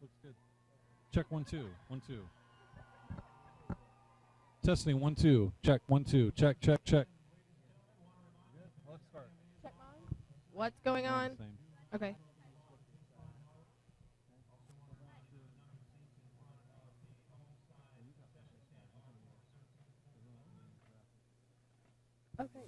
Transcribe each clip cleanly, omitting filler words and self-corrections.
Looks good. Check 1 2 1 2. Testing 1 2. Check 1 2. Check. Good. Let's start. Check mine. What's going on? Okay. Okay.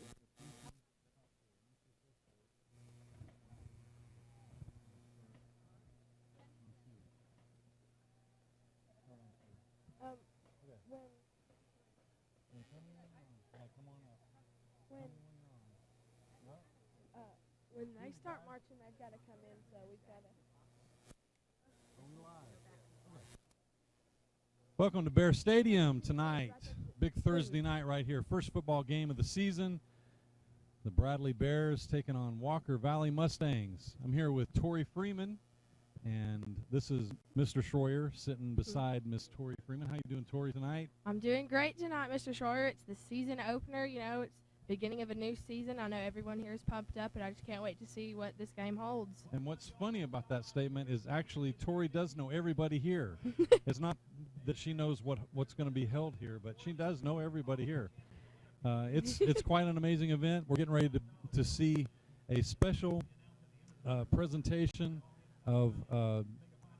When they start marching, they've got to come in, so we've got to. Welcome to Bear Stadium tonight. Big Thursday night right here. First football game of the season. The Bradley Bears taking on Walker Valley Mustangs. I'm here with Tori Freeman, and this is Mr. Schroyer sitting beside Miss Tori Freeman. How you doing, Tori, tonight? I'm doing great tonight, Mr. Schroyer. It's the season opener. You know, it's beginning of a new season. I know everyone here is pumped up, and I just can't wait to see what this game holds. And what's funny about that statement is actually Tori does know everybody here. It's not that she knows what's going to be held here, but she does know everybody here. It's quite an amazing event. We're getting ready to see a special presentation of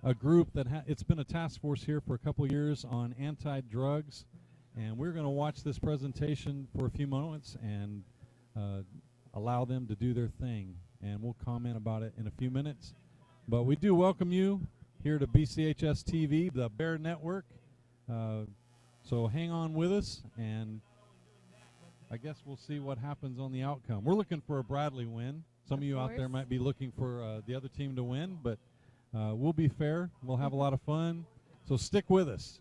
a group that it's been a task force here for a couple years on anti-drugs. And we're going to watch this presentation for a few moments and allow them to do their thing. And we'll comment about it in a few minutes. But we do welcome you here to BCHS TV, the Bear Network. So hang on with us, and I guess we'll see what happens on the outcome. We're looking for a Bradley win. Some of you out there might be looking for the other team to win, but we'll be fair. We'll have a lot of fun. So stick with us.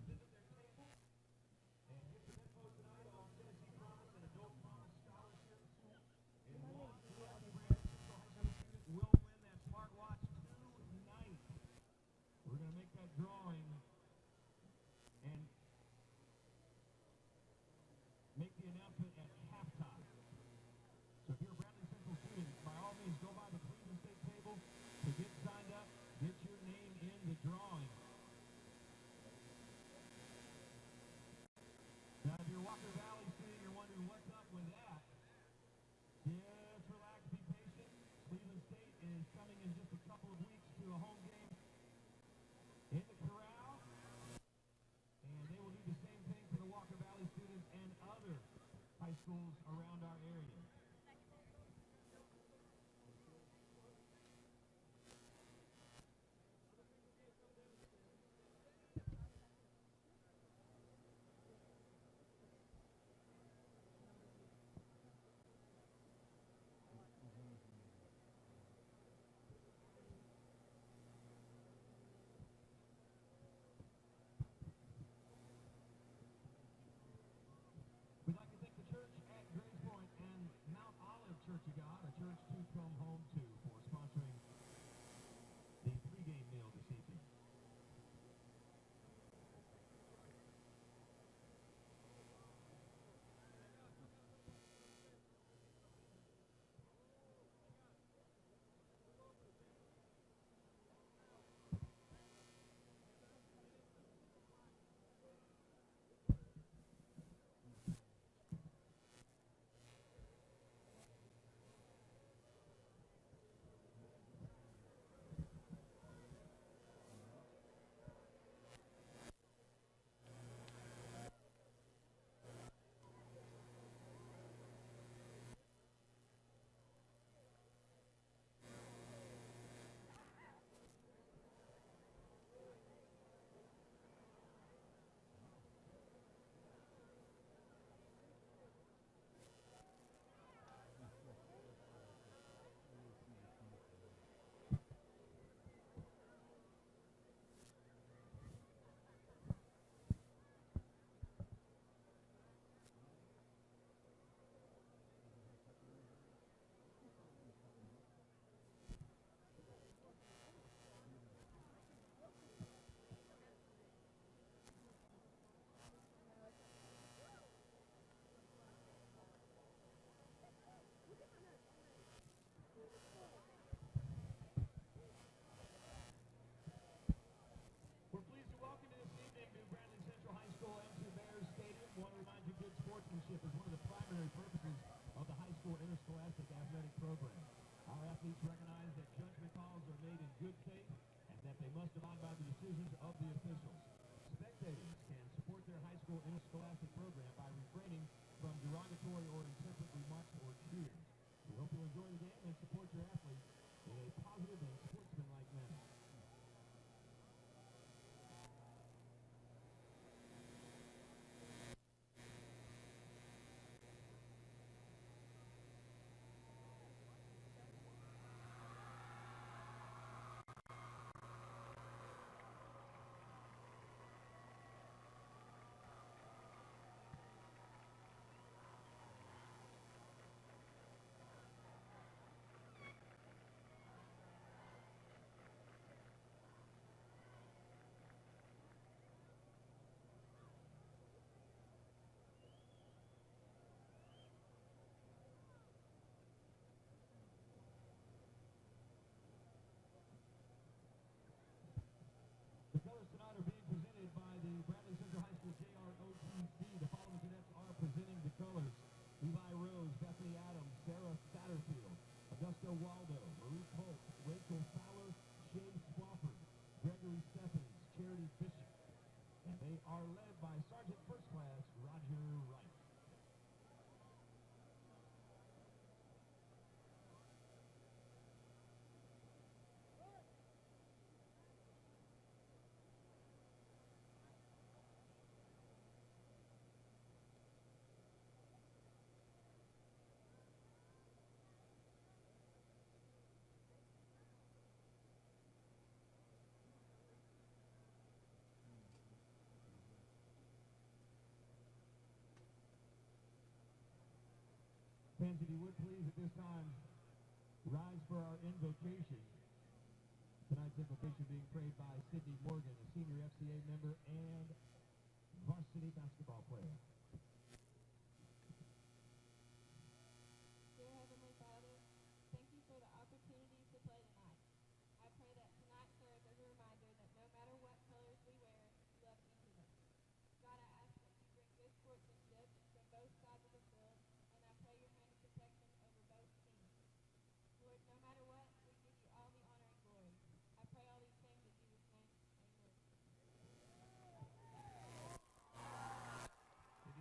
primary purposes of the high school interscholastic athletic program. Our athletes recognize that judgment calls are made in good faith and that they must abide by the decisions of the officials. Spectators can support their high school interscholastic program by refraining from derogatory or intemperate remarks or cheers. We hope you enjoy the game and support your athletes in a positive and sportsmanlike manner. The colors tonight are being presented by the Bradley Central High School JROTC. The following cadets are presenting the colors: Levi Rose, Bethany Adams, Sarah Satterfield, Augusto Waldo, Marie Colt, Rachel Fowler, Shay Swafford, Gregory Stephens, Charity Fisher. And they are led by Sergeant First Class Roger Wright. Fans, if you would please at this time rise for our invocation. Tonight's invocation being prayed by Sydney Morgan, a senior FCA member and varsity basketball player. Dear Heavenly Father, thank you for the opportunity to play tonight. I pray that tonight serves as a reminder that no matter what colors we wear, you love each of us. God, I ask that you bring good sportsmanship from both sides of the field, and I pray your hand of protection over both teams. Lord, no matter what, we give you all the honor and glory. I pray all these things in Jesus' name. Amen. In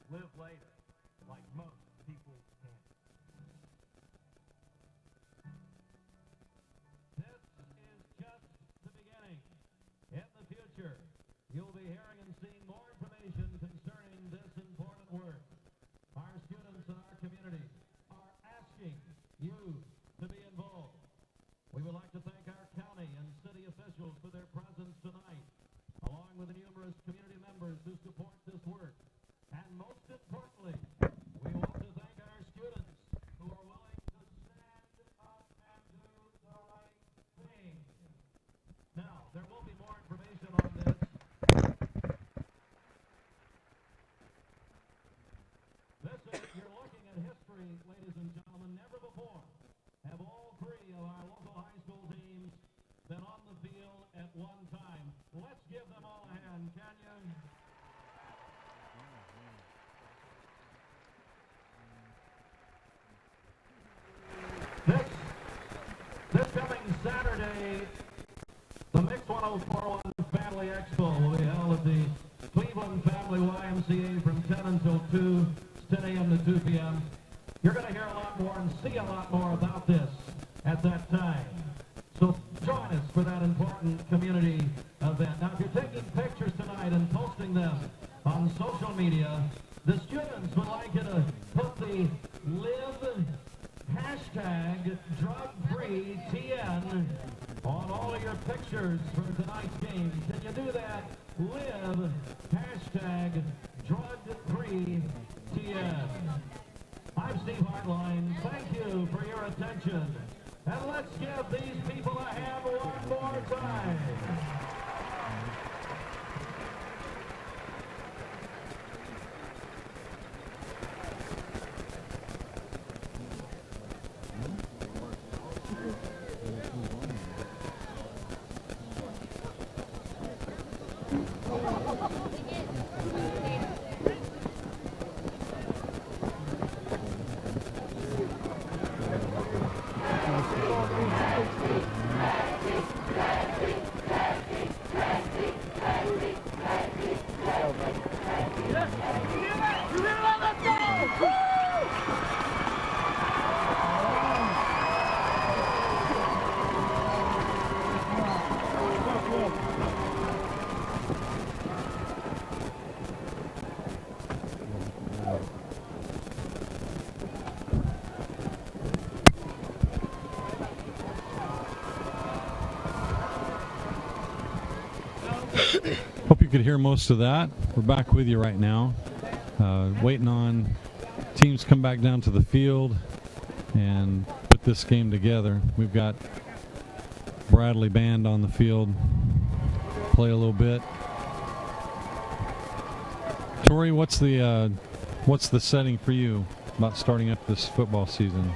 live later, like most people can. This is just the beginning. In the future, you'll be hearing and seeing more information concerning this important work. Our students in our community are asking you to be involved. We would like to thank our county and city officials for their presence tonight, along with the numerous community members who support this work. And most importantly, we want to thank our students who are willing to stand up and do the right thing. Now, there will be more information on this. You're looking at history, ladies and gentlemen. Never before have all three of our local high school teams been on the field at one time. Let's give them all a hand, can you? This coming Saturday, the Mix 1041 Family Expo will be held at the Cleveland Family YMCA from 10 until 2, 10 a.m. to 2 p.m. You're going to hear a lot more and see a lot more about this at that time. So join us for that important community event. Now, if you're taking pictures tonight and posting them on social media, the students would like you to put the live hashtag drug-free TN on all of your pictures for tonight's game. Can you do that? Live hashtag drug-free TN. I'm Steve Hartline. Thank you for your attention. And let's give these people a hand one more time. Hope you could hear most of that. We're back with you right now, waiting on teams come back down to the field and put this game together. We've got Bradley Band on the field, play a little bit. Tori, what's the setting for you about starting up this football season?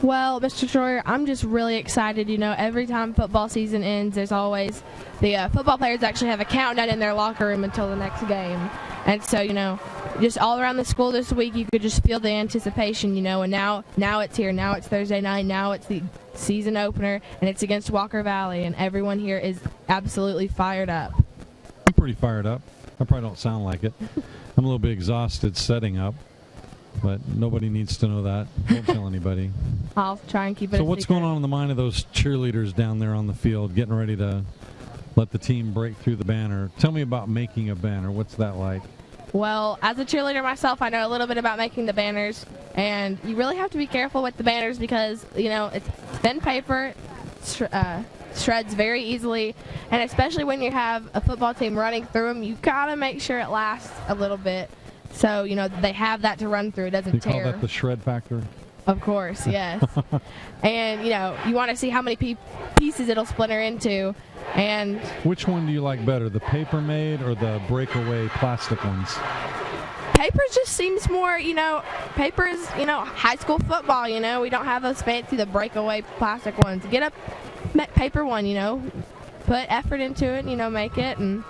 Well, Mr. Troyer, I'm just really excited. You know, every time football season ends, there's always the football players actually have a countdown in their locker room until the next game. And so, you know, just all around the school this week, you could just feel the anticipation, you know, and now it's here. Now it's Thursday night. Now it's the season opener, and it's against Walker Valley, and everyone here is absolutely fired up. I'm pretty fired up. I probably don't sound like it. I'm a little bit exhausted setting up, but nobody needs to know that. Don't tell anybody. I'll try and keep it So a what's secret. going on in the mind of those cheerleaders down there on the field getting ready to let the team break through the banner? Tell me about making a banner. What's that like? Well, as a cheerleader myself, I know a little bit about making the banners, and you really have to be careful with the banners because, you know, it's thin paper, shreds very easily, and especially when you have a football team running through them, you gotta make sure it lasts a little bit. So, you know, they have that to run through. It doesn't tear. You call that the shred factor? Of course, yes. And, you know, you want to see how many pieces it'll splinter into. And which one do you like better, the paper made or the breakaway plastic ones? Paper just seems more, you know, paper is, you know, high school football, you know. We don't have those fancy, the breakaway plastic ones. Get a paper one, you know. Put effort into it, you know, make it. And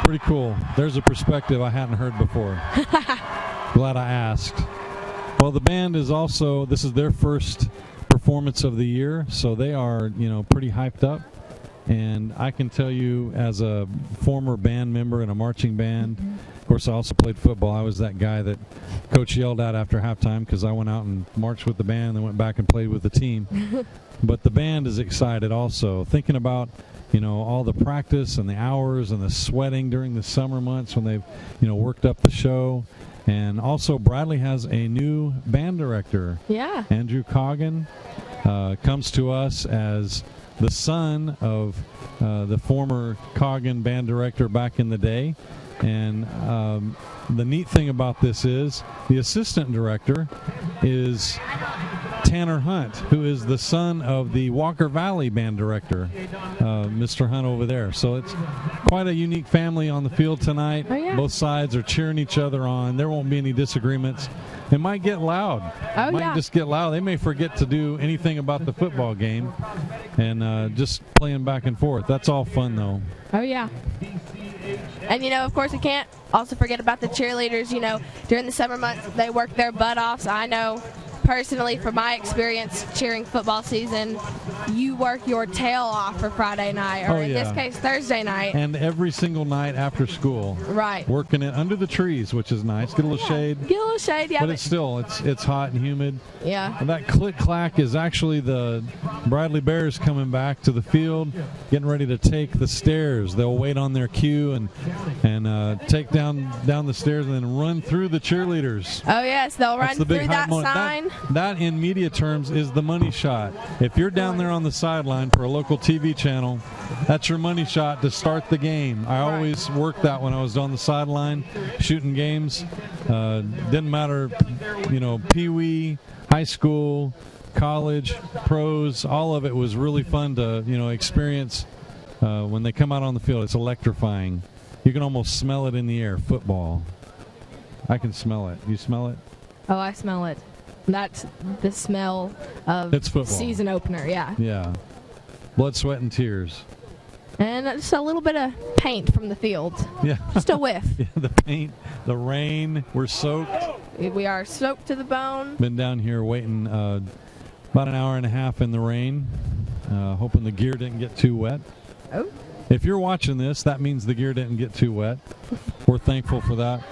pretty cool. There's a perspective I hadn't heard before. Glad I asked. Well, the band is also, this is their first performance of the year, so they are, you know, pretty hyped up. And I can tell you, as a former band member in a marching band, course, I also played football. I was that guy that Coach yelled at after halftime because I went out and marched with the band and then went back and played with the team. But the band is excited also, thinking about, all the practice and the hours and the sweating during the summer months when they've, worked up the show. And also Bradley has a new band director. Yeah. Andrew Coggin comes to us as the son of the former Coggin band director back in the day. And the neat thing about this is the assistant director is Tanner Hunt, who is the son of the Walker Valley band director, Mr. Hunt over there. So it's quite a unique family on the field tonight. Oh, yeah. Both sides are cheering each other on. There won't be any disagreements. It might get loud. Might just get loud. They may forget to do anything about the football game and just playing back and forth. That's all fun, though. Oh, yeah. And, of course, we can't also forget about the cheerleaders. During the summer months, they work their butt off. So I know personally, from my experience cheering football season, you work your tail off for Friday night, or in this case, Thursday night. And every single night after school. Right. Working it under the trees, which is nice. Get a little shade. Get a little shade, yeah. But it's still, it's hot and humid. Yeah. And that click-clack is actually the Bradley Bears coming back to the field, getting ready to take the stairs. They'll wait on their cue and take down the stairs and then run through the cheerleaders. Oh, yes. They'll run through that sign. That, in media terms, is the money shot. If you're down there on the sideline for a local TV channel, that's your money shot to start the game. I always worked that when I was on the sideline shooting games. Didn't matter, pee-wee, high school, college, pros, all of it was really fun to, experience when they come out on the field. It's electrifying. You can almost smell it in the air, football. I can smell it. You smell it? Oh, I smell it. That's the smell of it's football. Season opener, yeah. Yeah. Blood, sweat, and tears. And just a little bit of paint from the field. Yeah. Just a whiff. Yeah, the paint, the rain, we're soaked. We are soaked to the bone. Been down here waiting about an hour and a half in the rain, hoping the gear didn't get too wet. Oh. If you're watching this, that means the gear didn't get too wet. We're thankful for that.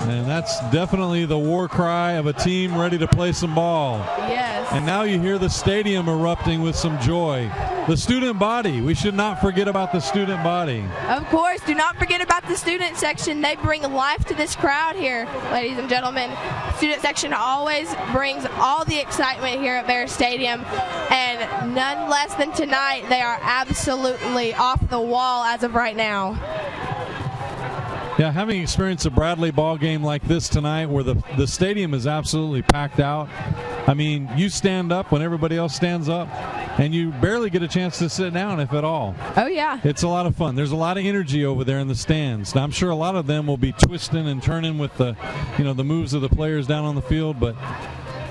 And that's definitely the war cry of a team ready to play some ball. Yes. And now you hear the stadium erupting with some joy. The student body. We should not forget about the student body. Of course. Do not forget about the student section. They bring life to this crowd here, ladies and gentlemen. Student section always brings all the excitement here at Bear Stadium. And none less than tonight, they are absolutely off the wall as of right now. Yeah, having experienced a Bradley ball game like this tonight where the stadium is absolutely packed out. I mean, you stand up when everybody else stands up, and you barely get a chance to sit down, if at all. Oh, yeah. It's a lot of fun. There's a lot of energy over there in the stands. Now, I'm sure a lot of them will be twisting and turning with the moves of the players down on the field, but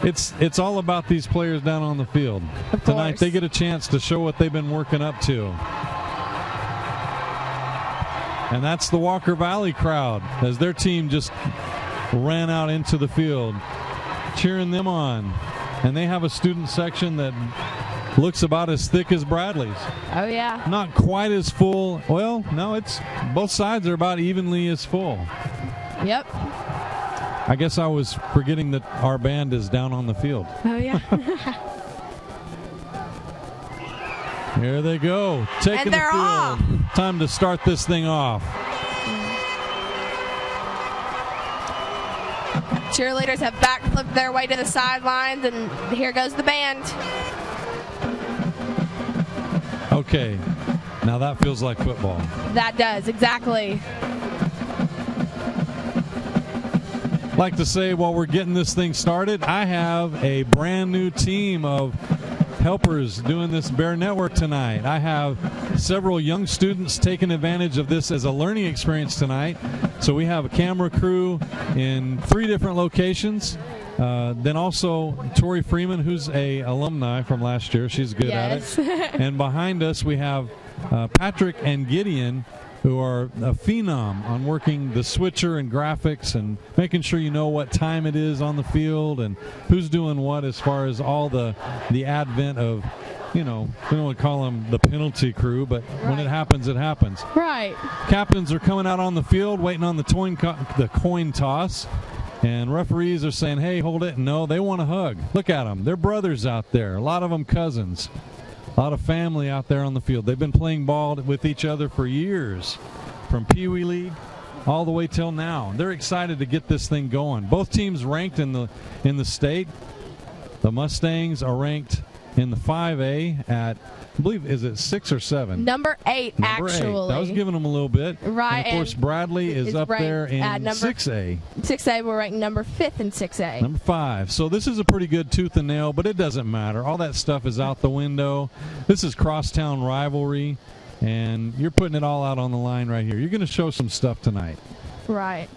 it's all about these players down on the field. Tonight, they get a chance to show what they've been working up to. And that's the Walker Valley crowd as their team just ran out into the field, cheering them on. And they have a student section that looks about as thick as Bradley's. Oh, yeah. Not quite as full. Well, no, it's both sides are about evenly as full. Yep. I guess I was forgetting that our band is down on the field. Oh, yeah. Here they go, taking the field. Off. Time to start this thing off. Cheerleaders have backflipped their way to the sidelines, and here goes the band. Okay, now that feels like football. That does, exactly. Like to say, while we're getting this thing started, I have a brand new team of helpers doing this Bear Network tonight. I have several young students taking advantage of this as a learning experience tonight. So we have a camera crew in 3 different locations. Then also Tori Freeman, who's a alumni from last year. She's good at it. And behind us we have Patrick and Gideon, who are a phenom on working the switcher and graphics and making sure you know what time it is on the field and who's doing what as far as all the advent of you know, we don't want to call them the penalty crew, but when it happens, it happens. Right. Captains are coming out on the field waiting on the coin toss, and referees are saying, hey, hold it. No, they want a hug. Look at them. They're brothers out there, a lot of them cousins, a lot of family out there on the field. They've been playing ball with each other for years, from Pee Wee League all the way till now. They're excited to get this thing going. Both teams ranked in the state. The Mustangs are ranked in the 5A at, I believe, is it 6 or 7? Number 8, actually. I was giving them a little bit. Right. And of course, Bradley is up there in 6A. 6A, we're ranked number 5th in 6A. Number 5. So this is a pretty good tooth and nail, but it doesn't matter. All that stuff is out the window. This is crosstown rivalry, and you're putting it all out on the line right here. You're going to show some stuff tonight. Right.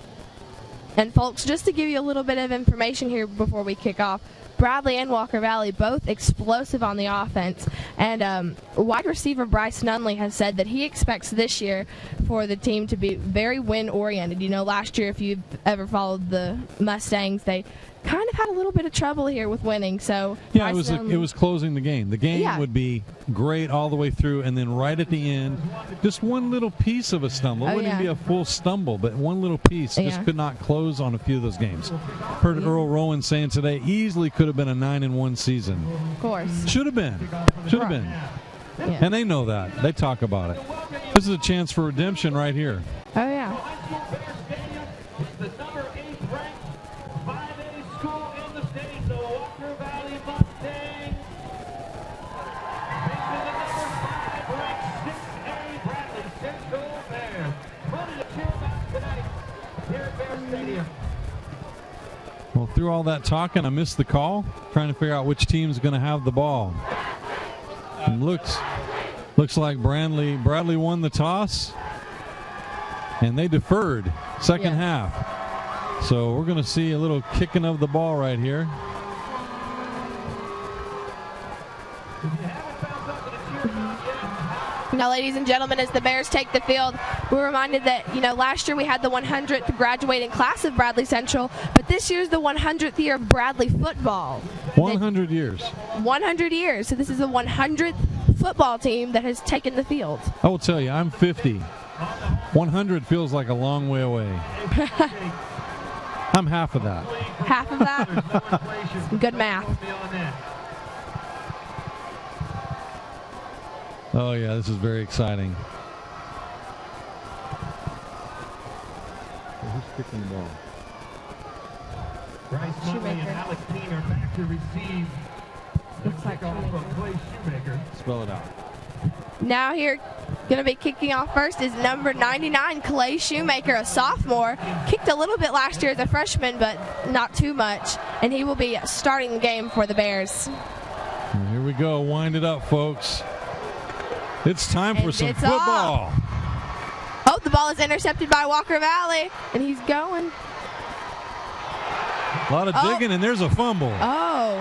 And folks, just to give you a little bit of information here before we kick off, Bradley and Walker Valley both explosive on the offense. And wide receiver Bryce Nunley has said that he expects this year for the team to be very win-oriented. You know, last year, if you've ever followed the Mustangs, they kind of had a little bit of trouble here with winning. So yeah, it was closing the game. The game would be great all the way through, and then right at the end, just one little piece of a stumble. It wouldn't even be a full stumble, but one little piece just could not close on a few of those games. Heard Earl Rowan saying today, easily could have been a 9-1 season. Of course. Should have been. Should have been. Yeah. And they know that. They talk about it. This is a chance for redemption right here. Oh, yeah. It's the number 8 ranked 5A school in the state, the Walker Valley Mustangs. Facing the number 5 ranked 6A Bradley Central Bears. Plenty to cheer about tonight here at Bear Stadium. Well, through all that talking, I missed the call, trying to figure out which team's going to have the ball. And looks like Bradley won the toss, and they deferred second half. So we're going to see a little kicking of the ball right here. Now, ladies and gentlemen, as the Bears take the field, we're reminded that, you know, last year we had the 100th graduating class of Bradley Central, but this year's the 100th year of Bradley football. 100 years. 100 years. So this is the 100th football team that has taken the field. I will tell you, I'm 50. 100 feels like a long way away. I'm half of that. Half of that? Good math. Oh, yeah, this is very exciting. Who's kicking the ball? Bryce Munley and Alex Dean are back to receive. Looks like Clay Shoemaker. Spell it out. Now here, going to be kicking off first is number 99, Clay Shoemaker, a sophomore. Kicked a little bit last year as a freshman, but not too much. And he will be starting the game for the Bears. And here we go. Wind it up, folks. It's time for some football. Oh, the ball is intercepted by Walker Valley, and he's going. A lot of digging, and there's a fumble. Oh.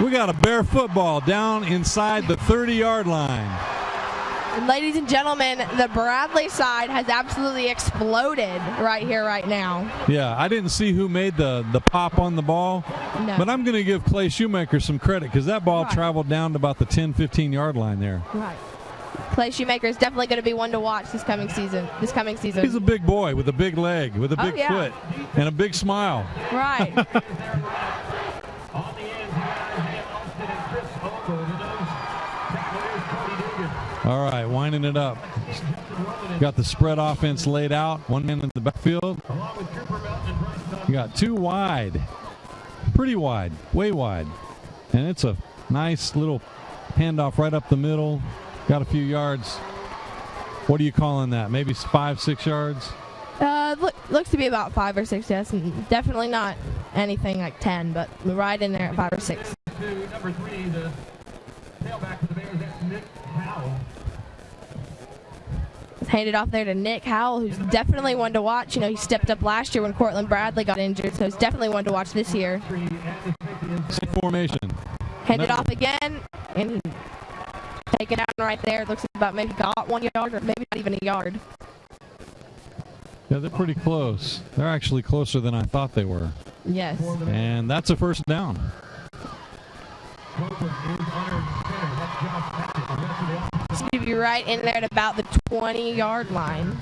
We got a Bear football down inside the 30-yard line. And ladies and gentlemen, the Bradley side has absolutely exploded right here, right now. Yeah, I didn't see who made the pop on the ball, but I'm going to give Clay Shoemaker some credit because that ball traveled down to about the 10, 15-yard line there. Right. Clay Shoemaker is definitely going to be one to watch this coming season. He's a big boy with a big leg, with a big foot, and a big smile. Right. On the end, Austin and Chris Ogle to those Cavaliers, Cody Dugan. All right, winding it up. Got the spread offense laid out. One man in the backfield. Along with Cooper Melton and Bryce Dunn. You got two wide. Pretty wide. Way wide. And it's a nice little handoff right up the middle. Got a few yards. What are you calling that? Maybe 5, 6 yards? Looks to be about 5 or 6, yes. And definitely not anything like 10, but right in there at 5 or 6. Number 3, the tailback for the Bears, that's Nick Howell. Handed off there to Nick Howell, who's definitely one to watch. You know, he stepped up last year when Cortland Bradley got injured, so he's definitely one to watch this year. Same formation. Handed off again, and taken out right there. Looks about maybe got 1 yard, or maybe not even a yard. Yeah, they're pretty close. They're actually closer than I thought they were. Yes. And that's a first down. Seems to be right in there at about the 20-yard line.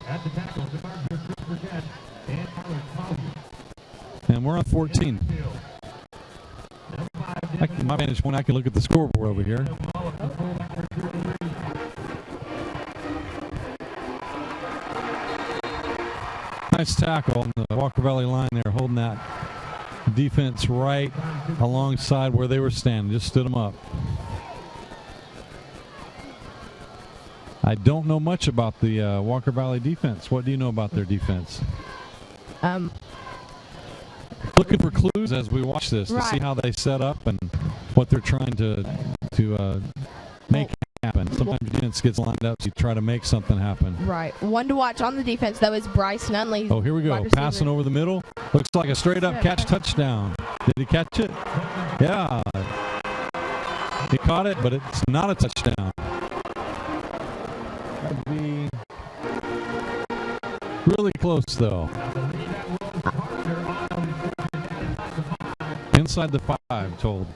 At the tackle, the guards are Chris Burgett and Tyler Collier. And we're on 14. My vantage point, I can look at the scoreboard over here. Nice tackle on the Walker Valley line there, holding that defense right alongside where they were standing. Just stood them up. I don't know much about the Walker Valley defense. What do you know about their defense? Looking for clues as we watch this to see how they set up and what they're trying to make happen. Sometimes defense gets lined up, so you try to make something happen. Right. One to watch on the defense, though, is Bryce Nunley. Oh, here we go. Passing over the middle. Looks like a straight-up catch touchdown. Did he catch it? Yeah. He caught it, but it's not a touchdown. That would be really close, though. Inside the 5, told.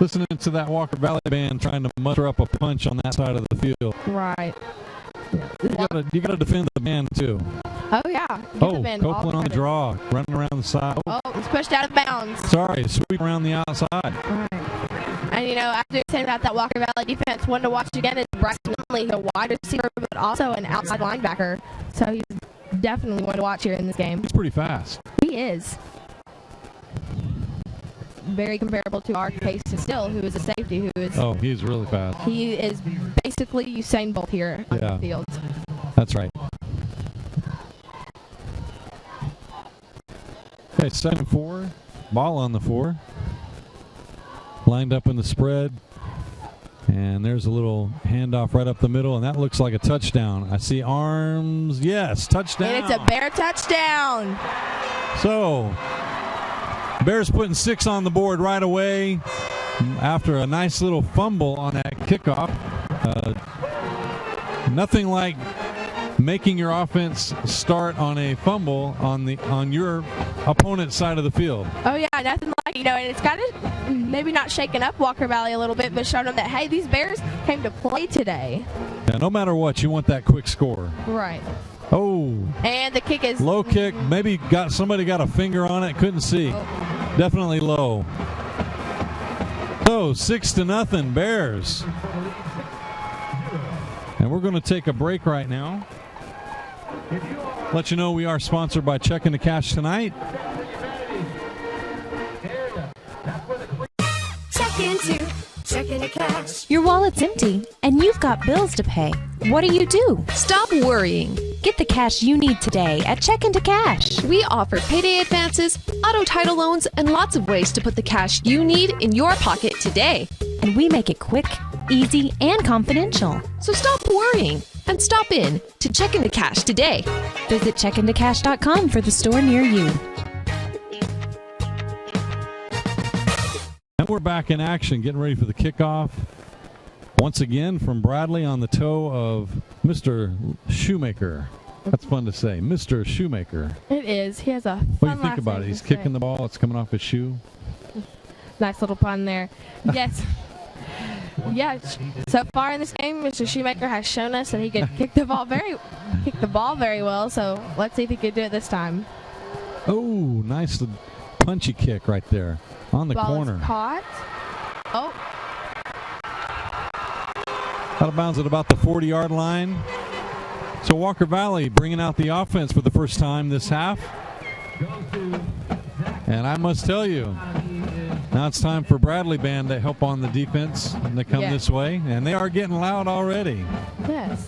Listening to that Walker Valley band trying to muster up a punch on that side of the field. Right. You gotta defend the band too. Oh yeah. Copeland on the draw, running around the side. Oh, it's pushed out of bounds. Sorry, sweep around the outside. Right. And you know, after saying about that Walker Valley defense, one to watch again is Bryce Nunley, a wide receiver, but also an outside linebacker. So he's definitely one to watch here in this game. He's pretty fast. He is. Very comparable to our case Still, who is a safety, who is. Oh, he's really fast. He is basically Usain Bolt here on the field. That's right. Okay, 7-4. Ball on the 4. Lined up in the spread. And there's a little handoff right up the middle, and that looks like a touchdown. I see arms. Yes, touchdown. And it's a Bear touchdown. So, Bears putting 6 on the board right away after a nice little fumble on that kickoff. Nothing like making your offense start on a fumble on your opponent's side of the field. Oh yeah, nothing like, you know, and it's kind of maybe not shaking up Walker Valley a little bit, but showing them that, hey, these Bears came to play today. Yeah, no matter what, you want that quick score. Right. Oh. And the kick is low kick. Maybe somebody got a finger on it. Couldn't see. Oh. Definitely low. So 6-0 Bears. And we're going to take a break right now. Let you know we are sponsored by Checking to Cash tonight. Checking to Cash. Your wallet's empty and you've got bills to pay. What do? Stop worrying. Get the cash you need today at Checking to Cash. We offer payday advances, auto title loans, and lots of ways to put the cash you need in your pocket today. And we make it quick, easy, and confidential. So stop worrying and stop in to Checking to Cash today. Visit checkingtocash.com for the store near you. And we're back in action, getting ready for the kickoff. Once again from Bradley on the toe of Mr. Shoemaker. That's fun to say, Mr. Shoemaker. It is. He has a fun What do you think about it? He's kicking the ball. It's coming off his shoe. Nice little pun there. Yes. Yeah. So far in this game, Mr. Shoemaker has shown us that he can kick the ball very well. So let's see if he can do it this time. Oh, nice punchy kick right there on the corner. Ball is caught. Oh. Out of bounds at about the 40-yard line. So Walker Valley bringing out the offense for the first time this half. And I must tell you, now it's time for Bradley Band to help on the defense, and they come this way. And they are getting loud already. Yes.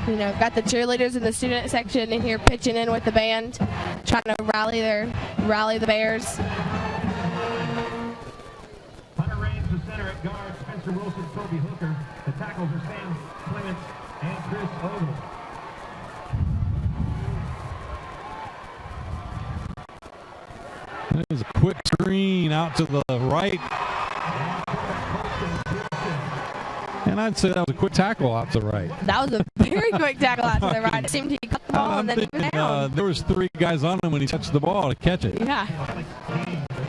You know, got the cheerleaders in the student section in here pitching in with the band, trying to rally the Bears. Hunter Raines, the center at guard. Spencer Wilson, Toby Hooker. The tackles are Sam Clements and Chris Ogle. There's a quick screen out to the right. And I'd say that was a quick tackle out to the right. That was a very quick tackle out to the right. It seemed he cut the ball and then he was down. There was 3 guys on him when he touched the ball to catch it. Yeah.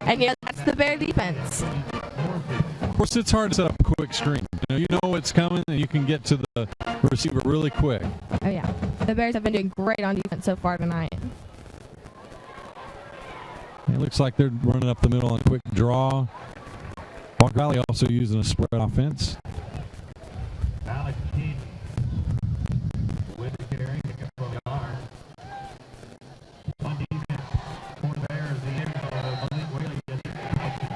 And, that's the Bear defense. Of course, it's hard to set up a quick screen. You know it's coming, and you can get to the receiver really quick. Oh, yeah. The Bears have been doing great on defense so far tonight. It looks like they're running up the middle on a quick draw. Walker Valley also using a spread offense. Alex King with the carry, pick up from the arm. On defense, for the Bears, the Malik Whaley gets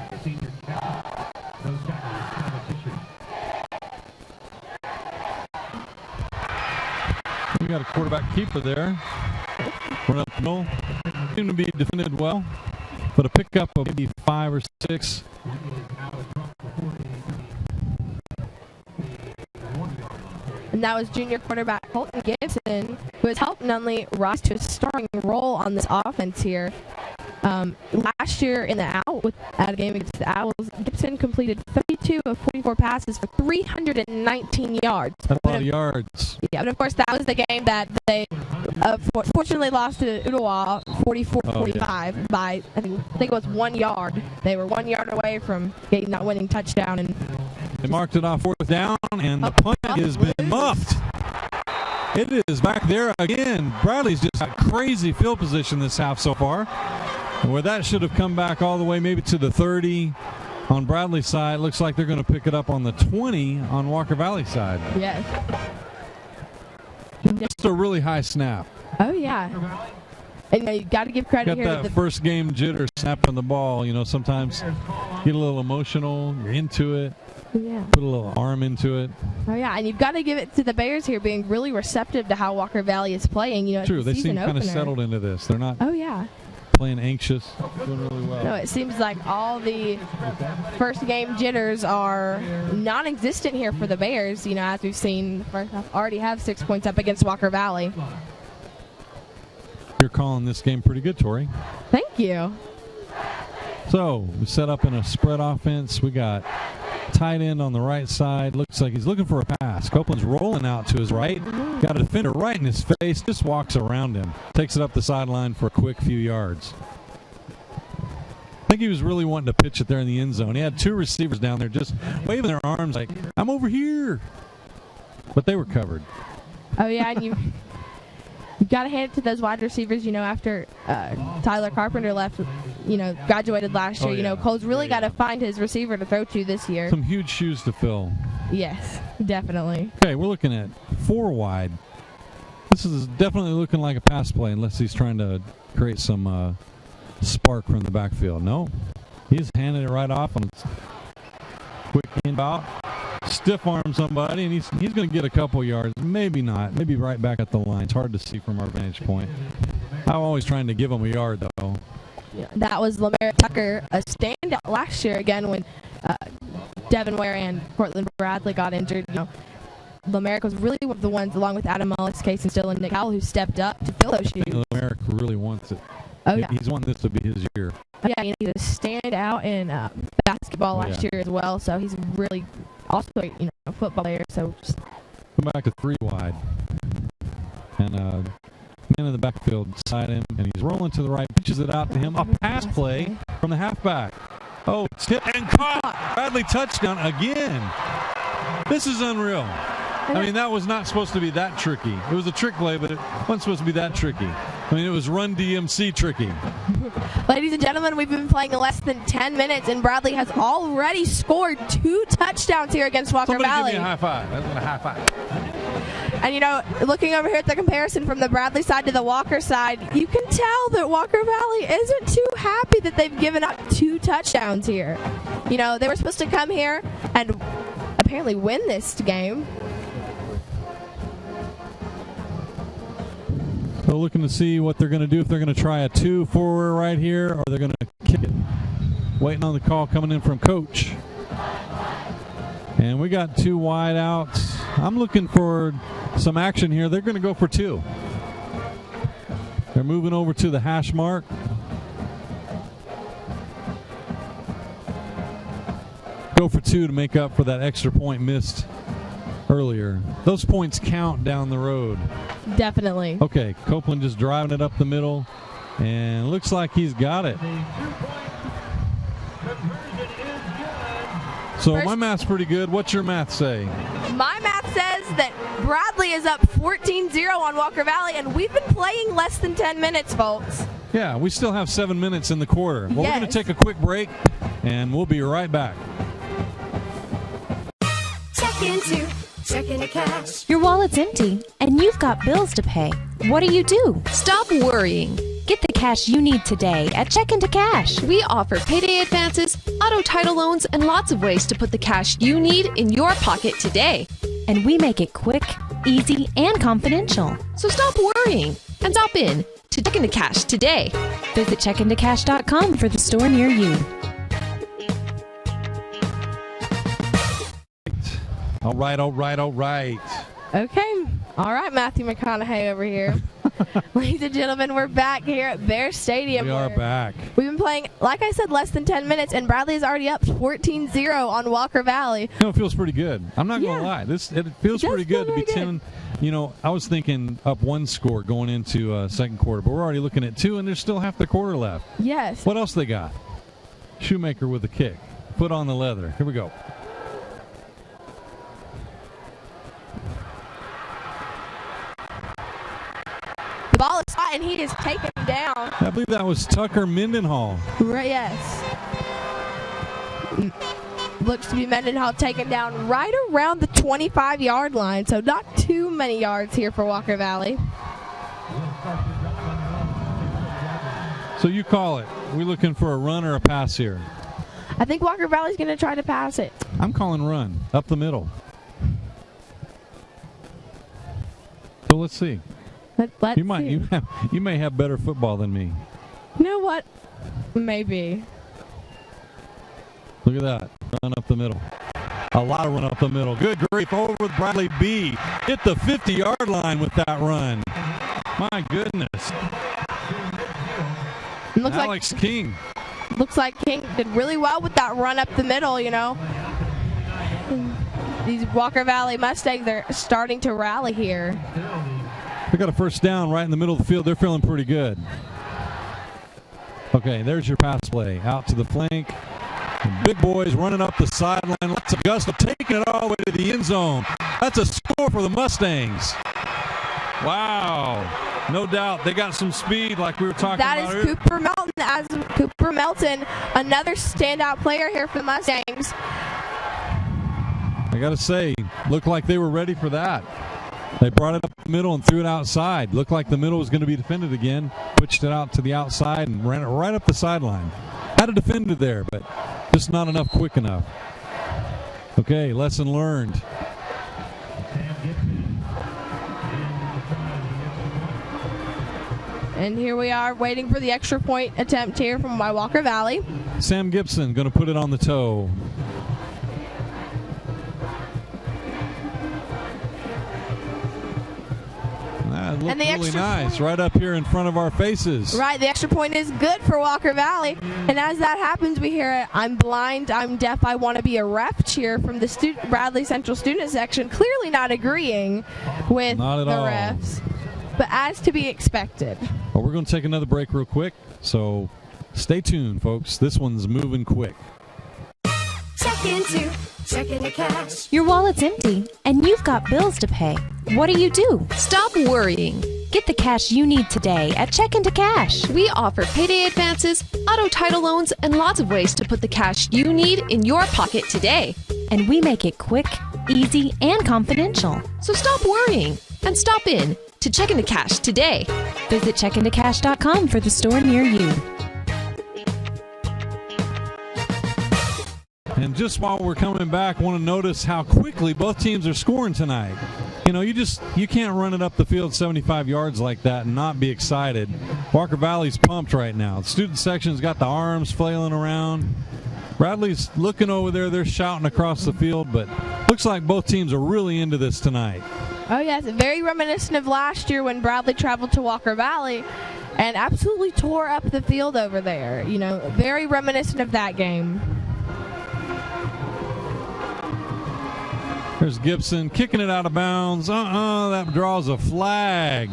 the senior captain. Those tackles competition. We got a quarterback keeper there. Run up the middle. Seem to be defended well, but a pickup of maybe 5 or 6. And that was junior quarterback Colton Gibson, who has helped Nunley rise to a starting role on this offense here. Last year in the at a game against the Owls, Gibson completed 32 of 44 passes for 319 yards. That's a lot of yards. Yeah, but of course that was the game that they fortunately lost to Ottawa 44-45 by I think it was 1 yard. They were 1 yard away from getting that winning touchdown, and they marked it off 4th down, and the punt has been muffed. It is back there again. Bradley's just got crazy field position this half so far. Where that should have come back all the way maybe to the 30 on Bradley's side. Looks like they're going to pick it up on the 20 on Walker Valley's side. Yes. Just a really high snap. Oh, yeah. And you got to give credit Got here that to the first game jitter snapping the ball. Sometimes get a little emotional. You're into it. Yeah. Put a little arm into it. Oh, yeah, and you've got to give it to the Bears here being really receptive to how Walker Valley is playing. True, they seem kind of settled into this. They're not playing anxious, doing really well. No, it seems like all the first game jitters are non-existent here for the Bears. As we've seen, the first half already have 6 points up against Walker Valley. You're calling this game pretty good, Tori. Thank you. So we set up in a spread offense. We got tight end on the right side. Looks like he's looking for a pass. Copeland's rolling out to his right. Got a defender right in his face. Just walks around him. Takes it up the sideline for a quick few yards. I think he was really wanting to pitch it there in the end zone. He had 2 receivers down there just waving their arms like, I'm over here. But they were covered. Oh, yeah, and you've got to hand it to those wide receivers, after Tyler Carpenter left, graduated last year. Cole's really got to find his receiver to throw to this year. Some huge shoes to fill. Yes, definitely. Okay, we're looking at 4 wide. This is definitely looking like a pass play unless he's trying to create some spark from the backfield. No, he's handing it right off on a quick inbound. Stiff arm somebody, and he's going to get a couple yards. Maybe not. Maybe right back at the line. It's hard to see from our vantage point. I'm always trying to give him a yard, though. Yeah, that was Lamar Tucker, a standout last year again when Devin Ware and Cortland Bradley got injured. Lamarick was really one of the ones, along with Adam Mullis, Casey Still, and Nick Howell, who stepped up to fill those shoes. Lamarick really wants it. Oh, yeah. He's wanting this to be his year. Oh, yeah, he was a standout in basketball last year as well, so he's really also a football player. So just come back to 3 wide. And man in the backfield beside him, and he's rolling to the right, pitches it out to him. A pass play from the halfback. Oh, it's hit and caught. Bradley touchdown again. This is unreal. I mean, that was not supposed to be that tricky. It was a trick play, but it wasn't supposed to be that tricky. I mean, it was Run DMC tricky. Ladies and gentlemen, we've been playing less than 10 minutes, and Bradley has already scored 2 touchdowns here against Walker Valley. Give me a high five. That's a high five. And, looking over here at the comparison from the Bradley side to the Walker side, you can tell that Walker Valley isn't too happy that they've given up 2 touchdowns here. They were supposed to come here and apparently win this game. So looking to see what they're going to do, if they're going to try a 2-4 right here, or they're going to kick it. Waiting on the call coming in from Coach. And we got 2 wide outs. I'm looking for some action here. They're going to go for 2. They're moving over to the hash mark. Go for 2 to make up for that extra point missed earlier. Those points count down the road. Definitely. Okay, Copeland just driving it up the middle, and looks like he's got it. So my math's pretty good. What's your math say? My math says that Bradley is up 14-0 on Walker Valley, and we've been playing less than 10 minutes, folks. Yeah, we still have 7 minutes in the quarter. Well, Yes. we're going to take a quick break, and we'll be right back. Checking to cash. Your wallet's empty, and you've got bills to pay. What do you do? Stop worrying. Get the cash you need today at Check Into Cash. We offer payday advances, auto title loans, and lots of ways to put the cash you need in your pocket today. And we make it quick, easy, and confidential. So stop worrying and stop in to Check Into Cash today. Visit checkintocash.com for the store near you. All right. Okay. All right, Matthew McConaughey over here. Ladies and gentlemen, we're back here at Bear Stadium. We are back. We've been playing, like I said, less than 10 minutes, and Bradley is already up 14-0 on Walker Valley. You know, it feels pretty good. I'm not going to lie. It feels pretty good to be 10. You know, I was thinking up one score going into second quarter, but we're already looking at 2, and there's still half the quarter left. Yes. What else they got? Shoemaker with a kick. Foot on the leather. Here we go. The ball is hot, and he is taken down. I believe that was Tucker Mendenhall. Right, yes. Looks to be Mendenhall taken down right around the 25-yard line, so not too many yards here for Walker Valley. So you call it. We looking for a run or a pass here? I think Walker Valley's going to try to pass it. I'm calling run up the middle. So let's see. Let's You see. you may have better football than me. You know what? Maybe. Look at that. Run up the middle. A lot of run up the middle. Good grief. Over with Bradley B. Hit the 50-yard line with that run. My goodness. Looks Alex King. Looks like King did really well with that run up the middle, you know. These Walker Valley Mustangs, they're starting to rally here. They got a first down right in the middle of the field. They're feeling pretty good. Okay, there's your pass play. Out to the flank. And big boys running up the sideline. Lots of gusto taking it all the way to the end zone. That's a score for the Mustangs. Wow. No doubt. They got some speed like we were talking about That is earlier. Cooper Melton. As Cooper Melton, another standout player here for the Mustangs. I got to say, looked like they were ready for that. They brought it up the middle and threw it outside. Looked like the middle was going to be defended again. Pushed it out to the outside and ran it right up the sideline. Had a defender there, but just not enough quick enough. Okay, lesson learned. And here we are waiting for the extra point attempt here from Walker Valley. Sam Gibson going to put it on the toe. That looked really nice right up here in front of our faces. Right, the extra point is good for Walker Valley. And as that happens, we hear it, I'm blind, I'm deaf, I want to be a ref cheer from the Bradley Central student section, clearly not agreeing with the refs. But as to be expected. Well, we're going to take another break real quick, so stay tuned, folks. This one's moving quick. Check into cash. Your wallet's empty, and you've got bills to pay. What do you do? Stop worrying. Get the cash you need today at Check Into Cash. We offer payday advances, auto title loans, and lots of ways to put the cash you need in your pocket today. And we make it quick, easy, and confidential. So stop worrying and stop in to Check Into Cash today. Visit checkintocash.com for the store near you. And just while we're coming back, want to notice how quickly both teams are scoring tonight. You know, you can't run it up the field 75 yards like that and not be excited. Walker Valley's pumped right now. The student section's got the arms flailing around. Bradley's looking over there. They're shouting across the field, but looks like both teams are really into this tonight. Oh, yes, very reminiscent of last year when Bradley traveled to Walker Valley and absolutely tore up the field over there. You know, very reminiscent of that game. There's Gibson kicking it out of bounds. That draws a flag.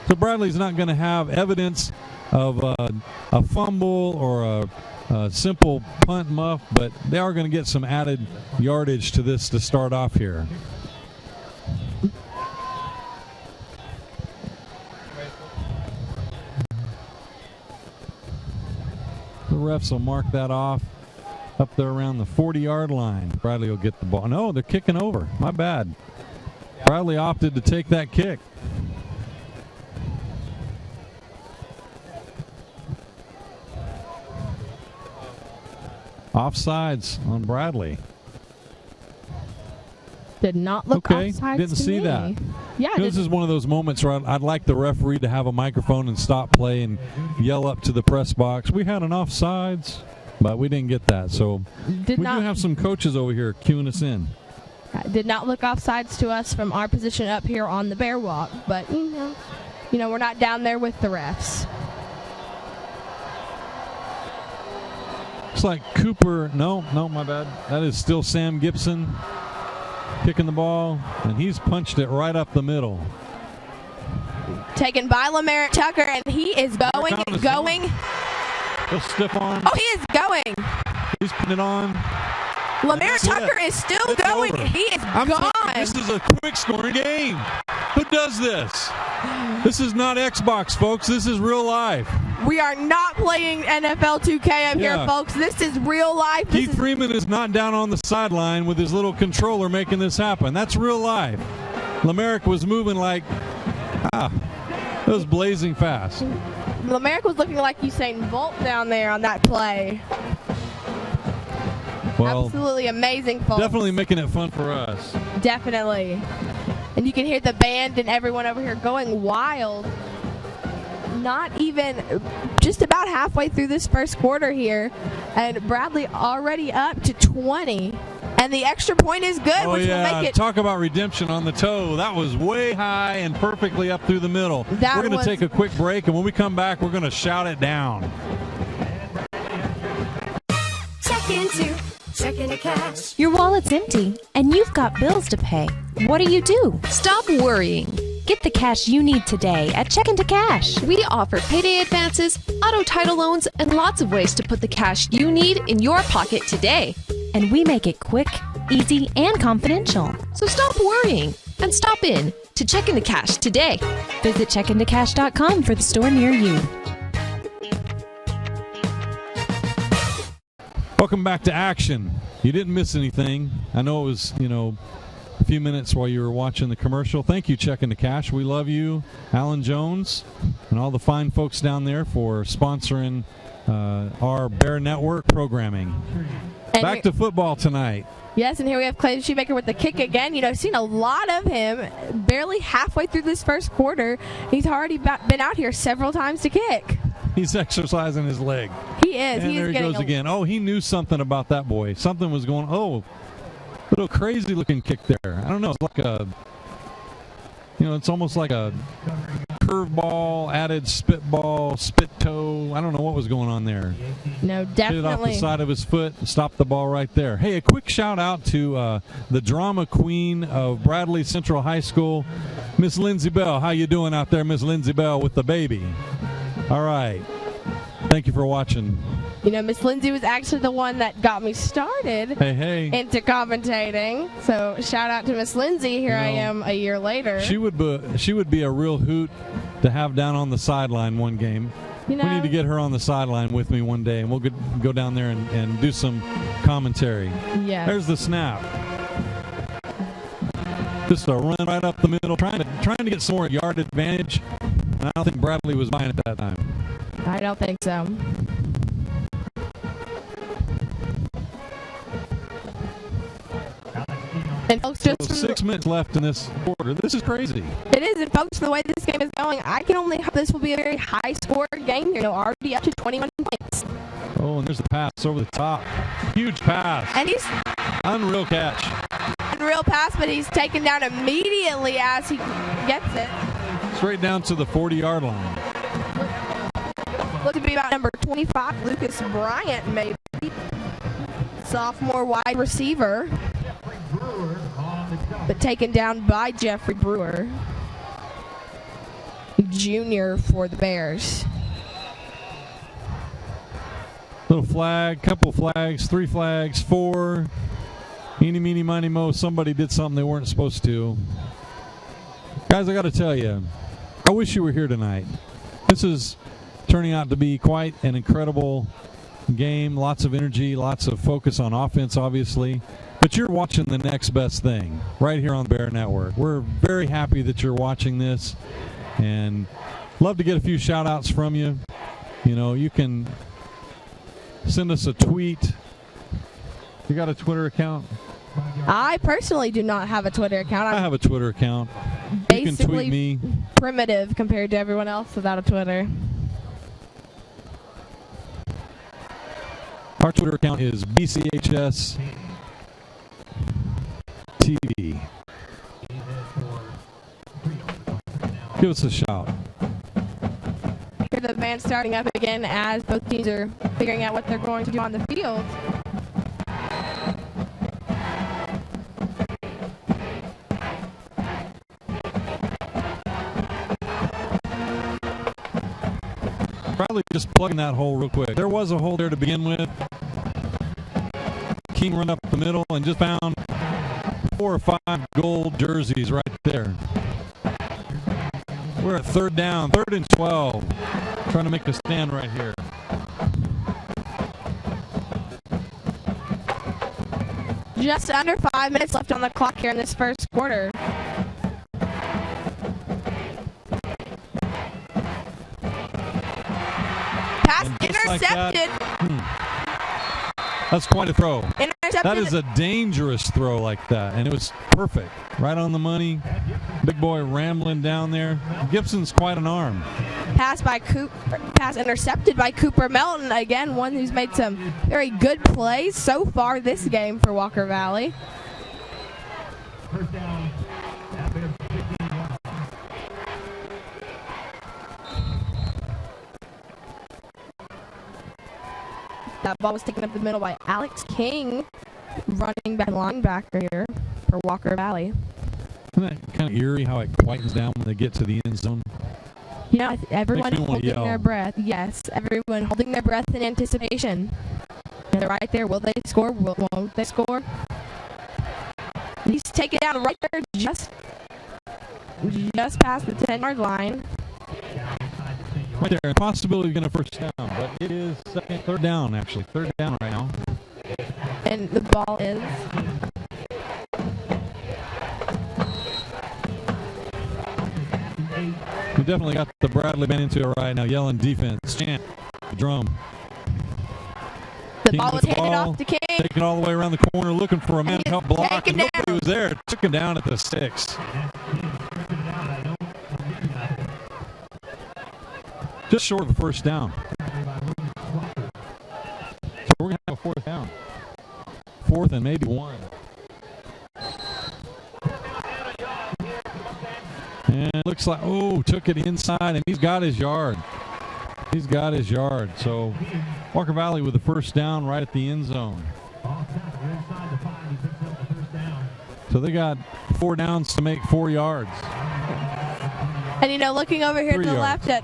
So Bradley's not going to have evidence of a fumble or simple punt muff, but they are going to get some added yardage to this to start off here. The refs will mark that off up there around the 40-yard line. Bradley will get the ball. No, they're kicking over. My bad. Bradley opted to take that kick. Offsides on Bradley. Did not look offsides didn't to see me. that. Yeah, this is one of those moments where I'd like the referee to have a microphone and stop play and yell up to the press box, we had an offsides, but we didn't get that. So we do have some coaches over here cueing us in. Did not look offsides to us from our position up here on the Bear Walk, but you know we're not down there with the refs. Looks like Cooper. No, my bad. That is still Sam Gibson kicking the ball, and he's punched it right up the middle. Taken by LaMerritt Tucker, and he is going. He'll stiff arm. Oh, he is going. He's putting it on. LaMerritt Tucker is still going. Over. He is gone. This is a quick scoring game. Who does this? This is not Xbox, folks. This is real life. We are not playing NFL 2K up here, folks. This is real life. Keith Freeman is not down on the sideline with his little controller making this happen. That's real life. LaMerritt was moving like, it was blazing fast. LaMerritt was looking like Usain Bolt down there on that play. Well, absolutely amazing, folks. Definitely making it fun for us. Definitely. And you can hear the band and everyone over here going wild. Not even just about halfway through this first quarter here, and Bradley already up to 20, and the extra point is good, which will make it. Talk about redemption on the toe. That was way high and perfectly up through the middle. We're going to take a quick break, and when we come back, we're going to shout it down. Checking to cash. Your wallet's empty, and you've got bills to pay. What do you do? Stop worrying. Get the cash you need today at Checkin' to Cash. We offer payday advances, auto title loans, and lots of ways to put the cash you need in your pocket today. And we make it quick, easy, and confidential. So stop worrying and stop in to Checkin' to Cash today. Visit checkintocash.com for the store near you. Welcome back to action. You didn't miss anything. I know it was, a few minutes while you were watching the commercial. Thank you, Checkin' to Cash. We love you, Alan Jones, and all the fine folks down there for sponsoring our Bear Network programming. And back to football tonight. Yes, and here we have Clayton Shoemaker with the kick again. Seen a lot of him barely halfway through this first quarter. He's already been out here several times to kick. He's exercising his leg. He is. And there he goes again. Oh, he knew something about that boy. Something was going on. Oh, little crazy looking kick there. I don't know. It's like it's almost like a curveball, added spitball, spit toe. I don't know what was going on there. No, definitely. Hit it off the side of his foot, stopped the ball right there. Hey, a quick shout out to the drama queen of Bradley Central High School, Miss Lindsay Bell. How you doing out there, Miss Lindsay Bell, with the baby? All right. Thank you for watching. Miss Lindsay was actually the one that got me started into commentating. So shout out to Miss Lindsay. Here I am a year later. She would be a real hoot to have down on the sideline one game. We need to get her on the sideline with me one day, and we'll go down there and do some commentary. Yeah. There's the snap. Just a run right up the middle, trying to get some more yard advantage. And I don't think Bradley was buying it that time. I don't think so. And folks, just 6 minutes left in this quarter. This is crazy. It is, and folks, the way this game is going, I can only hope this will be a very high-scored game. Already up to 21 points. Oh, and there's the pass over the top. Huge pass. And he's unreal catch. Unreal pass, but he's taken down immediately as he gets it. Straight down to the 40-yard line. Looked to be about number 25, Lucas Bryant, maybe. Sophomore wide receiver. But taken down by Jeffrey Brewer, junior for the Bears. Little flag, couple flags, 3 flags, 4. Eeny, meeny, miny, mo. Somebody did something they weren't supposed to. Guys, I got to tell you, I wish you were here tonight. This is turning out to be quite an incredible game. Lots of energy, lots of focus on offense, obviously. But you're watching the next best thing right here on Bear Network. We're very happy that you're watching this, and love to get a few shout-outs from you. You know, you can send us a tweet. You got a Twitter account? I personally do not have a Twitter account. I have a Twitter account. You can tweet me. Primitive compared to everyone else without a Twitter. Our Twitter account is BCHS TV. Give us a shout. Hear the band starting up again as both teams are figuring out what they're going to do on the field. Probably just plugging that hole real quick. There was a hole there to begin with. King run up the middle and just found 4 or 5 gold jerseys right there. We're at 3rd down, 3rd and 12. Trying to make a stand right here. Just under 5 minutes left on the clock here in this first quarter. Pass intercepted. That's quite a throw. Intercepted. That is a dangerous throw like that, and it was perfect. Right on the money. Big boy rambling down there. Gibson's quite an arm. Pass intercepted by Cooper Melton. Again, one who's made some very good plays so far this game for Walker Valley. First down. That ball was taken up the middle by Alex King, running back linebacker here for Walker Valley. Isn't that kind of eerie how it quietens down when they get to the end zone? You know, everyone Makes me wanna holding yell. their breath. Yes, everyone holding their breath in anticipation. And they're right there. Will they score? Won't they score? He's taken down right there, just past the 10-yard line. Right there, possibility of getting a first down, but it is 3rd down, actually. 3rd down right now. And the ball is We definitely got the Bradley band into it right now, yelling defense, chant, drum. the King ball with was the handed ball, off to King. taking all the way around the corner, looking for a man to help block, and taken nobody was there. Took him down at the 6. Just short of a first down. So we're going to have a 4th down. 4th and maybe 1. And it looks like, took it inside, and he's got his yard. He's got his yard. So Walker Valley with the first down right at the end zone. So they got 4 downs to make 4 yards. And, you know, looking over here 3 to the yards. left at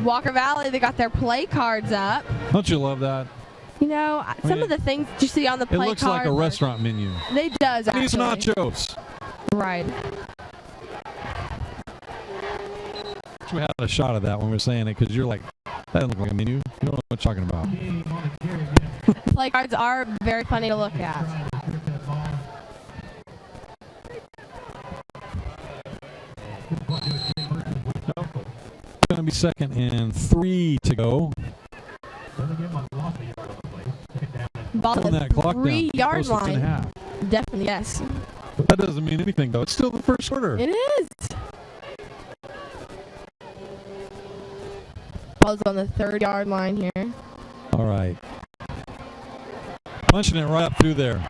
Walker Valley, they got their play cards up. Don't you love that? You know, some of the things you see on the play It card. looks like a restaurant menu. It does, actually. These nachos. Right. We had a shot of that when we were saying it because you're like, that doesn't look like a menu. You don't know what you're talking about. Play cards are very funny to look at. It's going to be 2nd and 3 to go. Ball Pulling at that the clock down. 3-yard Close to 10 and a line. half. Definitely, yes. But that doesn't mean anything, though. It's still the first quarter. It is. Ball's on the 3rd-yard line here. All right. Punching it right up through there.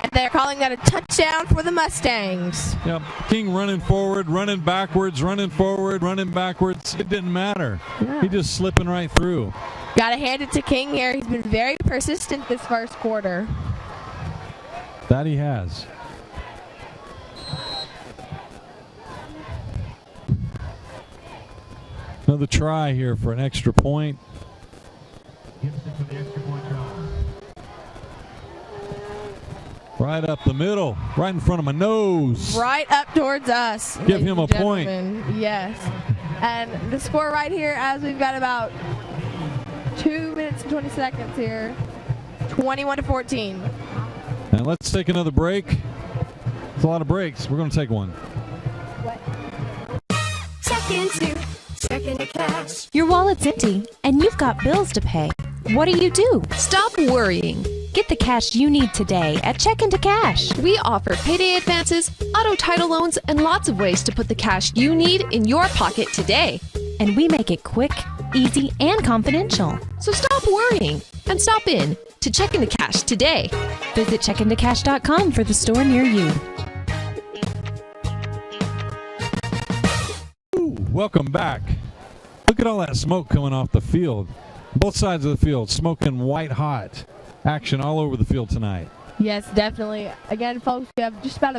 And they're calling that a touchdown for the Mustangs. Yep. King running forward, running backwards, running forward, running backwards. It didn't matter. Yeah. He just slipping right through. Got to hand it to King here. He's been very persistent this first quarter. That he has. Another try here for an extra point. Gibson for the extra Right up the middle, right in front of my nose. Right up towards us. Give him a point. Yes. And the score right here, as we've got about 2 minutes and 20 seconds here, 21-14. And let's take another break. It's a lot of breaks. We're going to take one. Check into cash. Your wallet's empty, and you've got bills to pay. What do? Stop worrying. Get the cash you need today at Check Into Cash. We offer payday advances, auto title loans, and lots of ways to put the cash you need in your pocket today. And we make it quick, easy, and confidential. So stop worrying and stop in to Check Into Cash today. Visit checkintocash.com for the store near you. Welcome back. Look at all that smoke coming off the field. Both sides of the field, smoking white hot. Action all over the field tonight. Yes, definitely. Again, folks, we have just about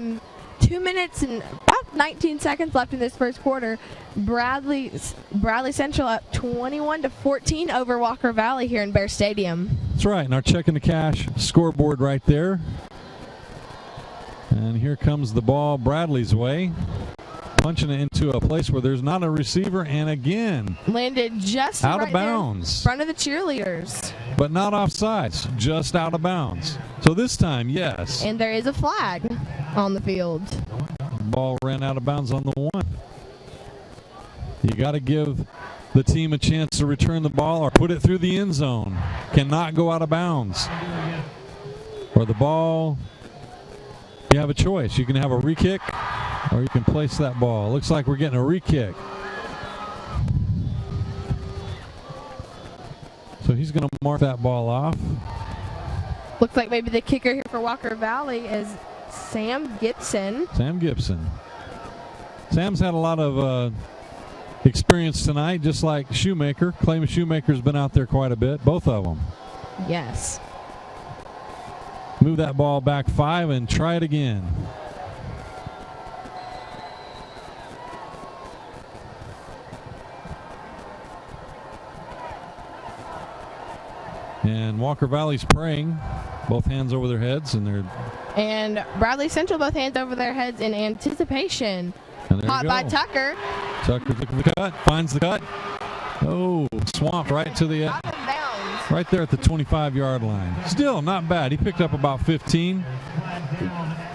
2 minutes and about 19 seconds left in this first quarter. Bradley Central up 21-14 over Walker Valley here in Bear Stadium. That's right, and our Check Into Cash scoreboard right there. And here comes the ball Bradley's way. Punching it into a place where there's not a receiver, and again landed just out right of bounds in front of the cheerleaders, but not offsides, just out of bounds. So this time, yes. And there is a flag on the field. Ball ran out of bounds on the one. You got to give the team a chance to return the ball or put it through the end zone. Cannot go out of bounds. Or the ball, you have a choice. You can have a re-kick, or you can place that ball. Looks like we're getting a re-kick. So he's going to mark that ball off. Looks like maybe the kicker here for Walker Valley is Sam Gibson. Sam Gibson. Sam's had a lot of experience tonight, just like Shoemaker. Clay Shoemaker's been out there quite a bit, both of them. Yes. Move that ball back 5 and try it again. And Walker Valley's praying, both hands over their heads, and Bradley Central both hands over their heads in anticipation. Caught by Tucker. Tucker looking for the cut, finds the cut. Oh, swamped right to the right there at the 25-yard line. Still not bad. He picked up about 15.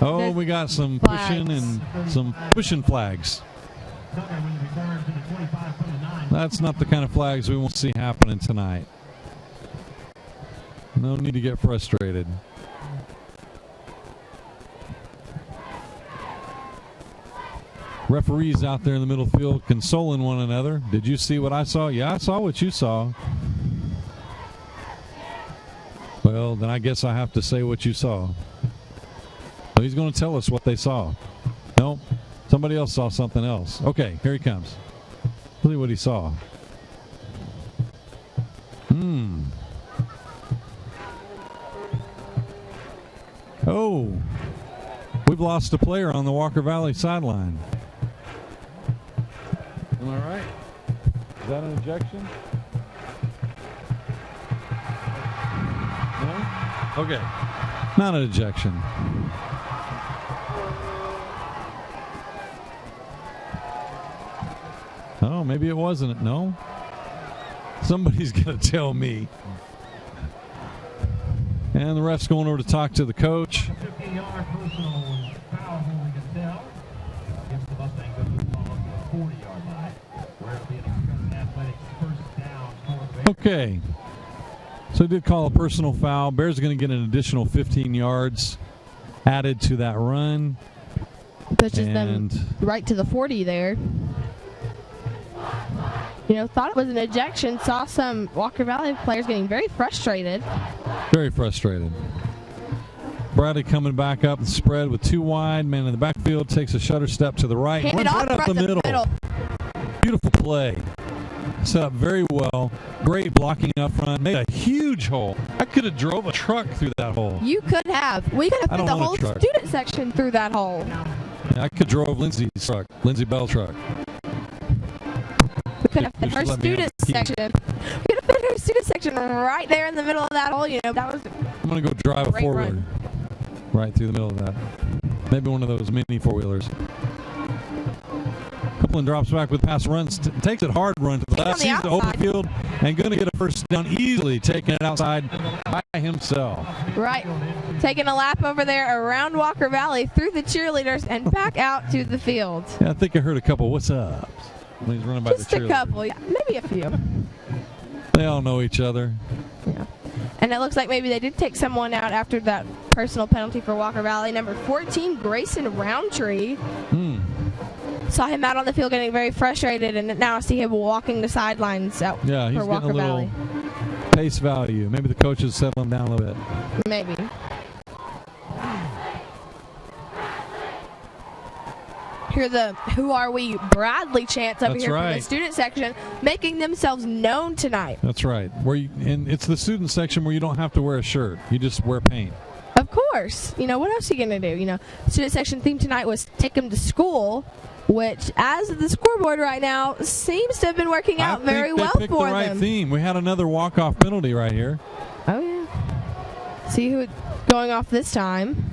Oh, we got some pushing and some pushing flags. That's not the kind of flags we want to see happening tonight. No need to get frustrated. Referees out there in the middle field consoling one another. Did you see what I saw? Yeah, I saw what you saw. Well, then I guess I have to say what you saw. So he's going to tell us what they saw. No, somebody else saw something else. Okay, here he comes. Let's see what he saw. Oh, we've lost a player on the Walker Valley sideline. Am I right? Is that an ejection? No? Okay. Not an ejection. Oh, maybe it wasn't. No? Somebody's going to tell me. And the ref's going over to talk to the coach. 15-yard personal foul holding Adele against the Mustangs up to the 40-yard line, where it'll be an athletic first down for the Bears. Okay. So they did call a personal foul. Bears are going to get an additional 15 yards added to that run. Pushes them right to the 40 there. You know, thought it was an ejection. Saw some Walker Valley players getting very frustrated. Very frustrated. Bradley coming back up and spread with 2 wide. Man in the backfield takes a shutter step to the right. Handed runs off right up the middle. Beautiful play. Set up very well. Great blocking up front. Made a huge hole. I could have drove a truck through that hole. You could have. We could have put the whole student section through that hole. Yeah, I could have drove Lindsay Bell truck. We could have put her student section. We could have put her student section right there in the middle of that hole. You know, that was. I'm gonna go drive a forward. Run. Right through the middle of that. Maybe one of those mini four-wheelers. Copeland drops back with pass, runs, takes it hard, run to the left, sees the open field, and going to get a first down easily, taking it outside by himself. Right. Taking a lap over there around Walker Valley, through the cheerleaders, and back out to the field. Yeah, I think I heard a couple what's ups when he's running by Just the cheerleaders. a couple, yeah, maybe a few. They all know each other. Yeah. And it looks like maybe they did take someone out after that personal penalty for Walker Valley. Number 14, Grayson Roundtree. Saw him out on the field getting very frustrated, and now I see him walking the sidelines out Yeah, he's for Walker getting a little Valley. pace value. Maybe the coaches settle him down a little bit. Maybe. Hear the Who Are We Bradley chants over That's here from right. the student section, making themselves known tonight. That's right. And it's the student section where you don't have to wear a shirt. You just wear paint. Of course. You know, what else are you going to do? You know, student section theme tonight was Take Them to School, which, as the scoreboard right now, seems to have been working out very well for them. I think they picked the right theme. We had another walk-off penalty right here. Oh, yeah. See who going off this time.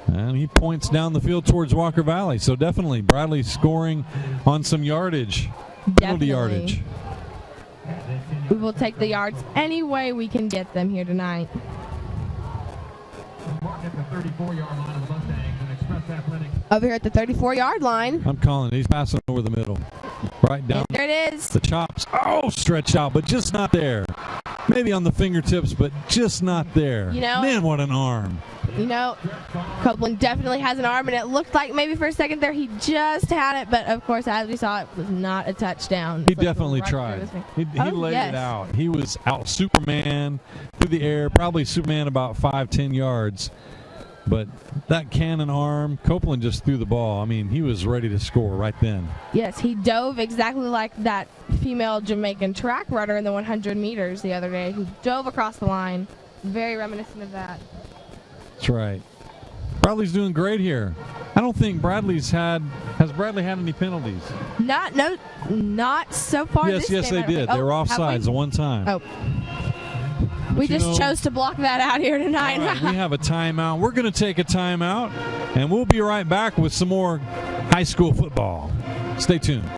And he points down the field towards Walker Valley. So definitely Bradley scoring on some yardage, penalty yardage. We will take the yards any way we can get them here tonight. Mark at the 34-yard line of the Mustangs and Express Athletics. Over here at the 34-yard line. I'm calling it. He's passing over the middle. Right down. And there it is. The chops. Oh, stretched out, but just not there. Maybe on the fingertips, but just not there. You know, man, what an arm. You know, Copeland definitely has an arm, and it looked like maybe for a second there he just had it, but of course, as we saw, it was not a touchdown. He definitely tried. He laid it out. He was out Superman through the air, probably Superman about 5-10 yards. But that cannon arm, Copeland just threw the ball. I mean, he was ready to score right then. Yes, he dove exactly like that female Jamaican track runner in the 100 meters the other day who dove across the line. Very reminiscent of that. That's right. Bradley's doing great here. I don't think has Bradley had any penalties? Not so far. Yes, this they game. did. They were offsides the one time. Oh. We just chose to block that out here tonight. All right, we have a timeout. We're going to take a timeout, and we'll be right back with some more high school football. Stay tuned.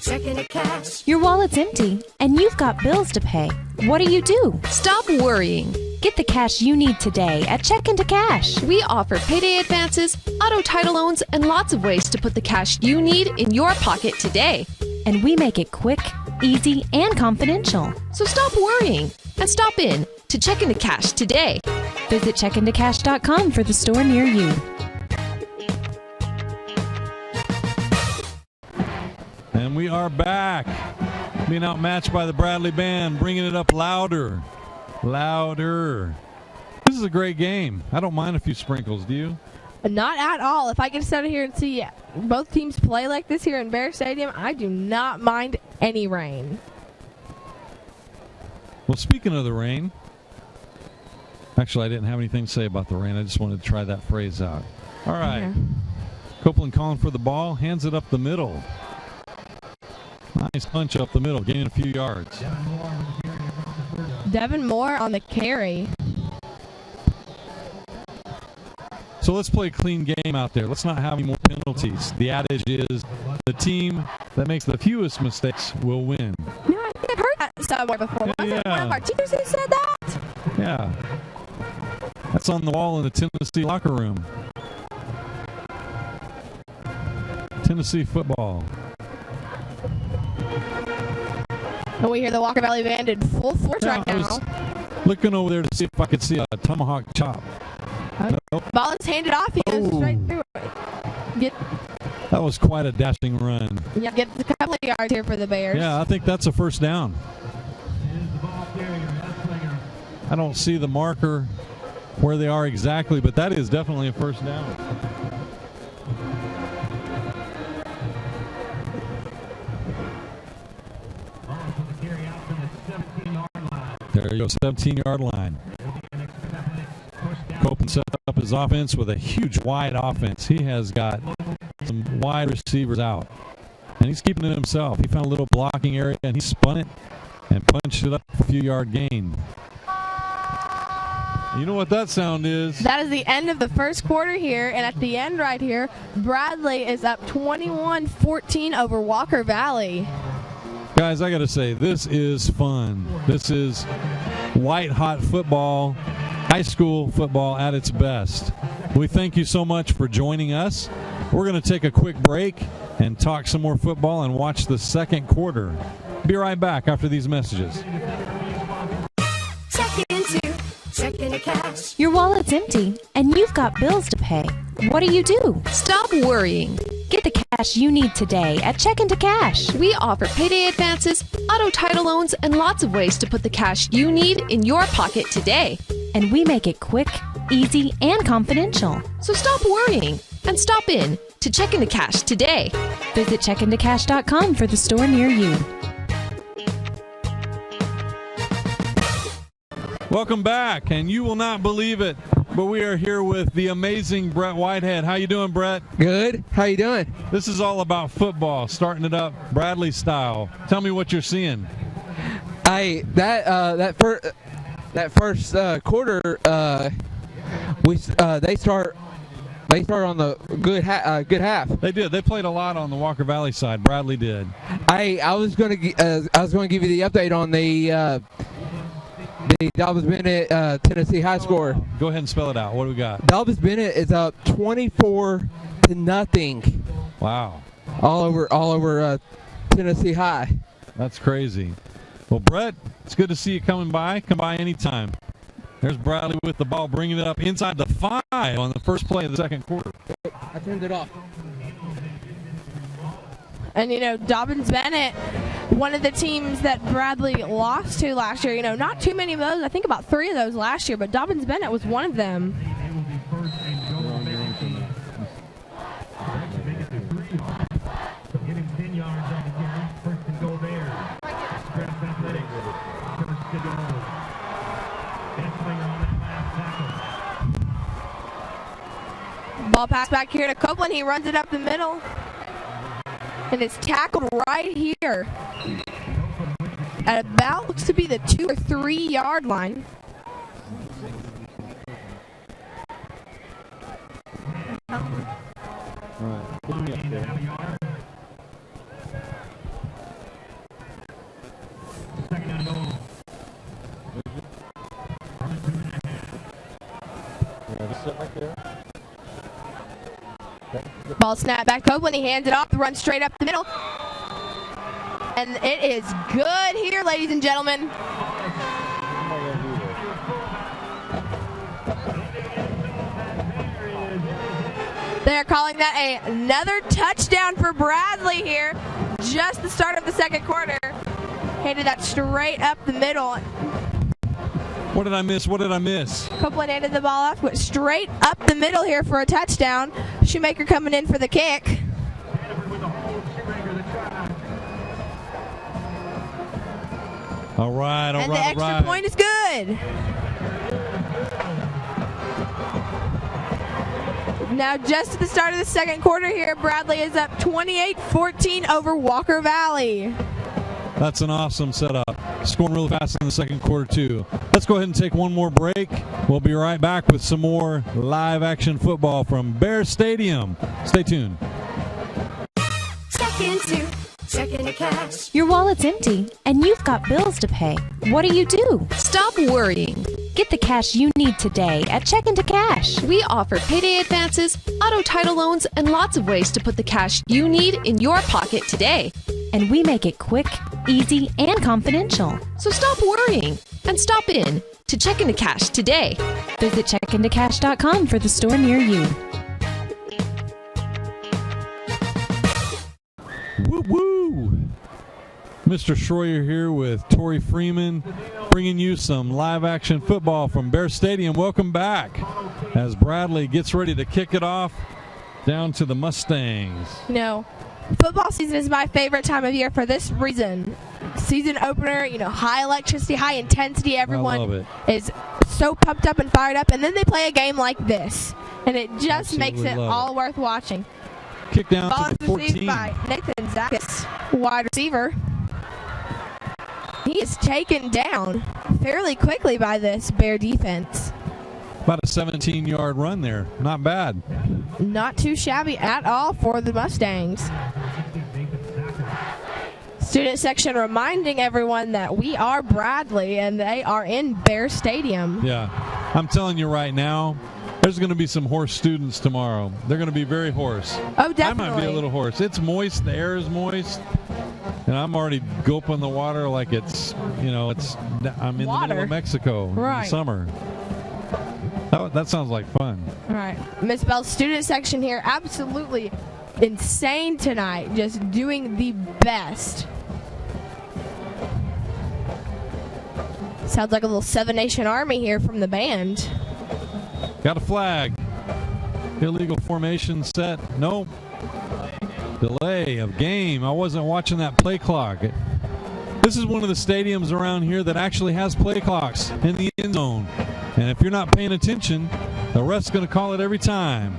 Checking to cash. Your wallet's empty, and you've got bills to pay. What do? Stop worrying. Get the cash you need today at Check Into Cash. We offer payday advances, auto title loans, and lots of ways to put the cash you need in your pocket today. And we make it quick, easy, and confidential. So stop worrying and stop in to Check Into Cash today. Visit checkintocash.com for the store near you. And we are back. Being outmatched by the Bradley band, bringing it up louder. Louder. This is a great game. I don't mind a few sprinkles, do you? Not at all. If I get to sit here and see both teams play like this here in Bear Stadium, I do not mind any rain. Well, speaking of the rain, actually, I didn't have anything to say about the rain. I just wanted to try that phrase out. All right. Yeah. Copeland calling for the ball, hands it up the middle. Nice punch up the middle, gaining a few yards. Devin Moore on the carry. So let's play a clean game out there. Let's not have any more penalties. The adage is the team that makes the fewest mistakes will win. No, I think I've heard that somewhere before. Was it one of our teachers who said that? Yeah. That's on the wall in the Tennessee locker room. Tennessee football. And we hear the Walker Valley Band in full force right I now. was looking over there to see if I could see a tomahawk chop. Nope. Ball is handed off. He goes straight through it. That was quite a dashing run. Yeah, get a couple of yards here for the Bears. Yeah, I think that's a first down. I don't see the marker where they are exactly, but that is definitely a first down. There you go, 17-yard line. Copeland set up his offense with a huge wide offense. He has got some wide receivers out, and he's keeping it himself. He found a little blocking area, and he spun it and punched it up for a few-yard gain. You know what that sound is? That is the end of the first quarter here, and at the end right here, Bradley is up 21-14 over Walker Valley. Guys, I got to say, this is fun. This is white-hot football, high school football at its best. We thank you so much for joining us. We're going to take a quick break and talk some more football and watch the second quarter. Be right back after these messages. Check into cash. Your wallet's empty, and you've got bills to pay. What do? Stop worrying. Get the cash you need today at Check into Cash. We offer payday advances, auto title loans, and lots of ways to put the cash you need in your pocket today. And we make it quick, easy, and confidential. So stop worrying and stop in to Check into Cash today. Visit checkintocash.com for the store near you. Welcome back, and you will not believe it, but we are here with the amazing Brett Whitehead. How you doing, Brett? Good. How you doing? This is all about football, starting it up Bradley style. Tell me what you're seeing. That first quarter, they start on the good half. They did. They played a lot on the Walker Valley side. Bradley did. I was going to give you the update on the Dobbs Bennett Tennessee high score. Go ahead and spell it out. What do we got? Dobbs Bennett is up 24-0. Wow. All over Tennessee High. That's crazy. Well, Brett, it's good to see you coming by. Come by anytime. There's Bradley with the ball, bringing it up inside the 5 on the first play of the second quarter. I turned it off. And, Dobbins Bennett, one of the teams that Bradley lost to last year, not too many of those. I think about 3 of those last year, but Dobbins Bennett was one of them. Ball pass back here to Copeland. He runs it up the middle. And it's tackled right here at about looks to be the 2 or 3 yard line. Ball snap back Copeland. He hands it off, run straight up the middle. And it is good here, ladies and gentlemen. They're calling that another touchdown for Bradley here. Just the start of the second quarter. Handed that straight up the middle. What did I miss? Copeland handed the ball off, went straight up the middle here for a touchdown. Shoemaker coming in for the kick. All right. And the extra point is good. Now just at the start of the second quarter here, Bradley is up 28-14 over Walker Valley. That's an awesome setup. Scoring really fast in the second quarter, too. Let's go ahead and take one more break. We'll be right back with some more live action football from Bear Stadium. Stay tuned. Check into cash. Your wallet's empty, and you've got bills to pay. What do? Stop worrying. Get the cash you need today at Check into Cash. We offer payday advances, auto title loans, and lots of ways to put the cash you need in your pocket today. And we make it quick, easy, and confidential. So stop worrying and stop in to Check into Cash today. Visit checkintocash.com for the store near you. Woo! Mr. Schroyer here with Tori Freeman, bringing you some live action football from Bear Stadium. Welcome back as Bradley gets ready to kick it off down to the Mustangs. Football season is my favorite time of year for this reason. Season opener, high electricity, high intensity. Everyone is so pumped up and fired up, and then they play a game like this, and it just makes it all worth watching. Kick down Ball to the is 14. received by Nathan Zakis, wide receiver. He is taken down fairly quickly by this Bear defense. About a 17-yard run there. Not bad. Not too shabby at all for the Mustangs. Student section reminding everyone that we are Bradley and they are in Bear Stadium. Yeah. I'm telling you right now, there's going to be some hoarse students tomorrow. They're going to be very hoarse. Oh, definitely. I might be a little hoarse. It's moist. The air is moist. And I'm already gulping the water like it's, I'm in the middle of Mexico in the summer. That sounds like fun. All right. Miss Bell's student section here, absolutely insane tonight. Just doing the best. Sounds like a little Seven Nation Army here from the band. Got a flag. Illegal formation set. Nope. Delay of game. I wasn't watching that play clock. This is one of the stadiums around here that actually has play clocks in the end zone. And if you're not paying attention, the ref's going to call it every time.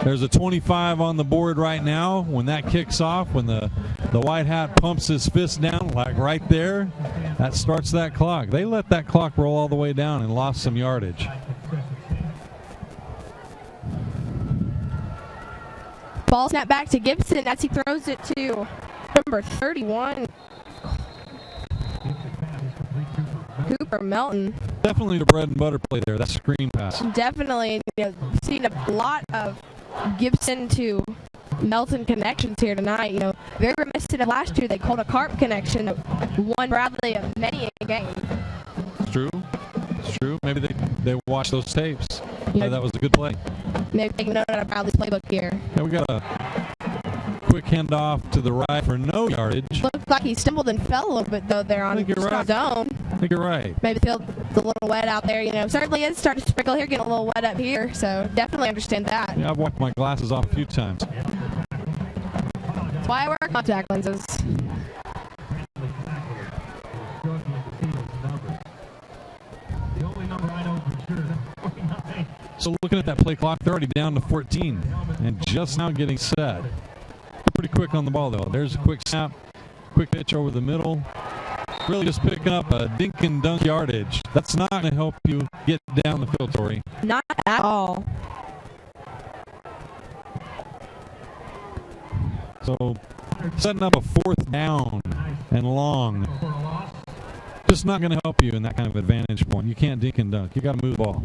There's a 25 on the board right now. When that kicks off, when the white hat pumps his fist down, like right there, that starts that clock. They let that clock roll all the way down and lost some yardage. Ball snap back to Gibson as he throws it to number 31. Cooper Melton. Definitely the bread and butter play there. That screen pass. Definitely, seen a lot of Gibson to Melton connections here tonight. Very reminiscent of last year. They called a carp connection that won Bradley of many a game. It's true. It's true. Maybe they watched those tapes. Yeah, that was a good play. Maybe taking note out of Bradley's playbook here. Yeah, we got a quick handoff to the right for no yardage. Looked like he stumbled and fell a little bit, though, there on his zone. I think you're right. Maybe the field's a little wet out there. Certainly is starting to sprinkle here, getting a little wet up here, so definitely understand that. Yeah, I've wiped my glasses off a few times. That's why I wear contact lenses. So looking at that play clock, they're already down to 14 and just now getting set. Pretty quick on the ball, though. There's a quick snap, quick pitch over the middle. Really just picking up a dink and dunk yardage. That's not going to help you get down the field, Tori. Not at all. So setting up a fourth down and long. Just not going to help you in that kind of advantage point. You can't dink and dunk. You got to move the ball.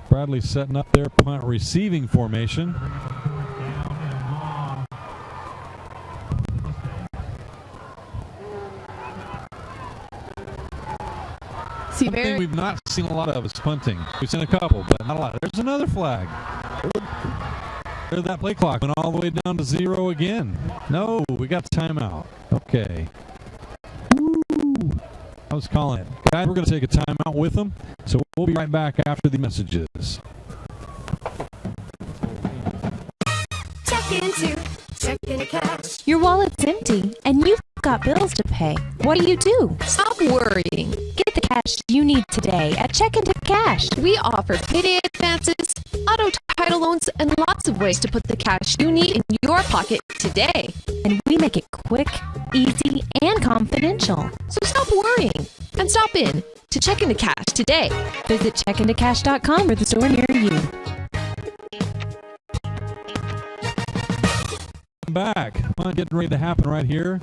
Bradley setting up their punt receiving formation. One thing we've not seen a lot of is punting. We've seen a couple, but not a lot. There's another flag. There's that play clock went all the way down to 0 again. No, we got timeout. Okay. Woo. I was calling it. Guys, we're going to take a timeout with them, so we'll be right back after the messages. Check into cash. Your wallet's empty, and you've got bills to pay. What do? Stop worrying. Get the cash you need today at Check into Cash. We offer payday advances, auto title loans, and lots of ways to put the cash you need in your pocket today. And we make it quick, easy, and confidential. So stop worrying and stop in to Check into Cash today. Visit checkintocash.com or the store near you. Back. Come on, getting ready to happen right here.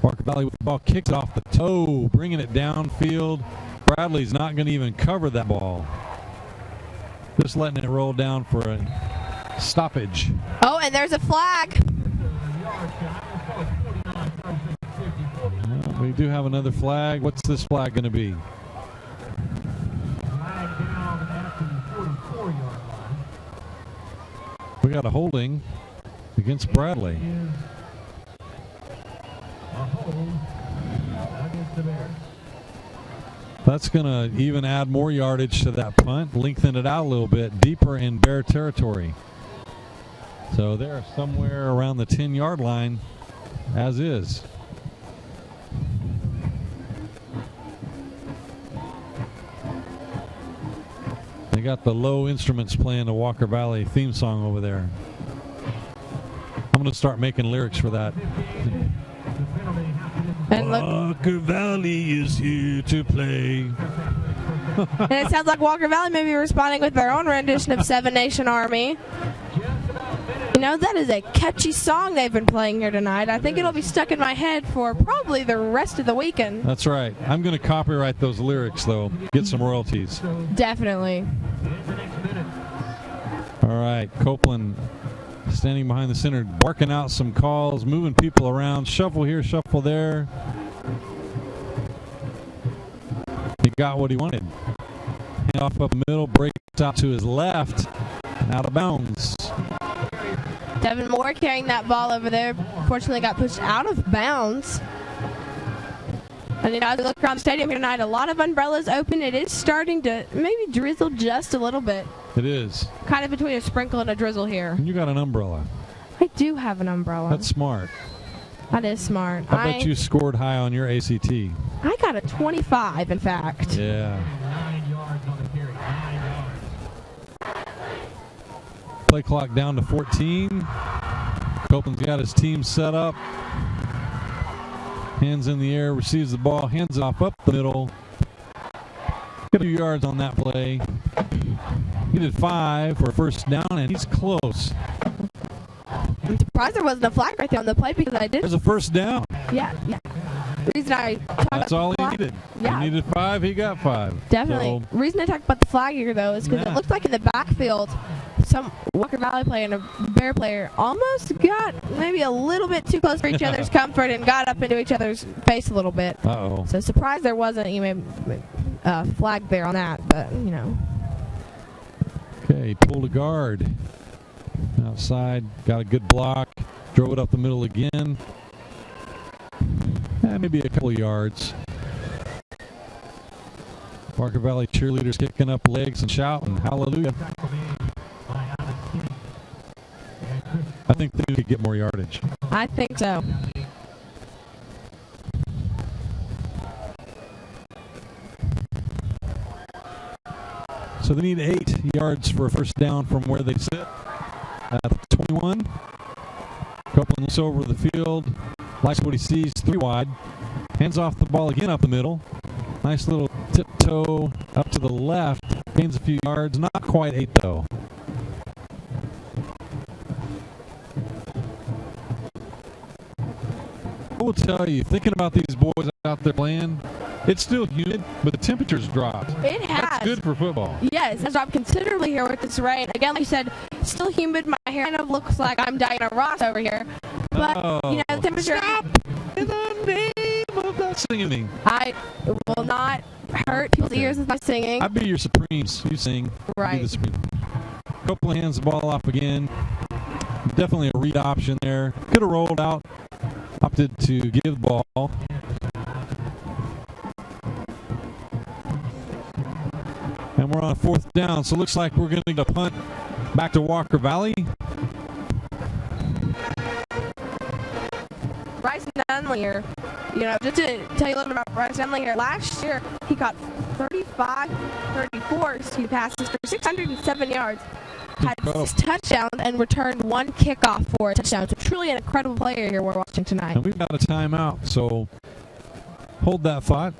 Parker Valley with the ball, kicks it off the toe, bringing it downfield. Bradley's not going to even cover that ball. Just letting it roll down for a stoppage. Oh, and there's a flag. Well, we do have another flag. What's this flag going to be? We got a holding against Bradley. That's going to even add more yardage to that punt, lengthen it out a little bit, deeper in Bear territory. So they're somewhere around the 10-yard line, as is. They got the low instruments playing the Walker Valley theme song over there. I'm going to start making lyrics for that. And look, Walker Valley is here to play. and it sounds like Walker Valley may be responding with their own rendition of Seven Nation Army. You know, that is a catchy song they've been playing here tonight. I think it'll be stuck in my head for probably the rest of the weekend. That's right. I'm going to copyright those lyrics, though. Get some royalties. Definitely. All right, Copeland standing behind the center, barking out some calls, moving people around. Shuffle here, shuffle there. He got what he wanted. Hand off up the middle, breaks out to his left, and out of bounds. Devin Moore carrying that ball over there. Fortunately got pushed out of bounds. And you know, as we look around the stadium here tonight, a lot of umbrellas open. It is starting to maybe drizzle just a little bit. It is. Kind of between a sprinkle and a drizzle here. And you got an umbrella. I do have an umbrella. That's smart. That is smart. I bet you scored high on your ACT. I got a 25, in fact. Yeah. 9 yards on the carry. 9 yards. Play clock down to 14. Copeland's got his team set up. Hands in the air, receives the ball, hands it off up the middle. Got a few yards on that play. He did 5 for a first down, and he's close. I'm surprised there wasn't a flag right there on the play because I did. There's a first down. Yeah. The reason I talk That's all he needed. Yeah. He needed 5, he got 5. Definitely. So, Reason I talk about the flag here, though, is because it looked like in the backfield, some Walker Valley player and a Bear player almost got maybe a little bit too close for each other's comfort and got up into each other's face a little bit. uh-oh. So surprised there wasn't a flag there on that, but, you know. Okay, pulled a guard. Outside, got a good block. Drove it up the middle again. Maybe a couple of yards. Walker Valley cheerleaders kicking up legs and shouting, hallelujah. I think they could get more yardage. I think so. So they need 8 yards for a first down from where they sit at the 21. Copeland looks over the field, likes what he sees, 3 wide. Hands off the ball again up the middle. Nice little tiptoe up to the left. Gains a few yards, not quite 8 though. I will tell you, thinking about these boys out there playing, it's still humid, but the temperature's dropped. It has. That's good for football. Yes, it's dropped considerably here with this rain. Again, like you said, still humid. My hair kind of looks like I'm Diana Ross over here. But, you know, the temperature... Stop! In the name of that singing. I will not hurt people's ears with my singing. I'd be your Supremes. You sing. Right. Be the Supreme. Copeland hands the ball off again. Definitely a read option there. Could have rolled out. Opted to give the ball. And we're on a 4th down, so it looks like we're going to get a punt back to Walker Valley. Bryce Nunley here. You know, just to tell you a little bit about Bryce Nunley here. Last year, he caught 34 passes for 607 yards. Had 6 touchdowns and returned 1 kickoff for a touchdown. So truly an incredible player here we're watching tonight. And we've got a timeout, so hold that thought.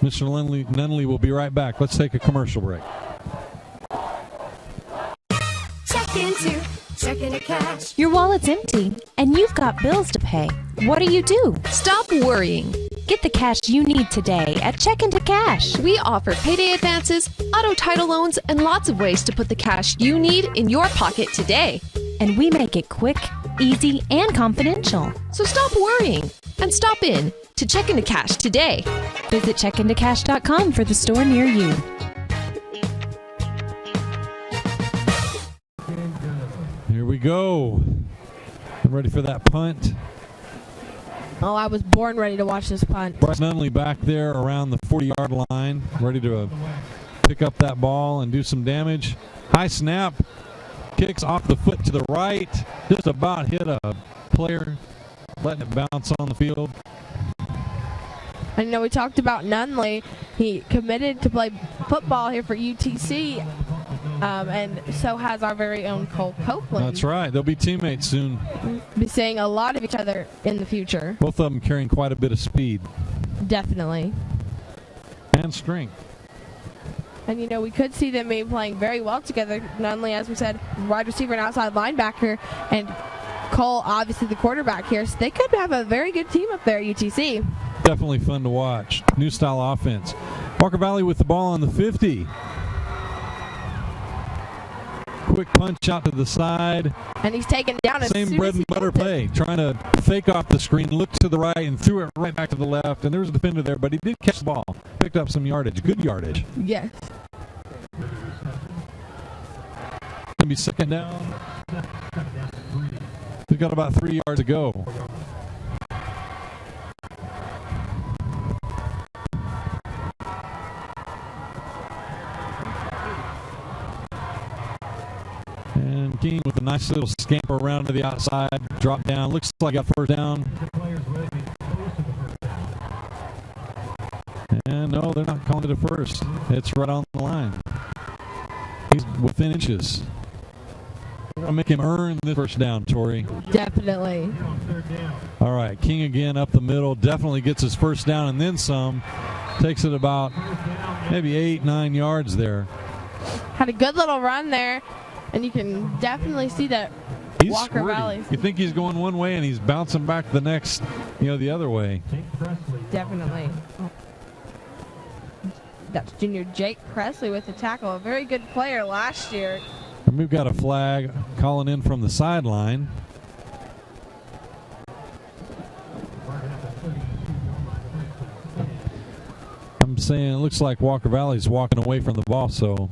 Mr. Nunley will be right back. Let's take a commercial break. Check into cash. Your wallet's empty, and you've got bills to pay. What do? Stop worrying. Get the cash you need today at Check Into Cash. We offer payday advances, auto title loans, and lots of ways to put the cash you need in your pocket today. And we make it quick, easy, and confidential. So stop worrying and stop in to Check Into Cash today. Visit checkintocash.com for the store near you. Here we go. I'm ready for that punt. Oh, I was born ready to watch this punt. Bryce Nunley back there around the 40-yard line, ready to pick up that ball and do some damage. High snap, kicks off the foot to the right, just about hit a player, letting it bounce on the field. And you know, we talked about Nunley. He committed to play football here for UTC and so has our very own Cole Copeland. That's right. They'll be teammates soon. Be seeing a lot of each other in the future. Both of them carrying quite a bit of speed. Definitely. And strength. And, you know, we could see them be playing very well together. Nunley, as we said, wide receiver and outside linebacker, and Cole, obviously the quarterback here. So they could have a very good team up there at UTC. Definitely fun to watch. New style offense. Walker Valley with the ball on the 50. Quick punch out to the side. And he's taken down as Same soon bread as and he butter gets it. play. Trying to fake off the screen, look to the right, and threw it right back to the left. And there was a defender there, but he did catch the ball. Picked up some yardage. Good yardage. Yes. Going to be second down. We've got about 3 yards to go. And King with a nice little scamper around to the outside, drop down. Looks like he got first down. And no, they're not calling it a first. It's right on the line. He's within inches. We're going to make him earn the first down, Tori. Definitely. All right, King again up the middle. Definitely gets his first down and then some. Takes it about maybe 8-9 yards there. Had a good little run there, and you can definitely see that He's Walker squirty. Valley. You think he's going one way and he's bouncing back the next, the other way. Definitely. That's junior Jake Presley with the tackle. A very good player last year. And we've got a flag calling in from the sideline. I'm saying it looks like Walker Valley's walking away from the ball, so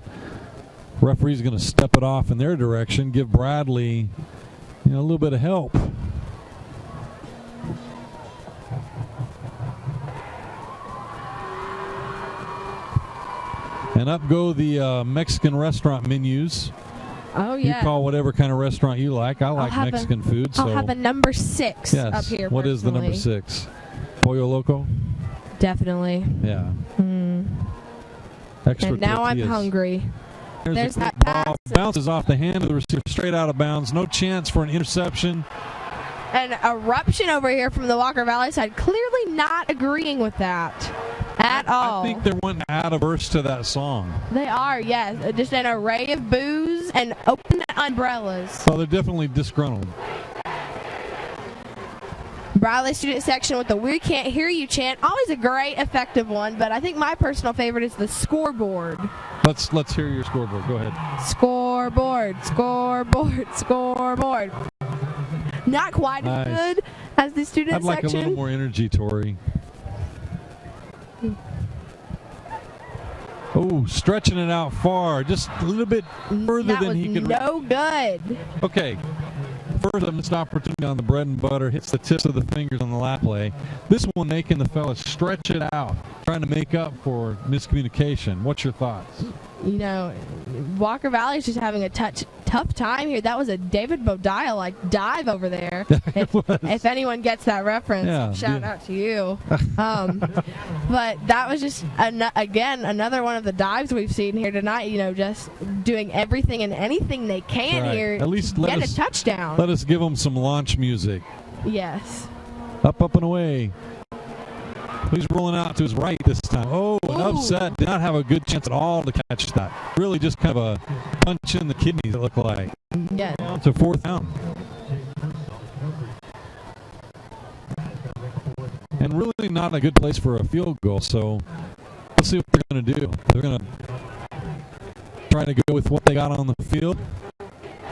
referee's going to step it off in their direction, give Bradley a little bit of help. And up go the Mexican restaurant menus. Oh, yeah. You call whatever kind of restaurant you like. I like Mexican food. I'll So have a number 6 yes. up here. What is the number personally. 6? Pollo Loco? Definitely. Yeah. Extra And now I'm tortillas. hungry. There's a that quick pass. ball. Bounces off the hand of the receiver, straight out of bounds. No chance for an interception. An eruption over here from the Walker Valley side. Clearly not agreeing with that at all. I think they're wanting to add a verse to that song. They are, yes. Just an array of boos and open umbrellas. So they're definitely disgruntled. Bradley student section with the "We Can't Hear You" chant. Always a great, effective one, but I think my personal favorite is the scoreboard. Let's hear your scoreboard. Go ahead. Scoreboard, scoreboard, scoreboard. Not quite Nice. as good as the student I'd like section. a little more energy, Tori. Oh, stretching it out far, just a little bit further That than was he could. no good. Okay. First, a missed opportunity on the bread and butter, hits the tips of the fingers on the lap play. This one making the fellas stretch it out, trying to make up for miscommunication. What's your thoughts? Walker Valley is just having a tough time here. That was a David Bodial dive over there. If anyone gets that reference, Yeah, shout out to you. But that was just another one of the dives we've seen here tonight. Just doing everything and anything they can Right. here At least to let get us- a touchdown. Let us give them some launch music. Yes. Up, and away. He's rolling out to his right this time. Oh, an upset. Did not have a good chance at all to catch that. Really just kind of a punch in the kidneys, it looked like. Yeah. Down to fourth down. And really not a good place for a field goal, so let's see what they're going to do. They're going to try to go with what they got on the field.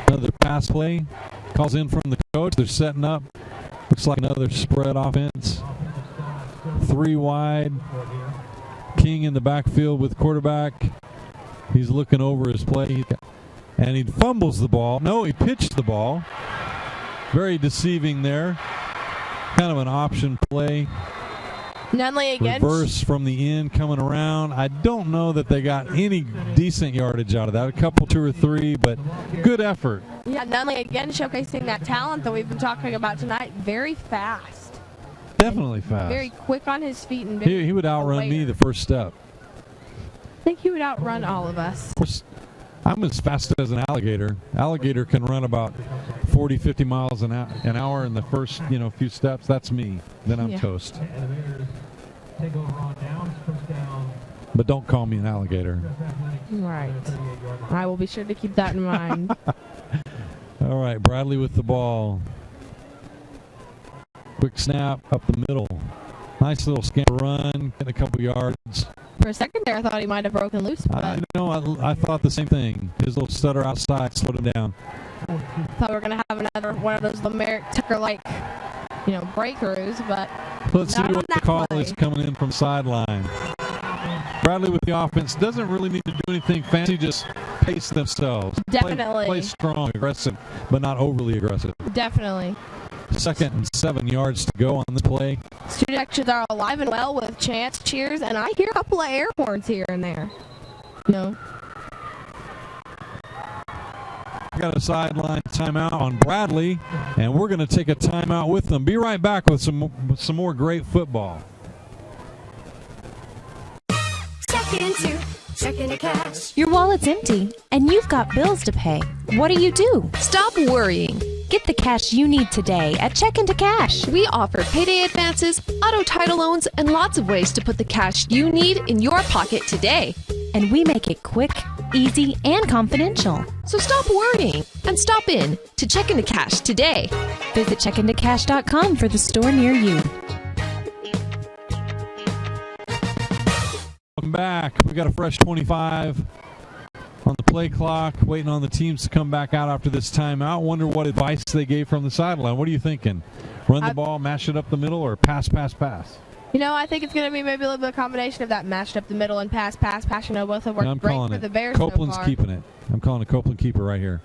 Another pass play. Calls in from the coach. They're setting up. Looks like another spread offense. 3 wide. King in the backfield with quarterback. He's looking over his play. And he fumbles the ball. No, he pitched the ball. Very deceiving there. Kind of an option play. Nunley again. Reverse from the end coming around. I don't know that they got any decent yardage out of that. A couple, 2 or 3, but good effort. Yeah, Nunley again showcasing that talent that we've been talking about tonight. Very fast. Definitely fast. Very quick on his feet. And He would outrun me the first step. I think he would outrun all of us. Of course, I'm as fast as an alligator. Alligator can run about 40, 50 miles an hour in the first, few steps. That's me. Then I'm toast. And the Bears take over on downs, first down. But don't call me an alligator. Right. I will be sure to keep that in mind. All right, Bradley with the ball. Quick snap up the middle. Nice little scan run, get a couple yards. For a second there, I thought he might have broken loose. I know, I thought the same thing. His little stutter outside slowed him down. Thought we were going to have another one of those Lamerick Tucker-like, breakthroughs, but let's see not what the call is coming in from sideline. Bradley with the offense doesn't really need to do anything fancy, just pace themselves. Definitely. Play strong, aggressive, but not overly aggressive. Definitely. 2nd and 7 yards to go on this play. Student actions are alive and well with chants, cheers, and I hear a couple of air horns here and there. We got a sideline timeout on Bradley, and we're going to take a timeout with them. Be right back with some more great football. Checking to cash. Your wallet's empty, and you've got bills to pay. What do? Stop worrying. Get the cash you need today at Check Into Cash. We offer payday advances, auto title loans, and lots of ways to put the cash you need in your pocket today. And we make it quick, easy, and confidential. So stop worrying and stop in to Check Into Cash today. Visit checkintocash.com for the store near you. Welcome back. We got a fresh 25 on the play clock, waiting on the teams to come back out after this timeout. Wonder what advice they gave from the sideline. What are you thinking? Run the ball, mash it up the middle, or pass? I think it's going to be maybe a little bit of a combination of that mashed up the middle and pass. Both have worked great for the Bears Copeland's so far. keeping it. I'm calling a Copeland keeper right here.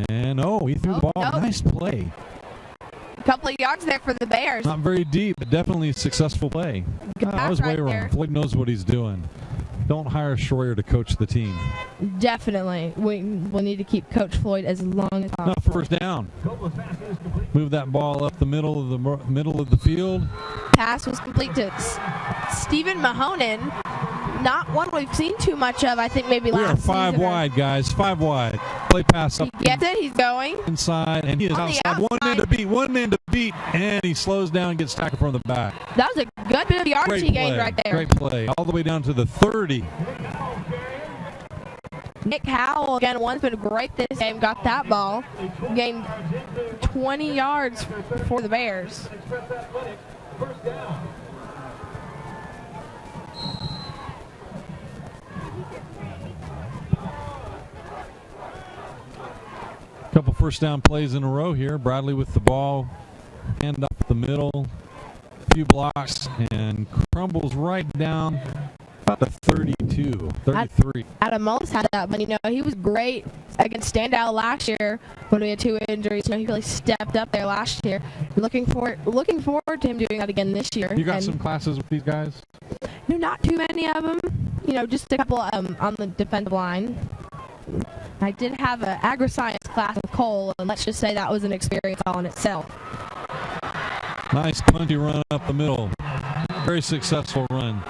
And, he threw the ball. Nope. Nice play. A couple of yards there for the Bears. Not very deep, but definitely a successful play. I was way wrong. Floyd knows what he's doing. Don't hire Schroyer to coach the team. Definitely. We'll need to keep Coach Floyd as long as possible. Not first down. Move that ball up the middle of the field. Pass was complete to Stephen Mahonen. Not one we've seen too much of, I think maybe last season. We are 5 wide, guys. 5 wide. Play pass up. He gets it. He's going. Inside, and he is outside. One man to beat, and he slows down and gets tackled from the back. That was a good bit of yards he gained right there. Great play. All the way down to the 30. Nick Howell, again, one's been great this game. Got that ball. Gained 20 yards for the Bears. First down. Couple first down plays in a row here. Bradley with the ball, hand up the middle, a few blocks, and crumbles right down about the 32, 33. Adam Mullis had that, but he was great against Standout last year when we had 2 injuries. He really stepped up there last year. Looking forward to him doing that again this year. You got some classes with these guys? Not too many of them. Just a couple on the defensive line. I did have an agri-science class with Cole, and let's just say that was an experience all in itself. Nice punchy run up the middle. Very successful run.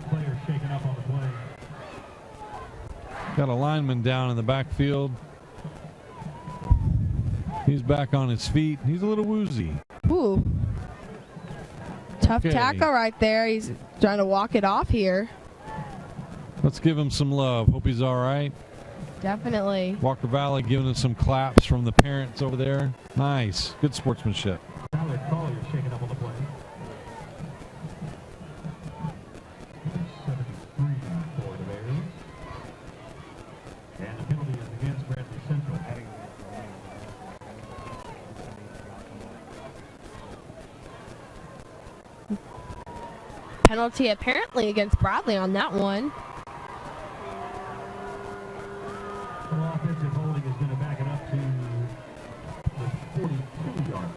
Player shaken up on the play. Got a lineman down in the backfield. He's back on his feet. He's a little woozy. Ooh. Tough tackle right there. He's trying to walk it off here. Let's give him some love. Hope he's all right. Definitely. Walker Valley giving us some claps from the parents over there. Nice. Good sportsmanship. Tyler Collier shaken up on the play. 73 for the Bears. And the penalty is against Bradley Central. Penalty apparently against Bradley on that one. Offensive holding is going to back it up to the 42-yard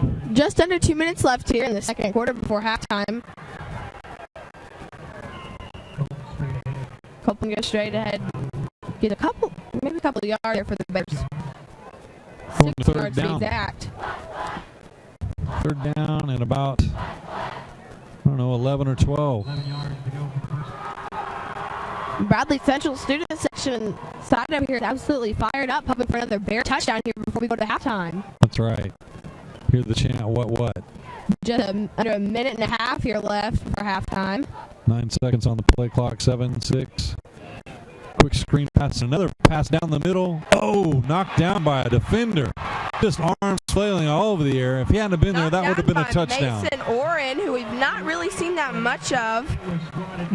line. Just under 2 minutes left here in the second quarter before halftime. Copeland goes straight ahead. get maybe a couple of yards there for the Bears. Going 6 to third yards to be down. exact. Third down and about, I don't know, 11 or 12. 11 yards to go for the first. Bradley Central student section side over here is absolutely fired up, hoping for another Bear touchdown here before we go to halftime. That's right. Hear the chant, what? Just under a minute and a half here left for halftime. 9 seconds on the play clock, 7, 6. Quick screen pass, another pass down the middle. Oh, knocked down by a defender. Just arms flailing all over the air. If he hadn't been there, that would have been a touchdown. Mason Oren, who we've not really seen that much of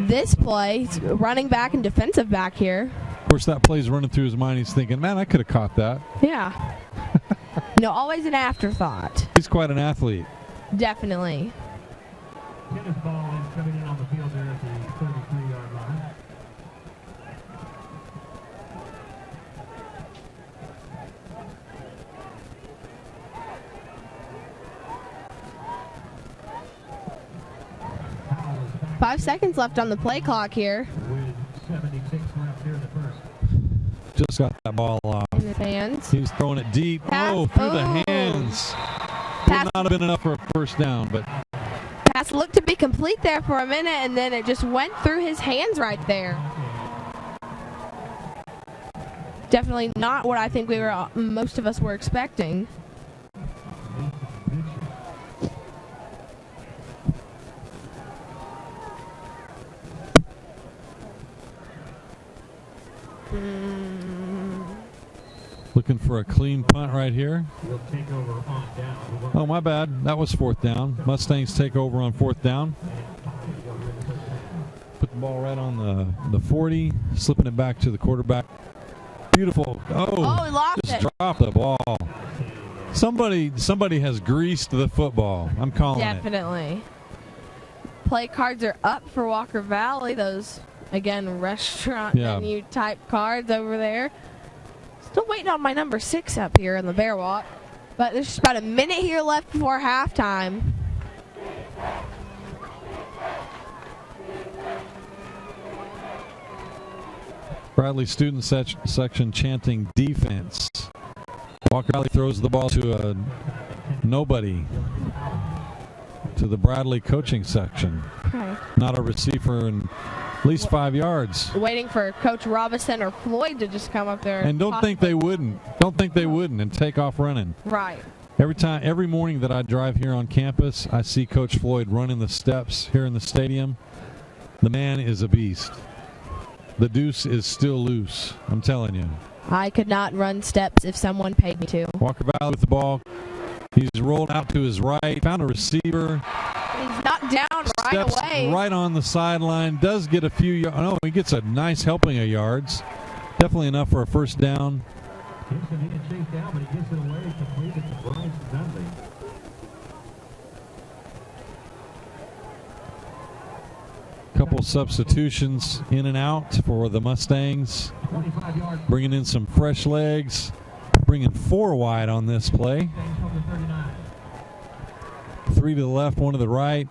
this play. He's running back and defensive back here. Of course, that play's running through his mind. He's thinking, man, I could have caught that. Yeah. Always an afterthought. He's quite an athlete. Definitely. Tennis ball is coming in on the field there at the 33-yard line. Powell is back 5 seconds left on the play clock here. with 76 left here in the first. Just got that ball off. In his hands. He's throwing it deep. Pass. Oh, through the Oh. hands. Pass, Would not have been enough for a first down, but pass looked to be complete there for a minute, and then it just went through his hands right there. Definitely not what I think most of us were expecting. looking for a clean punt right here. We'll take over on down. Oh, my bad. That was fourth down. Mustangs take over on fourth down. Put the ball right on the 40, slipping it back to the quarterback. Beautiful. Oh, he lost just it. dropped the ball. Somebody has greased the football. I'm calling it. Definitely. Play cards are up for Walker Valley. Those, again, restaurant menu type cards over there. Still waiting on my number 6 up here in the Bear Walk. But there's just about a minute here left before halftime. Bradley student section chanting defense. Walker Valley throws the ball to a nobody. To the Bradley coaching section. Okay. Not a receiver in at least 5 yards. Waiting for Coach Robinson or Floyd to just come up there. And don't think they wouldn't. Don't think they wouldn't and take off running. Right. Every morning that I drive here on campus, I see Coach Floyd running the steps here in the stadium. The man is a beast. The deuce is still loose. I'm telling you. I could not run steps if someone paid me to. Walker Valley with the ball. He's rolled out to his right, found a receiver. He's knocked down right Steps away. right on the sideline. Does get a few yards. No, he gets a nice helping of yards. Definitely enough for a first down. Gibson, he didn't chase down, but he gets it away, completed to Bryce Dudley. Couple substitutions in and out for the Mustangs. 25 yards. Bringing in some fresh legs. Bringing 4 wide on this play. From the 39. 3 to the left, 1 to the right.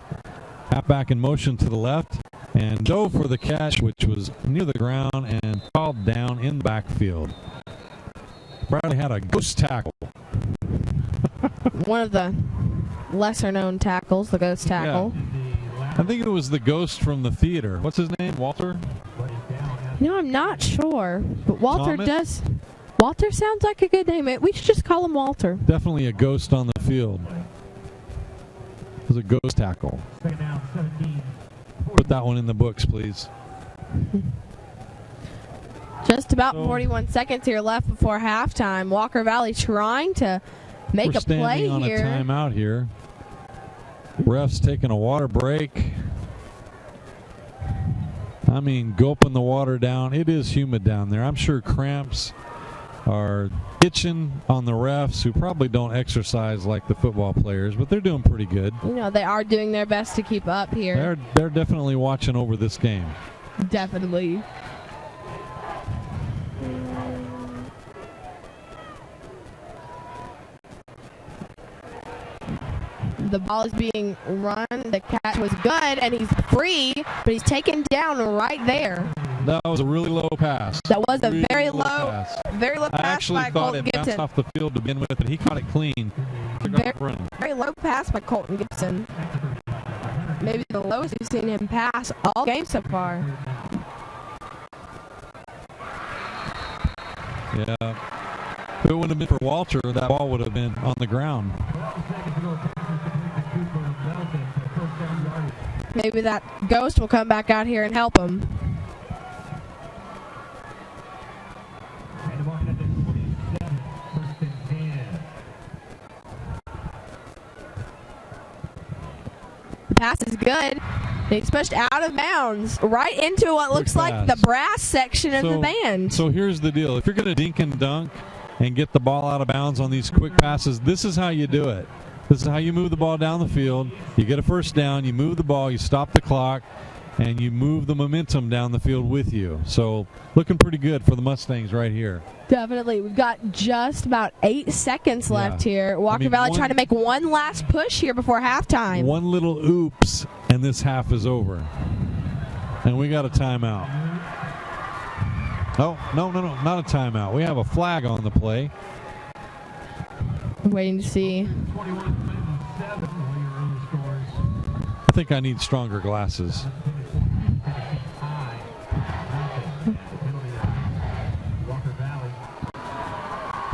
Halfback in motion to the left. And dove for the catch, which was near the ground and called down in the backfield. Bradley had a ghost tackle. One of the lesser-known tackles, the ghost tackle. I think it was the ghost from the theater. What's his name? Walter? You know, I'm not sure, but Walter Thomas? does. Walter sounds like a good name. We should just call him Walter. Definitely a ghost on the field. It was a ghost tackle. Second down, 17. Put that one in the books, please. Just about 41 seconds here left before halftime. Walker Valley trying to make We're a play standing on here. a timeout here. Ref's taking a water break. I mean, gulping the water down. It is humid down there. I'm sure cramps are itching on the refs, who probably don't exercise like the football players, but they're doing pretty good. You know, they are doing their best to keep up here. They're definitely watching over this game. Definitely. The ball is being run. The catch was good, and he's free, but he's taken down right there. That was a really low pass. That was a Really very low low pass. I pass actually by thought Colton it bounced Gibson. off the field to begin with, but he caught it clean. Took off running. Very low pass by Colton Gibson. Maybe the lowest we've seen him pass all game so far. Yeah. If it wouldn't have been for Walter, that ball would have been on the ground. Maybe that ghost will come back out here and help him. The pass is good. He's pushed out of bounds right into what looks like the brass section of the band. So here's the deal. If you're going to dink and dunk and get the ball out of bounds on these quick passes, this is how you do it. This is how you move the ball down the field. You get a first down, you move the ball, you stop the clock, and you move the momentum down the field with you. So looking pretty good for the Mustangs right here. Definitely. We've got just about 8 seconds left here. Walker Valley trying to make one last push here before halftime. One little oops, and this half is over. And we got a timeout. Oh, no, not a timeout. We have a flag on the play. Waiting to see. I think I need stronger glasses.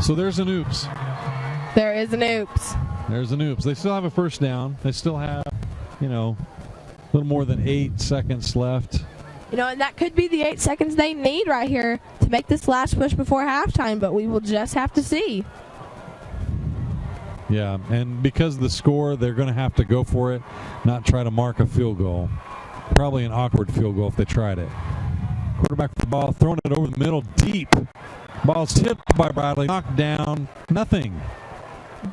So there's an oops. There is an oops. There's an oops. They still have a first down. They still have, a little more than 8 seconds left. And that could be the 8 seconds they need right here to make this last push before halftime, but we will just have to see. Yeah, and because of the score, they're going to have to go for it, not try to mark a field goal. Probably an awkward field goal if they tried it. Quarterback for the ball, throwing it over the middle, deep. Ball's tipped by Bradley, knocked down, nothing.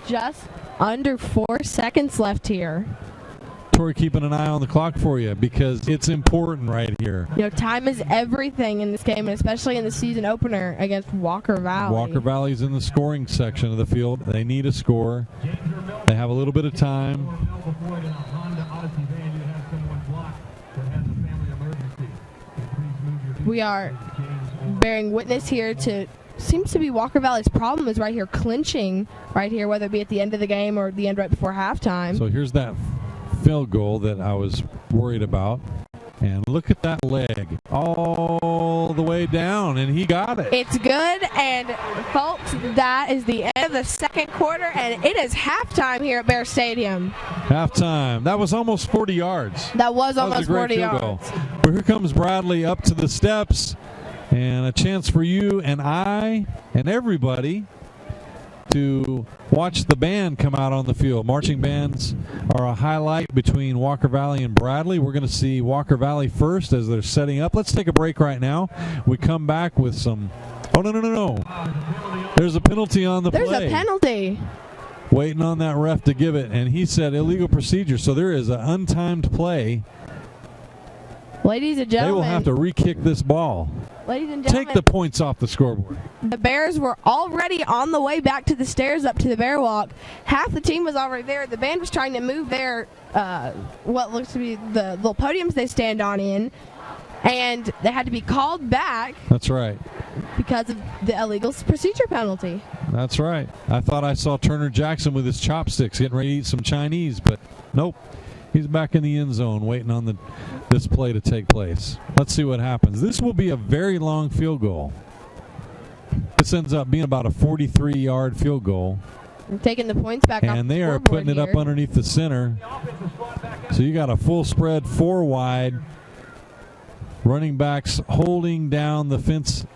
Just under 4 seconds left here. Tori keeping an eye on the clock for you because it's important right here. Time is everything in this game, and especially in the season opener against Walker Valley. Walker Valley's in the scoring section of the field. They need a score. They have a little bit of time. We are bearing witness here to seems to be Walker Valley's problem is right here clinching right here, whether it be at the end of the game or the end right before halftime. So here's that field goal that I was worried about. And look at that leg all the way down, and he got it. It's good, and folks, that is the end of the second quarter, and it is halftime here at Bear Stadium. Halftime. That was almost 40 yards. That was almost a great 40 field yards. goal. But here comes Bradley up to the steps, and a chance for you and I and everybody to watch the band come out on the field. Marching bands are a highlight between Walker Valley and Bradley. We're going to see Walker Valley first as they're setting up. Let's take a break right now. We come back with some... Oh, no. There's a penalty on the play. There's a penalty. Waiting on that ref to give it, and he said illegal procedure, so there is an untimed play. Ladies and gentlemen. They will have to re-kick this ball. Ladies and gentlemen. Take the points off the scoreboard. The Bears were already on the way back to the stairs up to the Bear Walk. Half the team was already there. The band was trying to move their, what looks to be the little podiums they stand on in, and they had to be called back. That's right. Because of the illegal procedure penalty. That's right. I thought I saw Turner Jackson with his chopsticks getting ready to eat some Chinese, but nope. He's back in the end zone waiting on this play to take place. Let's see what happens. This will be a very long field goal. This ends up being about a 43-yard field goal. We're taking the points back off and the they are putting it up underneath the center. So you got a full spread 4 wide. Running backs holding down the fence.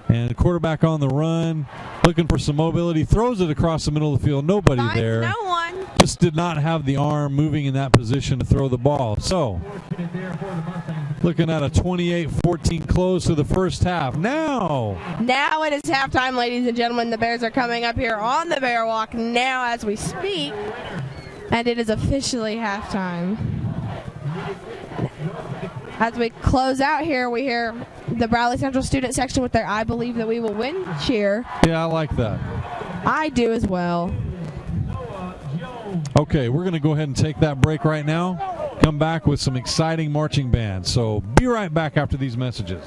And quarterback on the run, looking for some mobility, throws it across the middle of the field. Nobody there. No one. Just did not have the arm moving in that position to throw the ball. So, looking at a 28-14 close to the first half. Now it is halftime, ladies and gentlemen. The Bears are coming up here on the Bear Walk now as we speak. And it is officially halftime. As we close out here, we hear the Bradley Central student section with their "I Believe That We Will Win" cheer. Yeah, I like that. I do as well. Okay, we're going to go ahead and take that break right now. Come back with some exciting marching bands. So be right back after these messages.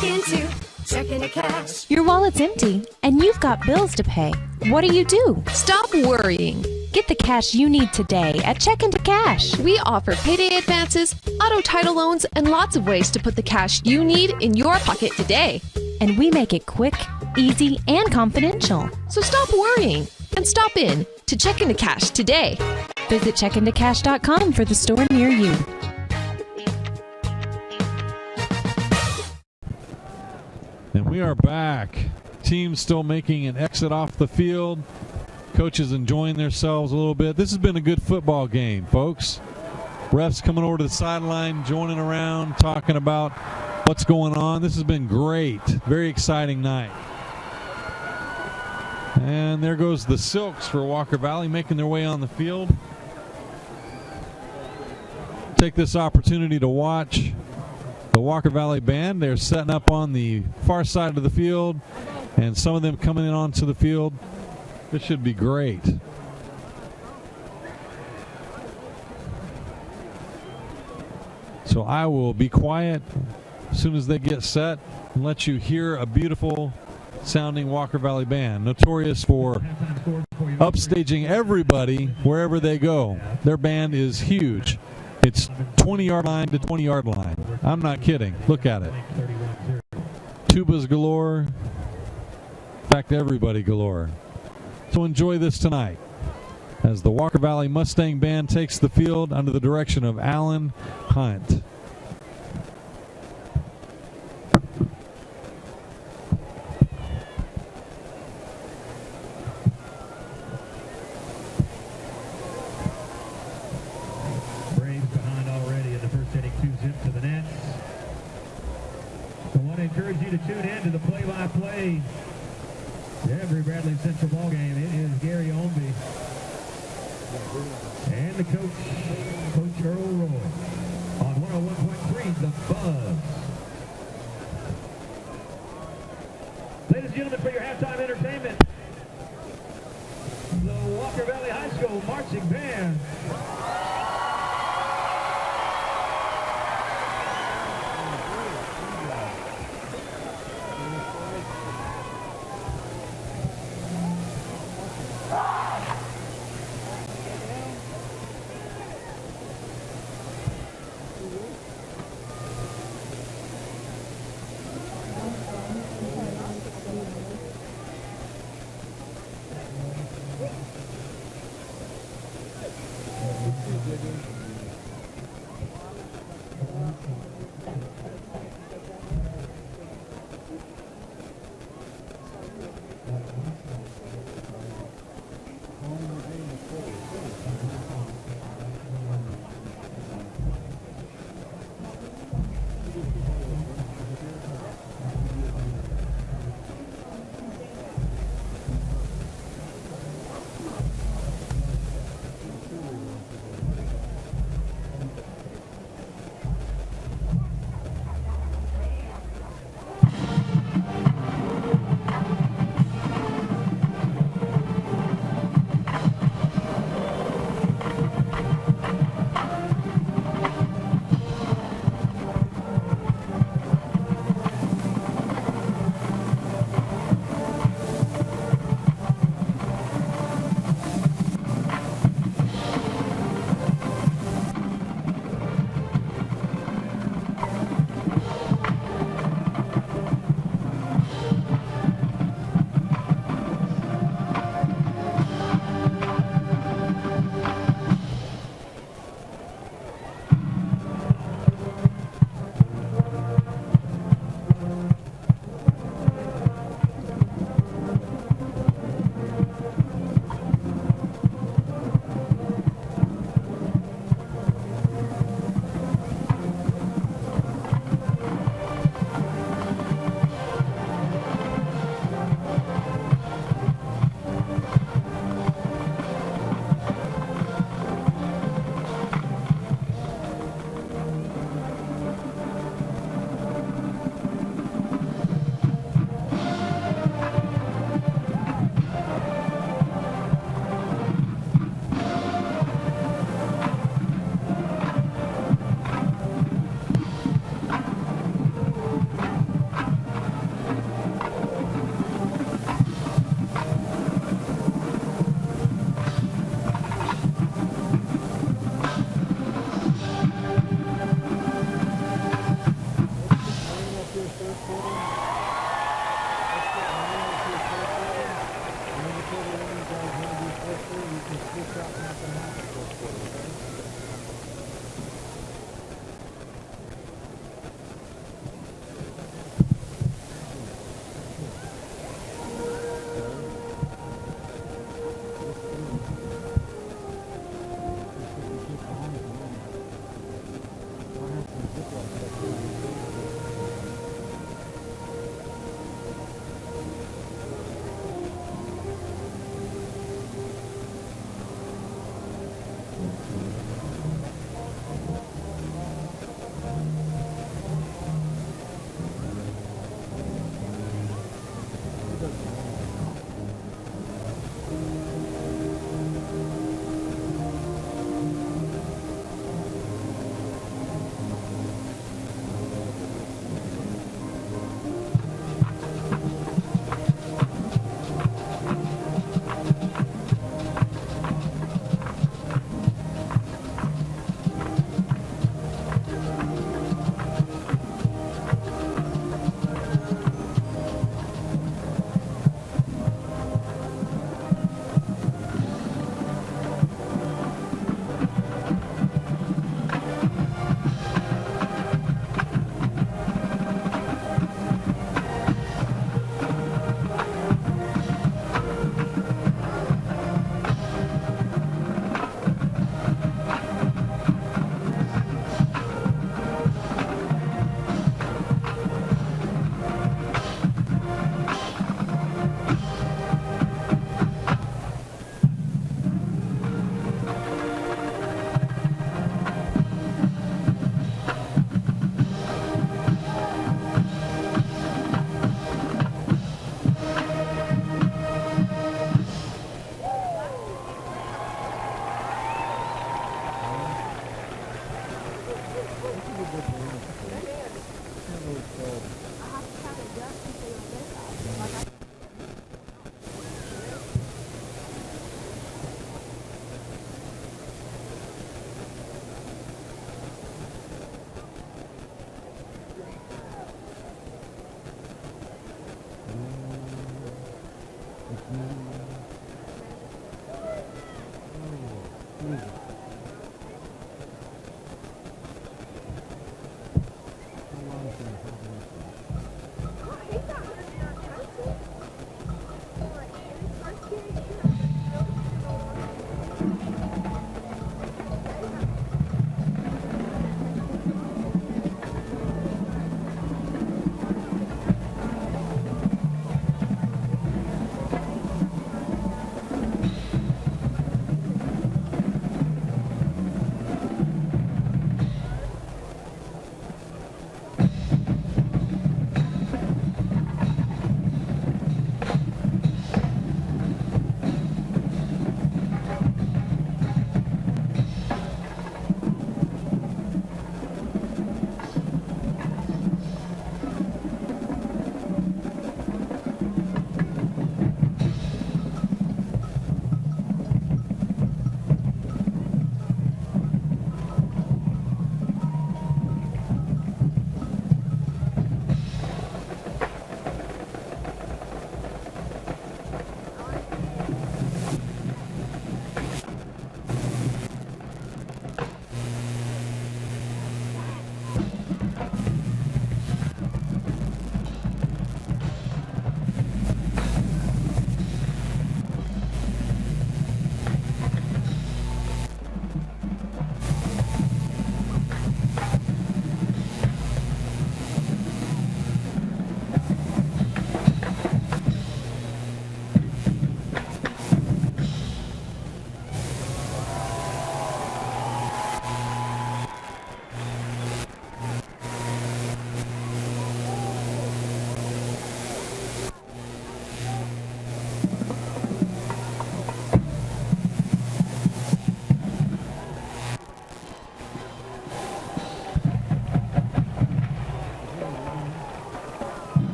Walk into checking to cash. Your wallet's empty, and you've got bills to pay. What do you do? Stop worrying. Get the cash you need today at Checkin' to Cash. We offer payday advances, auto title loans, and lots of ways to put the cash you need in your pocket today. And we make it quick, easy, and confidential. So stop worrying and stop in to Checkin' to Cash today. Visit checkintocash.com for the store near you. And we are back. Team still making an exit off the field. Coaches enjoying themselves a little bit. This has been a good football game, folks. Refs coming over to the sideline, joining around, talking about what's going on. This has been great. Very exciting night. And there goes the Silks for Walker Valley making their way on the field. Take this opportunity to watch the Walker Valley Band. They're setting up on the far side of the field, and some of them coming in onto the field. This should be great. So I will be quiet as soon as they get set and let you hear a beautiful sounding Walker Valley Band, notorious for upstaging everybody wherever they go. Their band is huge. It's 20-yard line to 20-yard line. I'm not kidding. Look at it. Tubas galore. In fact, everybody galore. So enjoy this tonight as the Walker Valley Mustang Band takes the field under the direction of Alan Hunt. Braves behind already in the first inning, 2-zip to the Nets. So I want to encourage you to tune in to the play-by-play every Bradley Central ball game. It is Gary Omby and the coach, Coach Earl Roy, on 101.3 The Buzz. Ladies and gentlemen, for your halftime entertainment, the Walker Valley High School Marching Band.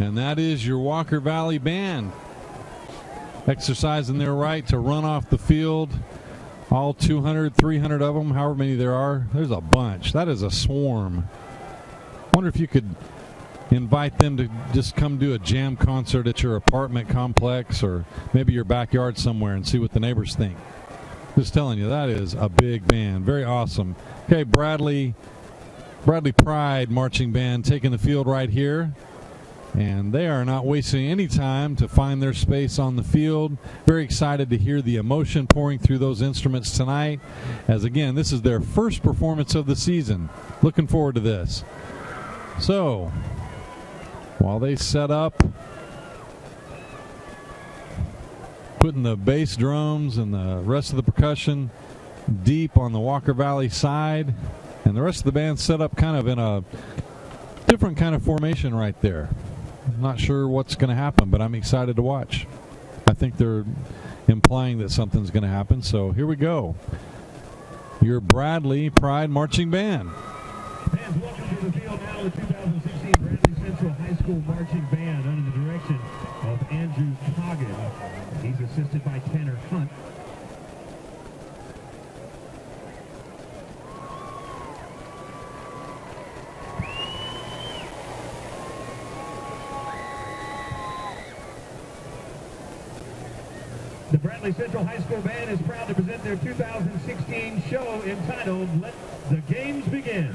And that is your Walker Valley Band, exercising their right to run off the field. All 200, 300 of them, however many there are. There's a bunch. That is a swarm. I wonder if you could invite them to just come do a jam concert at your apartment complex or maybe your backyard somewhere and see what the neighbors think. Just telling you, that is a big band. Very awesome. Okay, Bradley Pride Marching Band taking the field right here. And they are not wasting any time to find their space on the field. Very excited to hear the emotion pouring through those instruments tonight. As again, this is their first performance of the season. Looking forward to this. So, while they set up, putting the bass drums and the rest of the percussion deep on the Walker Valley side, and the rest of the band set up kind of in a different kind of formation right there. I'm not sure what's going to happen, but I'm excited to watch. I think they're implying that something's going to happen, so here we go. Your Bradley Pride Marching Band. Fans, welcome to the field now, the 2016 Bradley Central High School Marching Band under the direction of Andrew Coggin. He's assisted by Tanner Hunt. The Bradley Central High School Band is proud to present their 2016 show entitled Let the Games Begin.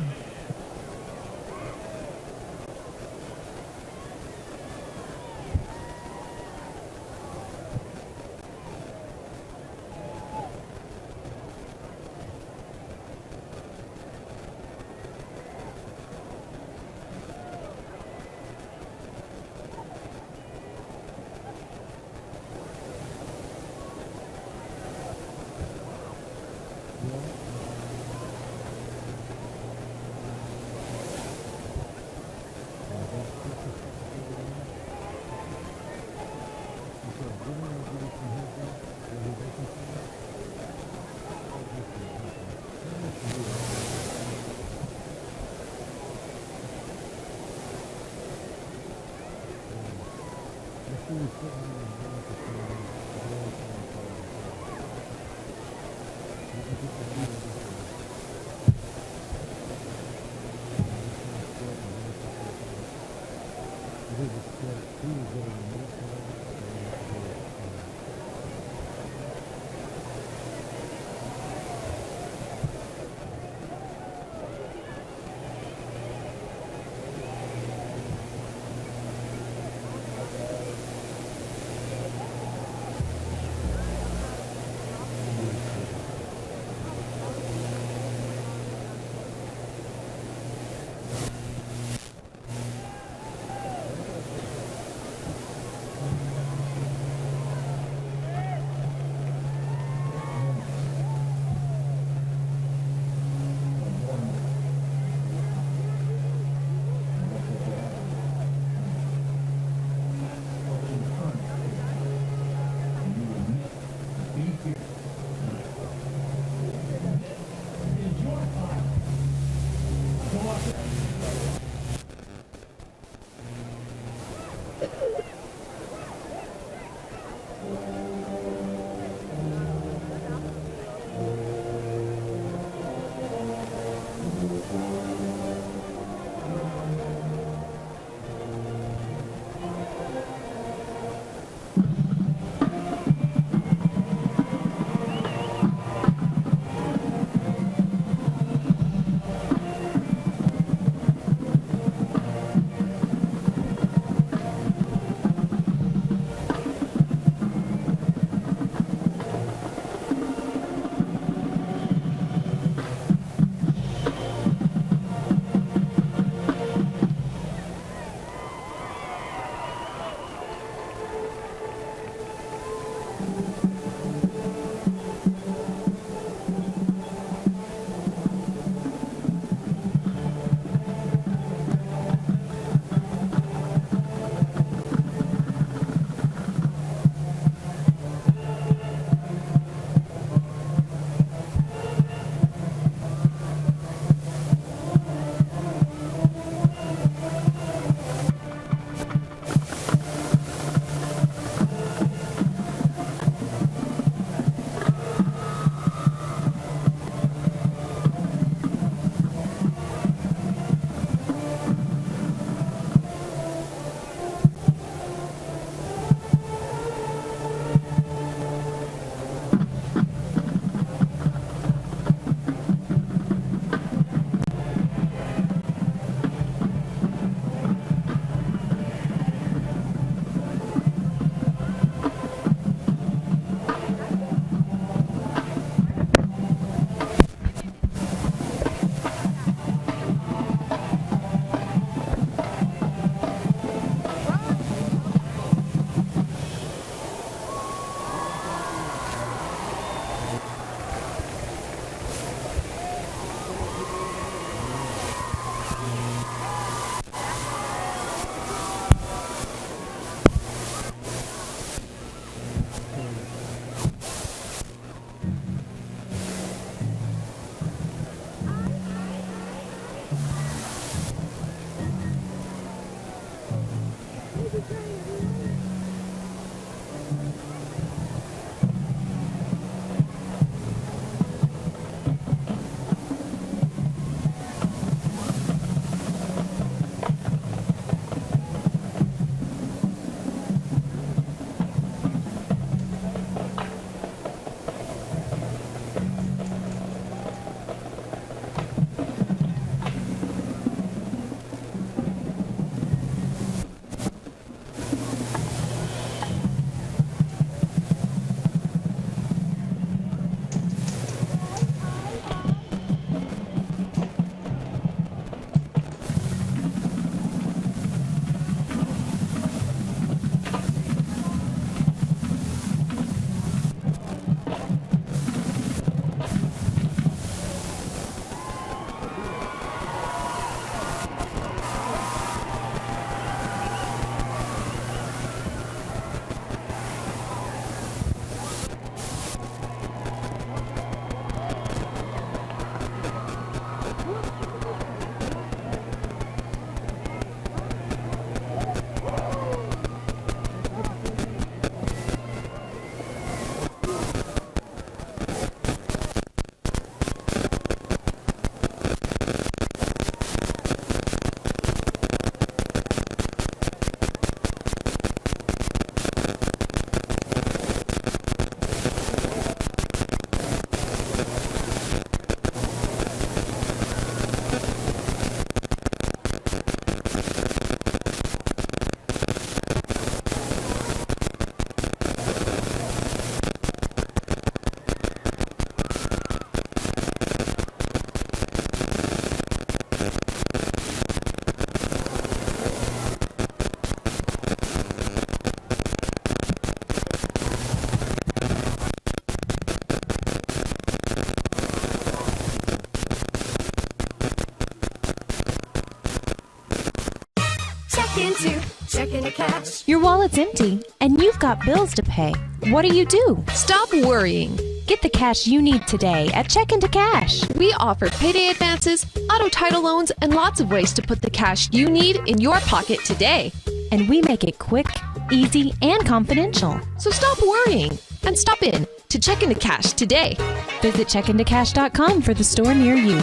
Walk into checking to cash. Your wallet's empty, and you've got bills to pay. What do you do? Stop worrying. Get the cash you need today at Checkin' to Cash. We offer payday advances, auto title loans, and lots of ways to put the cash you need in your pocket today. And we make it quick, easy, and confidential. So stop worrying and stop in to Checkin' to Cash today. Visit checkintocash.com for the store near you.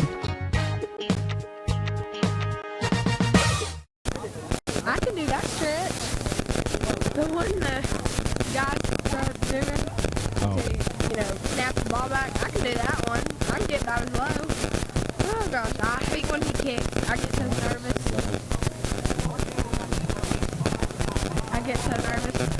I can do that stretch. The one the guys start doing to, snap the ball back. I can do that one. I can get about as low. Oh gosh, I hate when he kicks. I get so nervous. I get so nervous.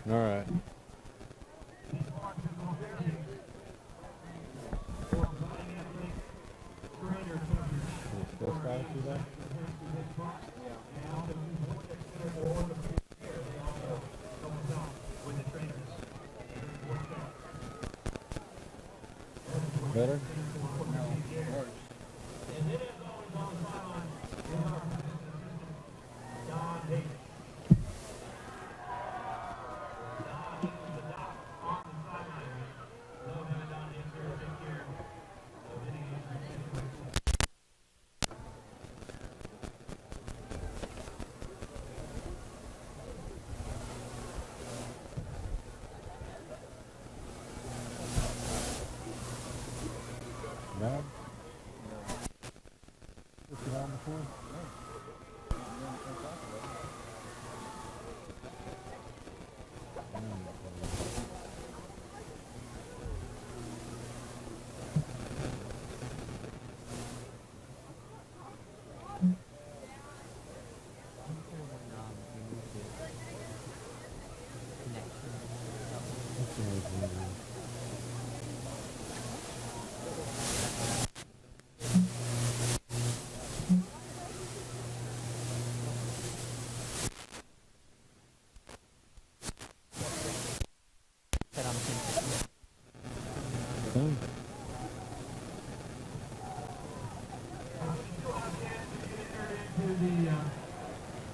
All right. Better? Bad? What's it on before?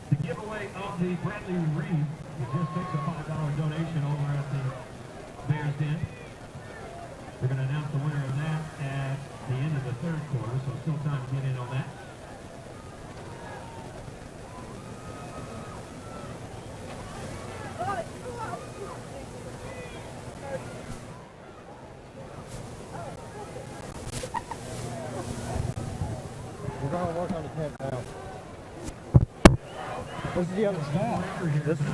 The giveaway of the Bradley Reed. It just takes a $5 donation over at the Bears Den. We're going to announce the winner of that at the end of the third quarter, so still time to get in on that. We're going to work on the tent now. This is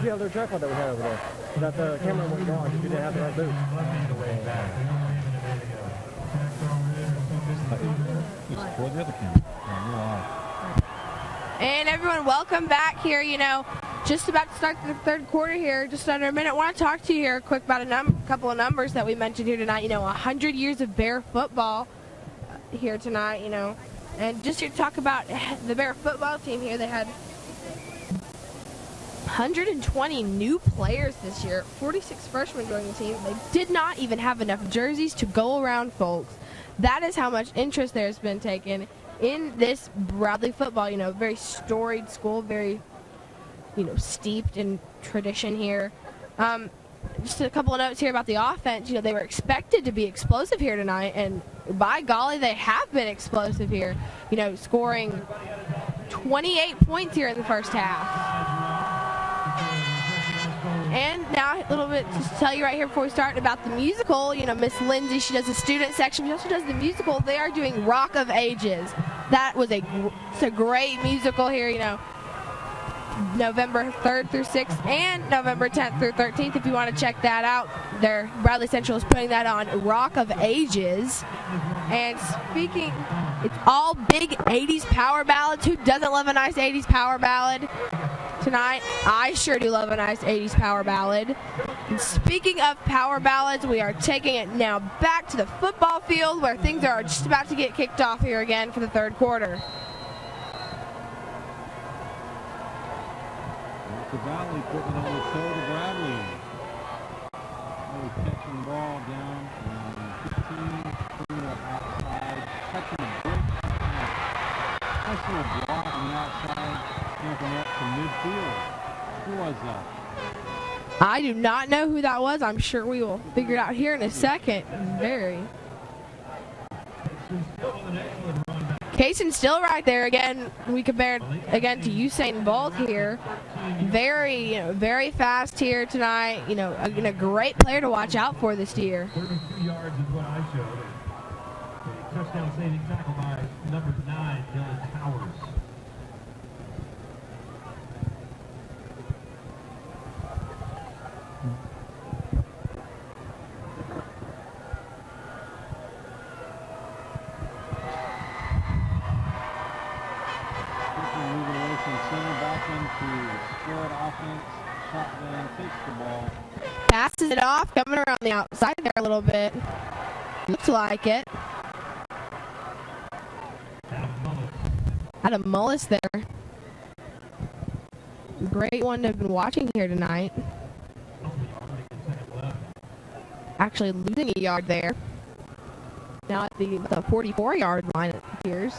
the other tripod that we had over there. That the camera wasn't on because you didn't have the right booth. Just pull the other camera. And everyone, welcome back here. Just about to start the third quarter here, just under a minute. I want to talk to you here quick about a couple of numbers that we mentioned here tonight. 100 years of Bear football here tonight, And just here to talk about the Bear football team here, they had 120 new players this year, 46 freshmen joined the team. They did not even have enough jerseys to go around, folks. That is how much interest there's been taken in this Bradley football, very storied school, very, steeped in tradition here. just a couple of notes here about the offense. You know, they were expected to be explosive here tonight, and by golly, they have been explosive here. You know, scoring 28 points here in the first half. And now a little bit just to tell you right here before we start about the musical. You know, Miss Lindsay, she does the student section. She also does the musical. They are doing Rock of Ages. That was it's a great musical here, you know. November 3rd through 6th and November 10th through 13th. If you want to check that out, Bradley Central is putting that on, Rock of Ages. And speaking, it's all big 80s power ballads. Who doesn't love a nice 80s power ballad? Tonight, I sure do love a nice 80s power ballad. And speaking of power ballads, we are taking it now back to the football field where things are just about to get kicked off here again for the third quarter. The Valley putting it on the toe to Bradley. Really catching the ball down and 15, putting it outside, catching a break. Nice little block on the outside, jumping up to midfield. Who was that? I do not know who that was. I'm sure we will figure it out here in a second. Kaysen still right there again. We compare again to Usain Bolt here. Very fast here tonight. You know, a great player to watch out for this year. 32 yards is what I showed. A touchdown saving tackle by number 9, Dylan Towers. Passes it off, coming around the outside there a little bit. Looks like it. Adam Mullis there. Great one to have been watching here tonight. Actually losing a yard there. Now at the 44-yard line, it appears.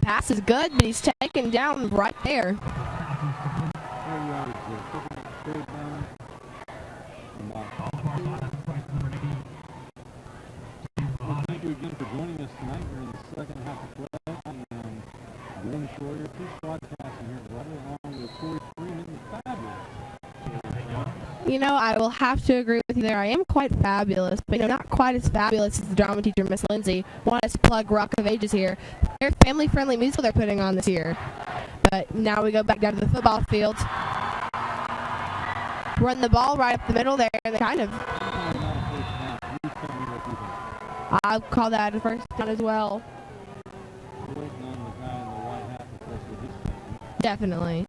Pass is good, but he's taken down right there. Thank you again for joining us tonight. We're in the second half of play. And Glenn Schroyer, two broadcasting here, brother, along with Corey Freeman. Fabulous. You know, I will have to agree with you there. I am quite fabulous, but not quite as fabulous as the drama teacher, Miss Lindsay. Want us to plug Rock of Ages here. They're family-friendly musical they're putting on this year. But now we go back down to the football field. Run the ball right up the middle there, and they kind of... I'll call that a first down as well. Definitely.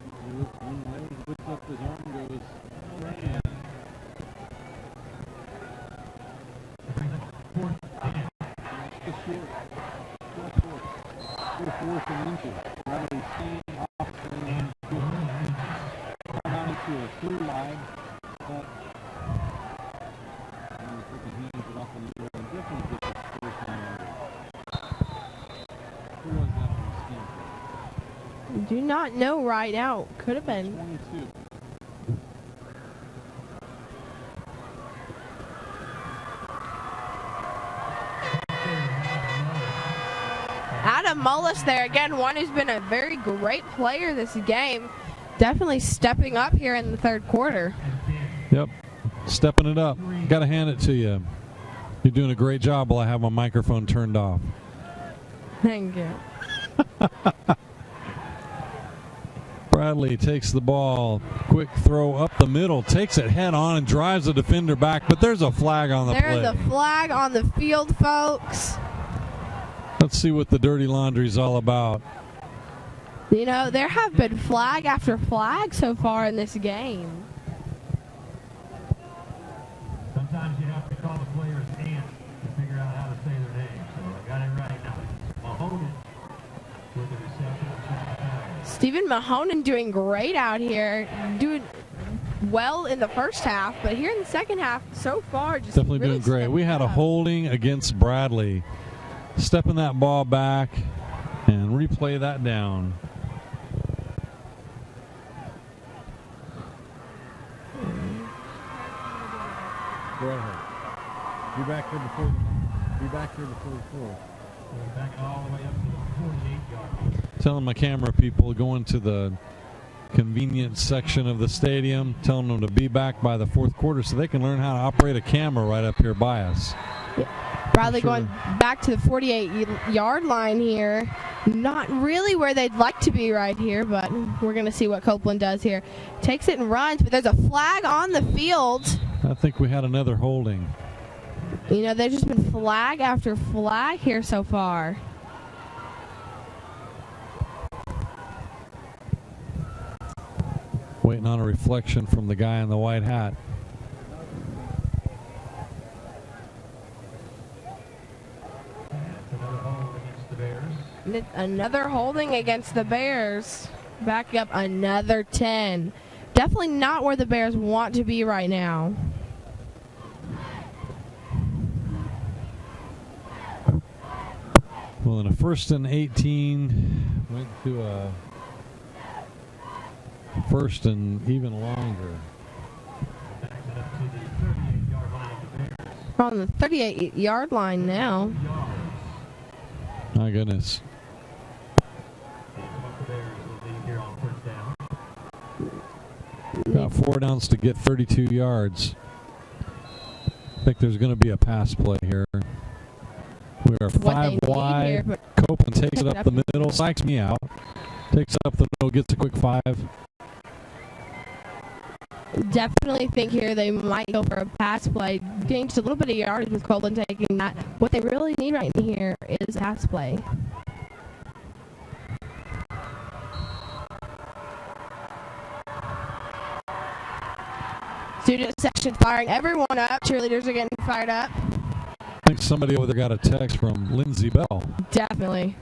Do not know right now. Could have been. 22. Adam Mullis there again, one who's been a very great player this game. Definitely stepping up here in the third quarter. Yep, stepping it up. Got to hand it to you. You're doing a great job while I have my microphone turned off. Thank you. Bradley takes the ball, quick throw up the middle, takes it head on and drives the defender back, but there's a flag on the play. There's a flag on the field, folks. Let's see what the dirty laundry's all about. You know, there have been flag after flag so far in this game. Sometimes you have to call the player's aunt to figure out how to say their name. So I got it right now. Mahonen with the reception. Stephen Mahonen doing great out here. well in the first half, but here in the second half, so far, just definitely really doing great. We had a holding against Bradley. Stepping that ball back and replay that down. Go ahead. Be back here before. Be back here before the floor. Back all the way up to the 48-yard line. Telling my camera people going to the convenience section of the stadium, telling them to be back by the fourth quarter so they can learn how to operate a camera right up here by us. Bradley going back to the 48-yard line here. Not really where they'd like to be right here, but we're going to see what Copeland does here. Takes it and runs, but there's a flag on the field. I think we had another holding. You know, there's just been flag after flag here so far. Waiting on a reflection from the guy in the white hat. Another holding against the Bears. Back up another 10. Definitely not where the Bears want to be right now. Well, in a 1st and 18, went to a 1st and even longer. We're on the 38-yard line now. My goodness. Got 4 downs to get 32 yards. I think there's going to be a pass play here. We are 5 wide. Here, Copeland takes it up the middle, psychs me out. Takes it up the middle, gets a quick 5. Definitely think here they might go for a pass play. Getting just a little bit of yards with Copeland taking that. What they really need right here is a pass play. Student section firing everyone up. Cheerleaders are getting fired up. I think somebody over there got a text from Lindsay Bell. Definitely.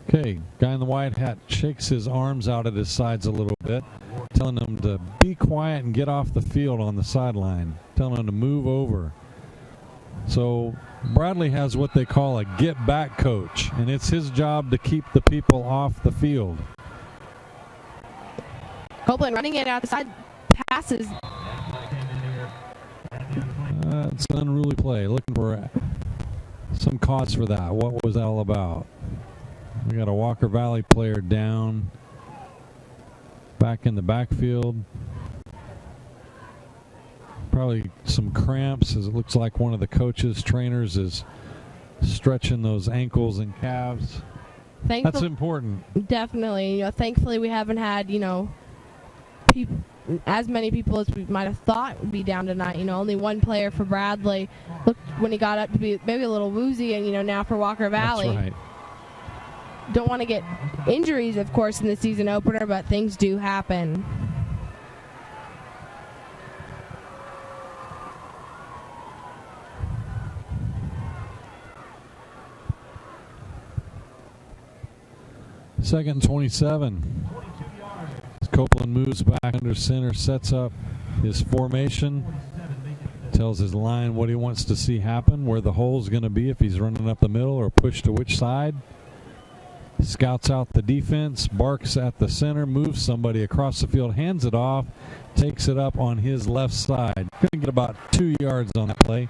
Okay, guy in the white hat shakes his arms out at his sides a little bit, telling them to be quiet and get off the field on the sideline, telling them to move over. So Bradley has what they call a get-back coach, and it's his job to keep the people off the field. Copeland running it outside, passes. It's an unruly play. Looking for some cause for that. What was that all about? We got a Walker Valley player down, back in the backfield. Probably some cramps, as it looks like one of the coaches, trainers, is stretching those ankles and calves. That's important. Definitely. You know, thankfully we haven't had, you know, as many people as we might have thought would be down tonight. You know, only one player for Bradley looked when he got up to be maybe a little woozy, and, you know, now for Walker Valley. That's right. Don't want to get injuries, of course, in the season opener, but things do happen. Second and 27. As Copeland moves back under center, sets up his formation, tells his line what he wants to see happen, where the hole's going to be, if he's running up the middle or push to which side. Scouts out the defense, barks at the center, moves somebody across the field, hands it off, takes it up on his left side. Going to get about 2 yards on that play.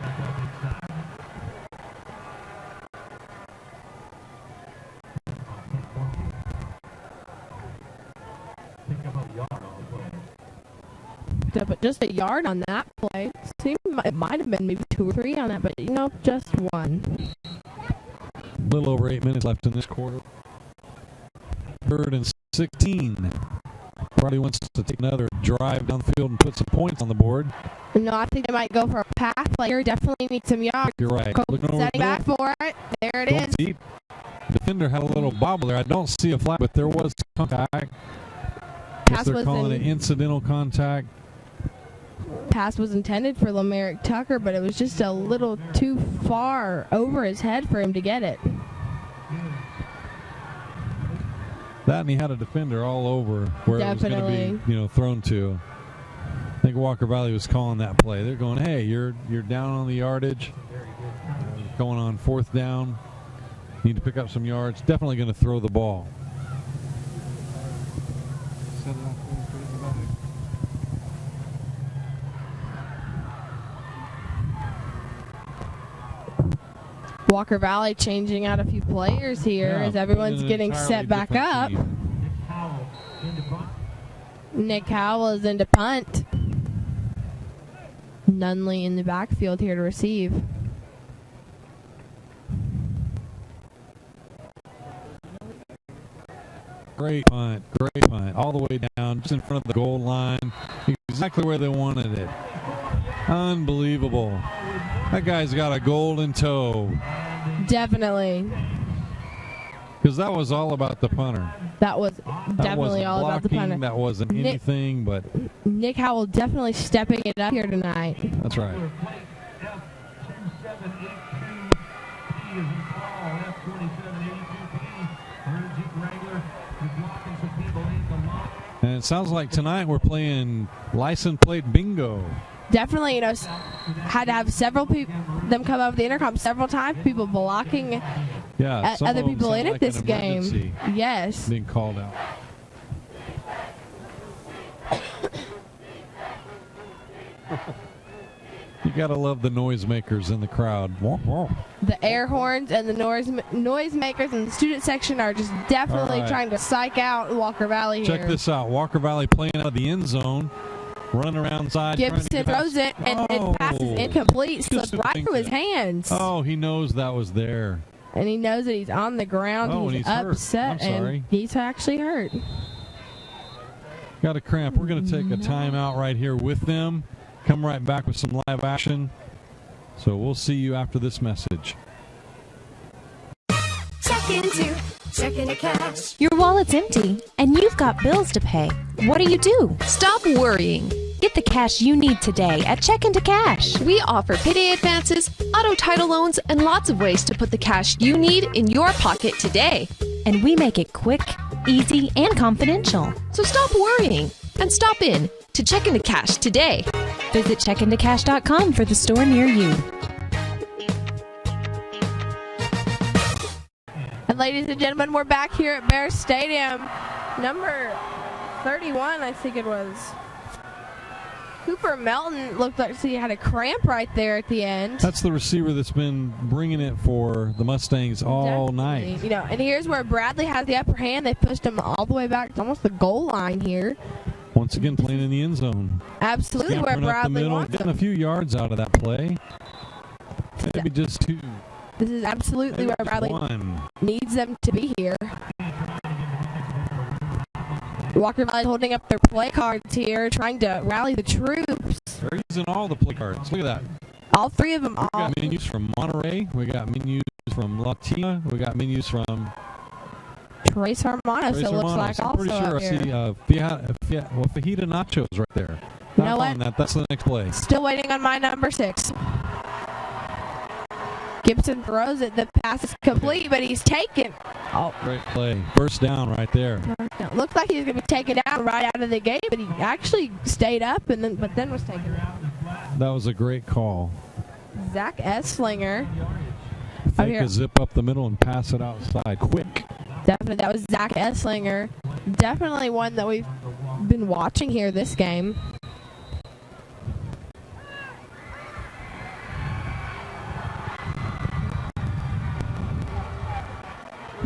But just a yard on that play. It might have been maybe 2 or 3 on that, but, you know, just 1. A little over 8 minutes left in this quarter. 3rd and 16. Probably wants to take another drive down the field and put some points on the board. No, I think they might go for a pass player. Definitely need some yards. You're right. Looking setting back for it. There it is. Deep. Defender had a little bobble there. I don't see a flag, but there was contact. Guess they're calling it incidental contact. pass was intended for Lamerick Tucker, but it was just a little too far over his head for him to get it. That, and he had a defender all over where it was going to be, thrown to. I think Walker Valley was calling that play. They're going, hey, you're down on the yardage, going on 4th down. Need to pick up some yards. Definitely going to throw the ball. Walker Valley changing out a few players here as everyone's getting set back up. Nick Howell is into punt. Nunley in the backfield here to receive. Great punt, all the way down, just in front of the goal line, exactly where they wanted it. Unbelievable. That guy's got a golden toe. Definitely. Because that was all about the punter. That was definitely all about the punter. That wasn't anything but... Nick Howell definitely stepping it up here tonight. That's right. And it sounds like tonight we're playing license plate bingo. Definitely, had to have several people, them come over the intercom several times, people blocking other people in at this game. Yes. Being called out. You got to love the noisemakers in the crowd. The air horns and the noisemakers in the student section are just definitely trying to psych out Walker Valley here. Check this out. Walker Valley playing out of the end zone. Running around side. Gibson throws it, and it passes incomplete. Slipped right through his hands. Oh, he knows that was there. And he knows that he's on the ground. Oh, he's hurt. upset, and he's actually hurt. Got a cramp. We're going to take a timeout right here with them. Come right back with some live action. So we'll see you after this message. Checking to cash. Your wallet's empty, and you've got bills to pay. What do? Stop worrying. Get the cash you need today at Check Into Cash. We offer payday advances, auto title loans, and lots of ways to put the cash you need in your pocket today. And we make it quick, easy, and confidential. So stop worrying and stop in to Check Into Cash today. Visit checkintocash.com for the store near you. And ladies and gentlemen, we're back here at Bear Stadium. Number 31, I think it was. Cooper Melton looked like he had a cramp right there at the end. That's the receiver that's been bringing it for the Mustangs all night. And here's where Bradley has the upper hand. They pushed him all the way back to almost the goal line here. Once again, playing in the end zone. Absolutely where Bradley wants getting a few yards out of that play. Maybe just 2. This is absolutely where Bradley needs them to be here. Walker Valley holding up their play cards here, trying to rally the troops. They're using all the play cards. Look at that. All 3 of them. We got menus from Monterey. We got menus from Latina. We got menus from Trace Hermanos. It looks like I'm also pretty sure I see fajita nachos right there. You know what? That's the next play. Still waiting on my number 6. Gibson throws it. The pass is complete, but he's taken. Oh, great play. First down right there. Looked like he was going to be taken down right out of the game, but he actually stayed up but then was taken down. That was a great call. Zach Esslinger. Fake a zip up the middle and pass it outside quick. Definitely, that was Zach Esslinger. Definitely one that we've been watching here this game.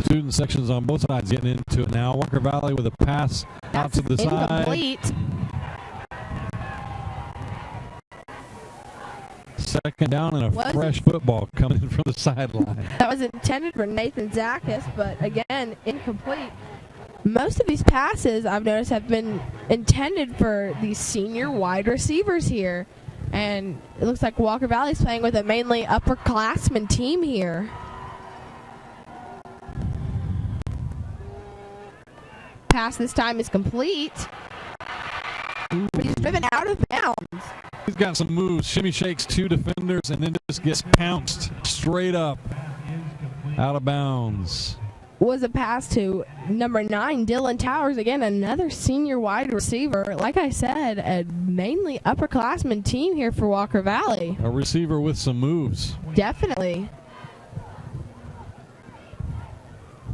Student sections on both sides getting into it now. Walker Valley with a pass out to the incomplete. side. Second down and a fresh football coming from the sideline. That was intended for Nathan Zakis, but again, incomplete. Most of these passes I've noticed have been intended for these senior wide receivers here. And it looks like Walker Valley's playing with a mainly upperclassmen team here. Pass this time is complete. Ooh, but he's driven out of bounds. He's got some moves. Shimmy shakes 2 defenders and then just gets pounced straight up out of bounds. Was a pass to number 9, Dylan Towers. Again, another senior wide receiver. Like I said, a mainly upperclassman team here for Walker Valley. A receiver with some moves. Definitely.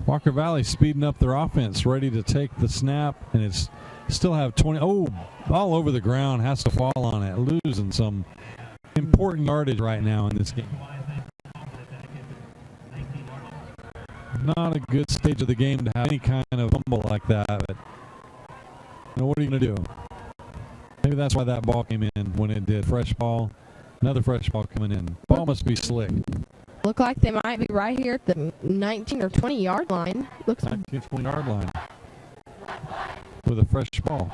Walker Valley speeding up their offense, ready to take the snap, and it's still have 20. Oh, all over the ground, has to fall on it, losing some important yardage right now in this game. Not a good stage of the game to have any kind of fumble like that, but what are you going to do? Maybe that's why that ball came in when it did. Fresh ball, another fresh ball coming in. Ball must be slick. Look like they might be right here at the 19 or 20 yard line. Looks 19, 20 yard line with a fresh ball.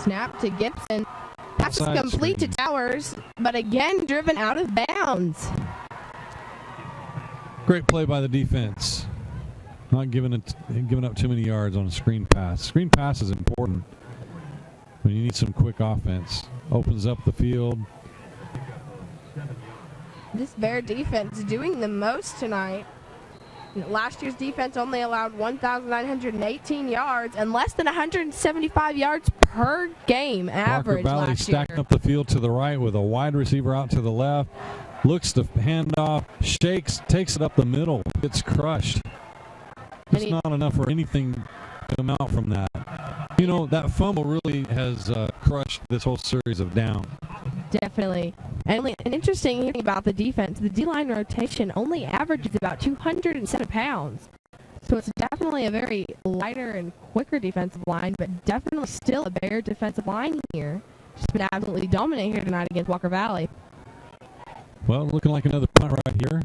Snap to Gibson. Pass is Outside complete screen. to Towers, but again driven out of bounds. Great play by the defense. Not giving up too many yards on a screen pass. Screen pass is important when you need some quick offense. Opens up the field. This Bear defense doing the most tonight. Last year's defense only allowed 1,918 yards and less than 175 yards per game average Walker Valley last year. stacking up the field to the right with a wide receiver out to the left. Looks to hand off, shakes, takes it up the middle. Gets crushed. It's not enough for anything to come out from that. You know, that fumble really has crushed this whole series of down. Definitely. And an interesting thing about the defense, the D-line rotation only averages about 207 pounds. So it's definitely a very lighter and quicker defensive line, but definitely still a Bear defensive line here. Just been absolutely dominant here tonight against Walker Valley. Well, looking like another punt right here.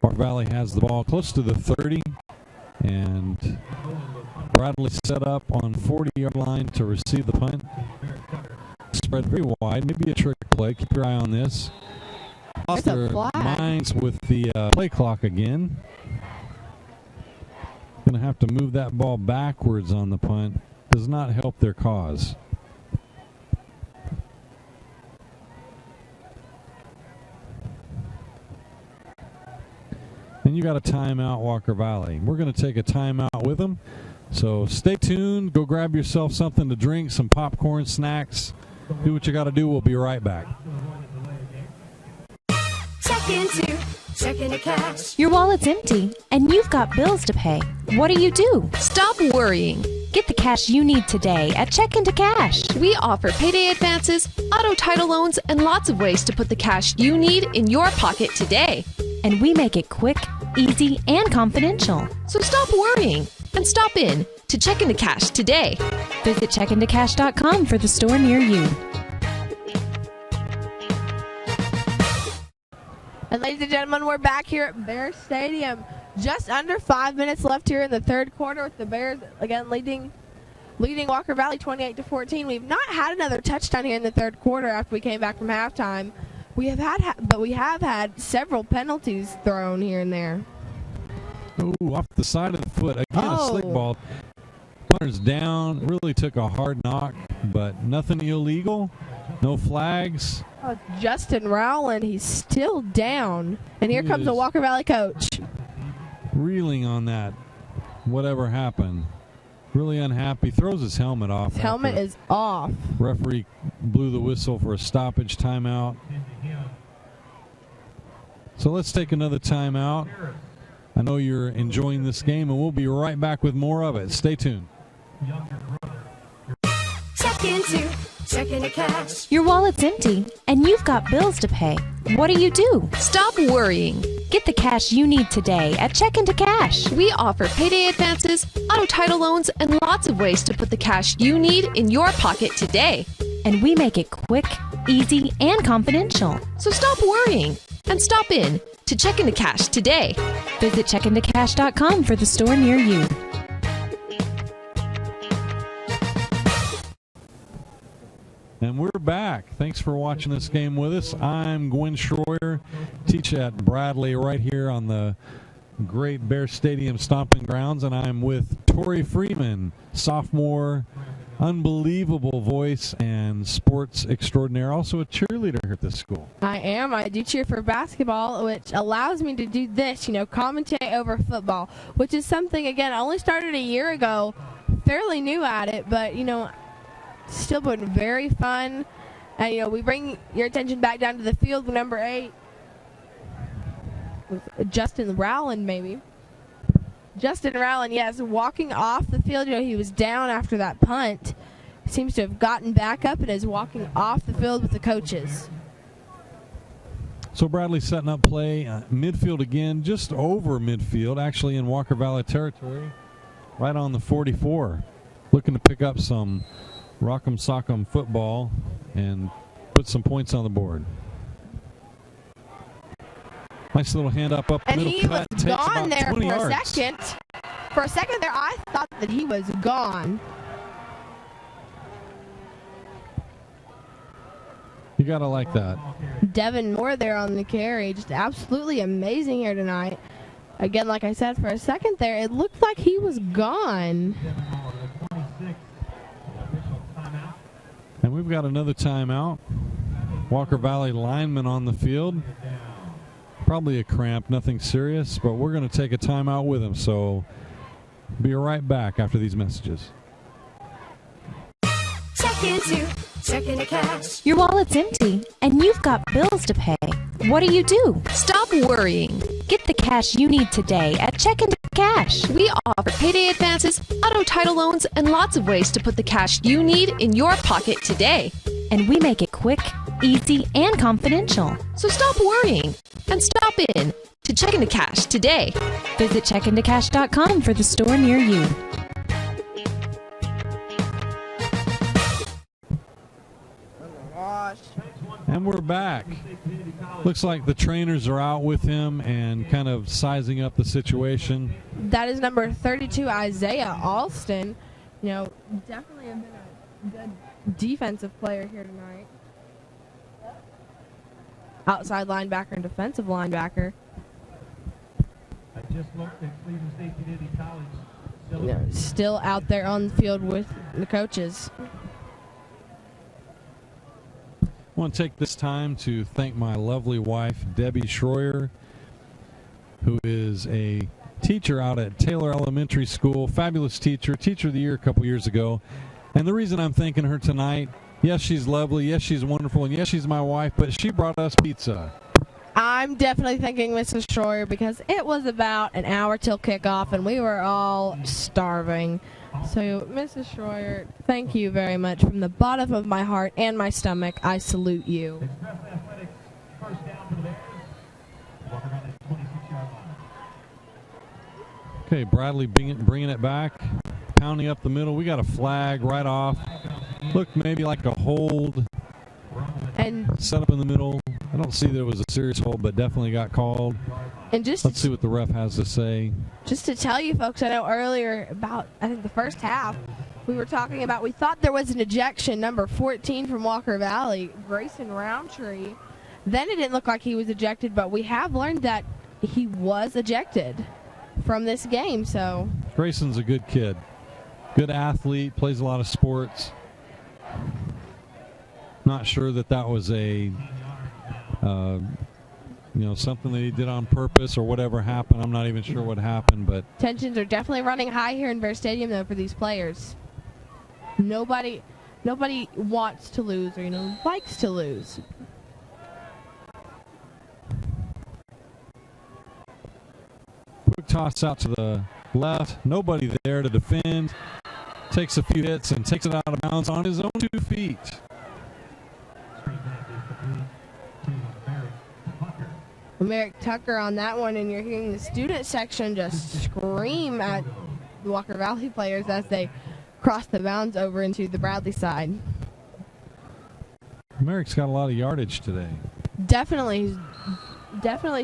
Walker Valley has the ball close to the 30, and Bradley set up on 40-yard line to receive the punt. Spread very wide, maybe a trick play. Keep your eye on this. Lost their minds with the play clock again. Going to have to move that ball backwards on the punt. Does not help their cause. And you got a timeout, Walker Valley. We're going to take a timeout with them. So stay tuned. Go grab yourself something to drink, some popcorn, snacks. Do what you got to do. We'll be right back. Check into cash. Your wallet's empty, and you've got bills to pay. What do? Stop worrying. Get the cash you need today at Check into Cash. We offer payday advances, auto title loans, and lots of ways to put the cash you need in your pocket today. And we make it quick, easy, and confidential. So stop worrying and stop in to Check into Cash today. Visit checkintocash.com for the store near you. And ladies and gentlemen, we're back here at Bear Stadium. Just under 5 minutes left here in the third quarter with the Bears again leading Walker Valley 28-14. We've not had another touchdown here in the third quarter after we came back from halftime. We have had several penalties thrown here and there. Ooh, off the side of the foot. Again, a slick ball. Punter's down. Really took a hard knock, but nothing illegal. No flags. Oh, it's Justin Rowland. He's still down. And here comes the Walker Valley coach. Reeling on that. Whatever happened. Really unhappy. Throws his helmet off. His helmet is off. Referee blew the whistle for a stoppage timeout. So let's take another timeout. I know you're enjoying this game, and we'll be right back with more of it. Stay tuned. Check into cash. Your wallet's empty, and you've got bills to pay. What do? Stop worrying. Get the cash you need today at Check into Cash. We offer payday advances, auto title loans, and lots of ways to put the cash you need in your pocket today. And we make it quick, easy, and confidential. So stop worrying and stop in to Check into Cash today. Visit checkintocash.com for the store near you. And we're back. Thanks for watching this game with us. I'm Gwen Schroyer, teach at Bradley right here on the great Bear Stadium stomping grounds, and I'm with Tori Freeman, sophomore, unbelievable voice and sports extraordinaire, also a cheerleader here at this school. I am. I do cheer for basketball, which allows me to do this, commentate over football, which is something, again, I only started a year ago, fairly new at it, but, still been very fun. And, we bring your attention back down to the field with number 8. Justin Rowland, maybe. Justin Rowland, yes, walking off the field. He was down after that punt. Seems to have gotten back up and is walking off the field with the coaches. So Bradley setting up play. Midfield again, just over midfield, actually in Walker Valley territory, right on the 44. Looking to pick up some rock'em sock'em football and put some points on the board. Nice little hand up the and middle he cut. Was takes gone about there 20 for yards. a second. For a second there, I thought that he was gone. You got to like that. Devin Moore there on the carry. Just absolutely amazing here tonight. Again, like I said, for a second there, it looked like he was gone. And we've got another timeout. Walker Valley lineman on the field. Probably a cramp, nothing serious, but we're going to take a timeout with him. So be right back after these messages. Check into checking to cash. Your wallet's empty and you've got bills to pay. What do? Stop worrying. Get the cash you need today at Check into Cash. We offer payday advances, auto title loans, and lots of ways to put the cash you need in your pocket today. And we make it quick, easy, and confidential. So stop worrying and stop in to Check into Cash today. Visit checkintocash.com for the store near you. And we're back. Looks like the trainers are out with him and kind of sizing up the situation. That is number 32, Isaiah Alston. Definitely have been a good defensive player here tonight. Outside linebacker and defensive linebacker. I just looked at Cleveland State Community College. Still out there on the field with the coaches. I want to take this time to thank my lovely wife, Debbie Schroyer, who is a teacher out at Taylor Elementary School. Fabulous teacher of the year a couple years ago. And the reason I'm thanking her tonight, yes, she's lovely, yes, she's wonderful, and yes, she's my wife, but she brought us pizza. I'm definitely thanking Mrs. Schroyer because it was about an hour till kickoff, and we were all starving. So, Mrs. Schroyer, thank you very much. From the bottom of my heart and my stomach, I salute you. Express Athletics, first down for the Bears. Walker on the 26-yard line. Okay, Bradley bringing it back, pounding up the middle. We got a flag right off. Looked maybe like a hold. And set up in the middle. I don't see there was a serious hold, but definitely got called. And let's see what the ref has to say. Just to tell you folks, I know earlier about, I think the first half, we were talking about, we thought there was an ejection, number 14 from Walker Valley, Grayson Roundtree. Then it didn't look like he was ejected, but we have learned that he was ejected from this game. So Grayson's a good kid, good athlete, plays a lot of sports. Not sure that was a something that he did on purpose or whatever happened. I'm not even sure what happened, but tensions are definitely running high here in Bear Stadium, though, for these players. Nobody wants to lose or likes to lose. Quick toss out to the left. Nobody there to defend. Takes a few hits and takes it out of bounds on his own 2 feet. Merrick Tucker on that one, and you're hearing the student section just scream at the Walker Valley players as they cross the bounds over into the Bradley side. Merrick's got a lot of yardage today. Definitely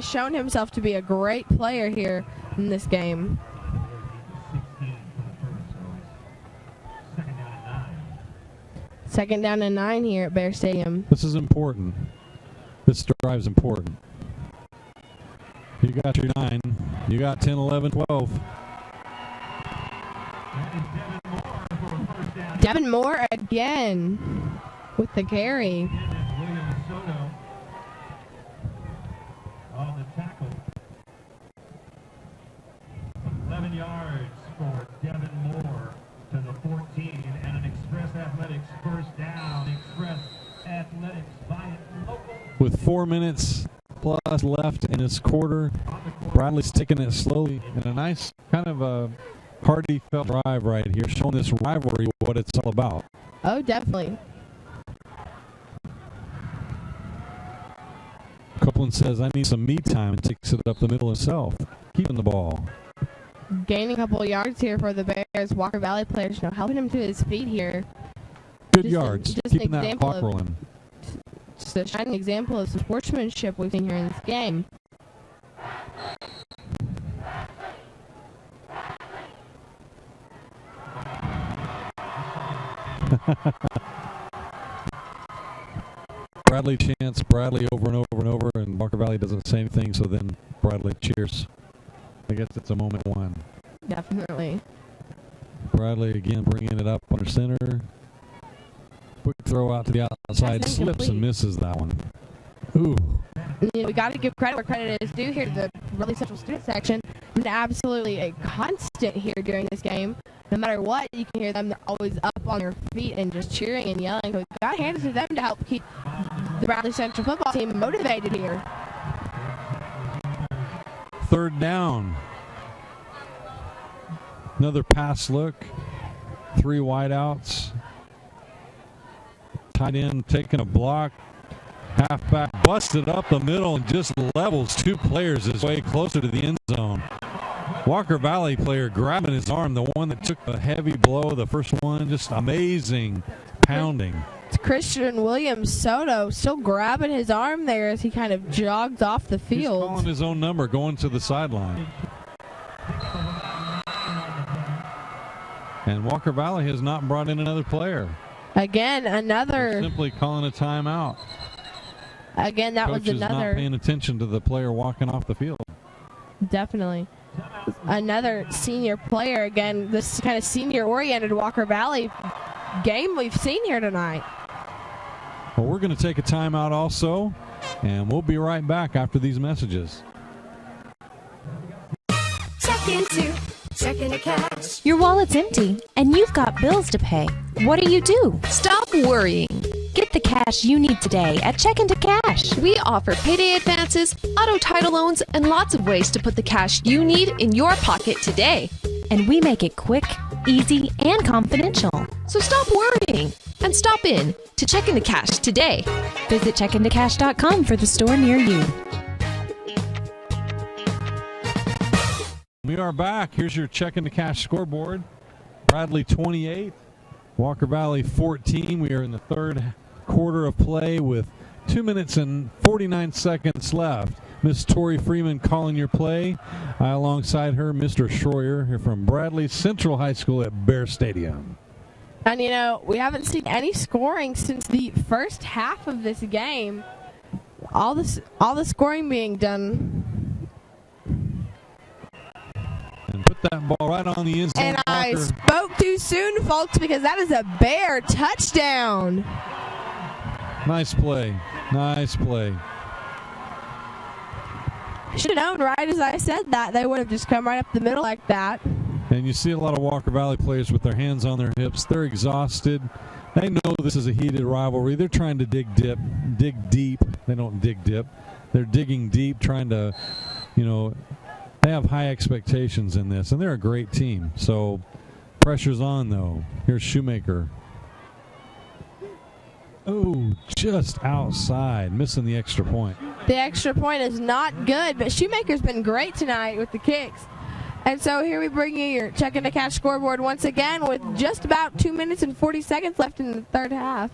shown himself to be a great player here in this game. Second down and 9 here at Bear Stadium. This is important. This drive's important. You got your 9. You got 10, 11, 12. Devin Moore again with the carry. William Soto on the tackle. 11 yards for Devin Moore to the 14, and an Express Athletics first down. Express Athletics by it local. With 4 minutes plus left in this quarter, Bradley's taking it slowly in a nice kind of a hearty-felt drive right here, showing this rivalry what it's all about. Oh, definitely. Copeland says, I need some me time, and takes it up the middle himself, keeping the ball. Gaining a couple of yards here for the Bears. Walker Valley players, helping him to his feet here. Good yards, keeping that clock rolling. Just a shining example of some sportsmanship we've seen here in this game. Bradley chants Bradley over and over and over, and Walker Valley doesn't say anything, so then Bradley cheers. I guess it's a moment one. Definitely. Bradley again bringing it up under center. Quick throw out to the outside, slips and misses that one. Ooh. We got to give credit where credit is due here to the Bradley Central student section. Been absolutely a constant here during this game. No matter what, you can hear them. They're always up on their feet and just cheering and yelling. So we've got to hand it to them to help keep the Bradley Central football team motivated here. 3rd down. Another pass look. 3 wideouts. Tight end taking a block. Halfback busted up the middle and just levels 2 players his way closer to the end zone. Walker Valley player grabbing his arm, the one that took a heavy blow, the first one, just amazing pounding. It's Christian Williams Soto still grabbing his arm there as he kind of jogs off the field. He's calling his own number, going to the sideline. And Walker Valley has not brought in another player. Again, another. They're simply calling a timeout. Again, that Coach was another. Not paying attention to the player walking off the field. Definitely. Another senior player. Again, this kind of senior-oriented Walker Valley game we've seen here tonight. Well, we're going to take a timeout also, and we'll be right back after these messages. Checking to cash. Your wallet's empty, and you've got bills to pay. What do? Stop worrying. Get the cash you need today at Checkin' to Cash. We offer payday advances, auto title loans, and lots of ways to put the cash you need in your pocket today. And we make it quick, easy, and confidential. So stop worrying and stop in to Checkin' to Cash today. Visit checkintocash.com for the store near you. We are back. Here's your Checkin' to Cash scoreboard. Bradley 28, Walker Valley 14. We are in the 3rd quarter of play with 2 minutes and 49 seconds left. Miss Tori Freeman calling your play. Alongside her, Mr. Schroyer here from Bradley Central High School at Bear Stadium. And, we haven't seen any scoring since the first half of this game. All the scoring being done. And put that ball right on the end zone. And I spoke too soon, folks, because that is a Bear touchdown. Nice play. Nice play. Should have known right as I said that. They would have just come right up the middle like that. And you see a lot of Walker Valley players with their hands on their hips. They're exhausted. They know this is a heated rivalry. They're trying to dig deep. They don't dig dip. They're digging deep, trying to, they have high expectations in this, and they're a great team. So pressure's on, though. Here's Shoemaker. Oh, just outside, missing the extra point. The extra point is not good, but Shoemaker's been great tonight with the kicks. And so here we bring you your Checkin' to Cash scoreboard once again with just about 2 minutes and 40 seconds left in the 3rd half.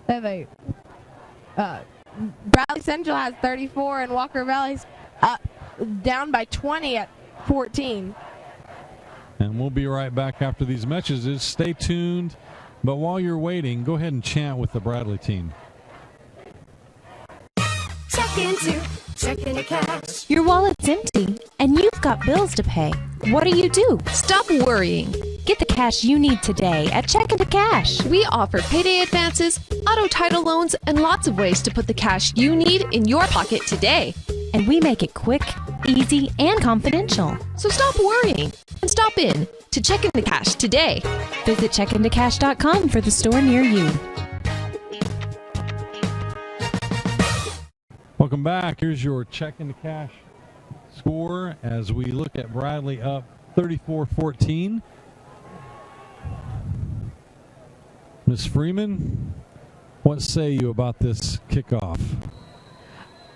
They have Bradley Central has 34, and Walker Valley's down by 20 at 14. And we'll be right back after these messages. Stay tuned. But while you're waiting, go ahead and chant with the Bradley team. checking to cash. Your wallet's empty, and you've got bills to pay. What do you do? Stop worrying. Get the cash you need today at Checkin' to Cash. We offer payday advances, auto title loans, and lots of ways to put the cash you need in your pocket today. And we make it quick, easy, and confidential. So stop worrying and stop in to Checkin' to Cash today. Visit checkintocash.com for the store near you. Welcome back. Here's your Checkin' to Cash score as we look at Bradley up 34-14. Ms. Freeman, what say you about this kickoff?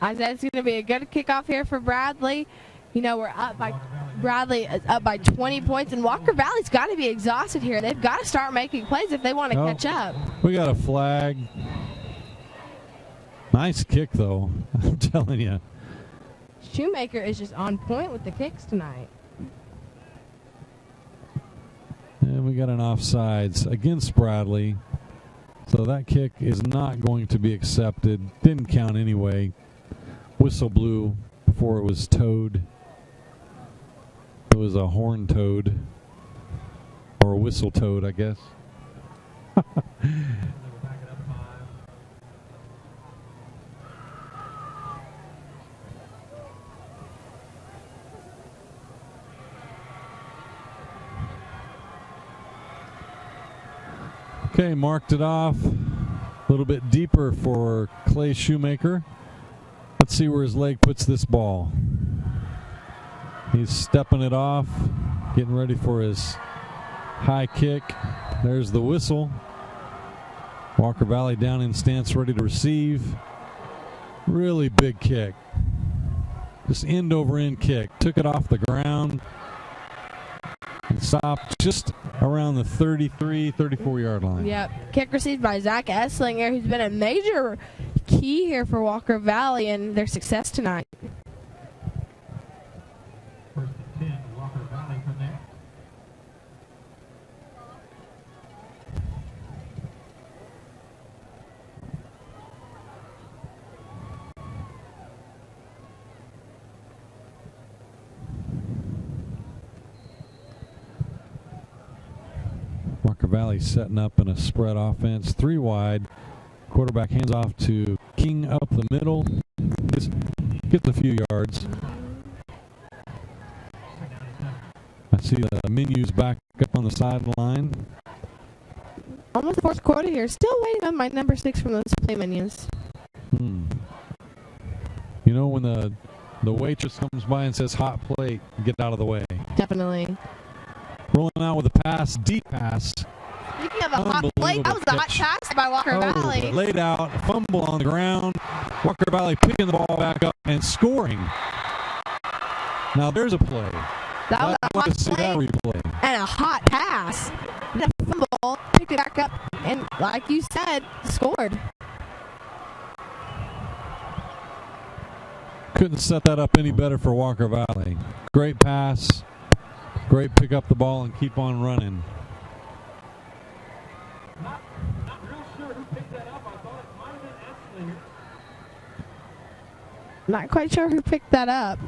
I said it's going to be a good kickoff here for Bradley. You know, Bradley is up by 20 points, and Walker Valley's got to be exhausted here. They've got to start making plays if they want to catch up. We got a flag. Nice kick, though. I'm telling you. Shoemaker is just on point with the kicks tonight. And we got an offsides against Bradley. So that kick is not going to be accepted. Didn't count anyway. Whistle blew before it was towed. It was a horn toad. Or a whistle toad, I guess. Okay, marked it off. A little bit deeper for Clay Shoemaker. Let's see where his leg puts this ball. He's stepping it off, getting ready for his high kick. There's the whistle. Walker Valley down in stance, ready to receive. Really big kick. Just end over end kick. Took it off the ground. And stopped just around the 33, 34-yard line. Yep. Kick received by Zach Esslinger, who's been a major key here for Walker Valley and their success tonight. First and 10, Walker Valley from there. Walker Valley setting up in a spread offense. 3 wide. Quarterback hands off to King up the middle. Gets a few yards. I see the menus back up on the sideline. Almost the fourth quarter here. Still waiting on my number 6 from those play menus. You know, when the waitress comes by and says hot plate, get out of the way. Definitely. Rolling out with a pass, deep pass. Speaking of a hot plate, that was a hot pass by Walker Valley. Laid out, fumble on the ground. Walker Valley picking the ball back up and scoring. Now there's a play. That was a I'd like hot to see play that replay. and a hot pass. And a fumble, picked it back up, and like you said, scored. Couldn't set that up any better for Walker Valley. Great pass. Great pick up the ball and keep on running. Not real sure who picked that up. I thought it might have been Esslinger. Not quite sure who picked that up.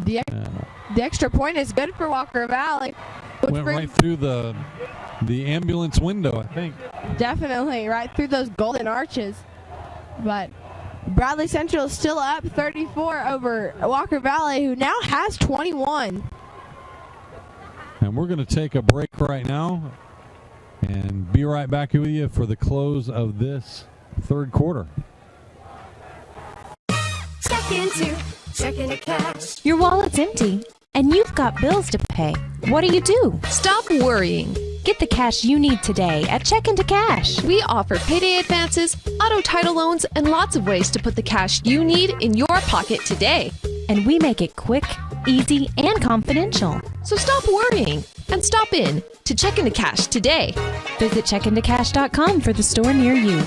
The extra point is good for Walker Valley. Went right through the ambulance window, I think. Definitely, right through those golden arches. But Bradley Central is still up 34 over Walker Valley, who now has 21. And we're going to take a break right now and be right back with you for the close of this third quarter. Checking to cash. Your wallet's empty, and you've got bills to pay. What do you do? Stop worrying. Get the cash you need today at Checkin' to Cash. We offer payday advances, auto title loans, and lots of ways to put the cash you need in your pocket today. And we make it quick, easy, and confidential. So stop worrying and stop in to Checkin' to Cash today. Visit checkintocash.com for the store near you.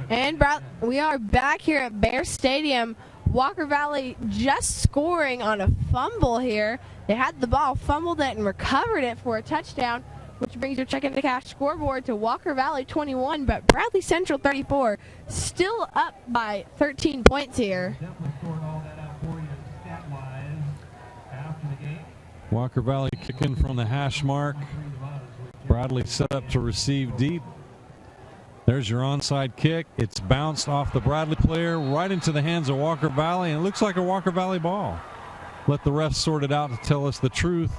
And we are back here at Bear Stadium. Walker Valley just scoring on a fumble here. They had the ball, fumbled it, and recovered it for a touchdown, which brings your Check Into Cash scoreboard to Walker Valley 21, but Bradley Central 34, still up by 13 points here. Definitely stored all that out for you stat-wise after the game. Walker Valley kicking from the hash mark. Bradley set up to receive deep. There's your onside kick. It's bounced off the Bradley player right into the hands of Walker Valley, and it looks like a Walker Valley ball. Let the refs sort it out to tell us the truth.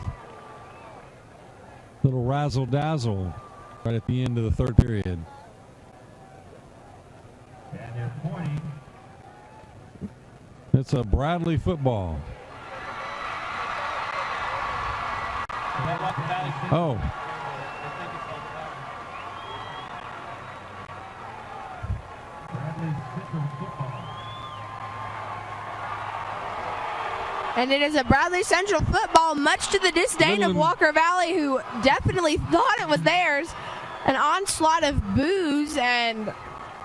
Little razzle-dazzle right at the end of the third period. And they're pointing. It's a Bradley football. Oh. Bradley Central football. And it is a Bradley Central football, much to the disdain of Walker Valley, who definitely thought it was theirs. An onslaught of boos and...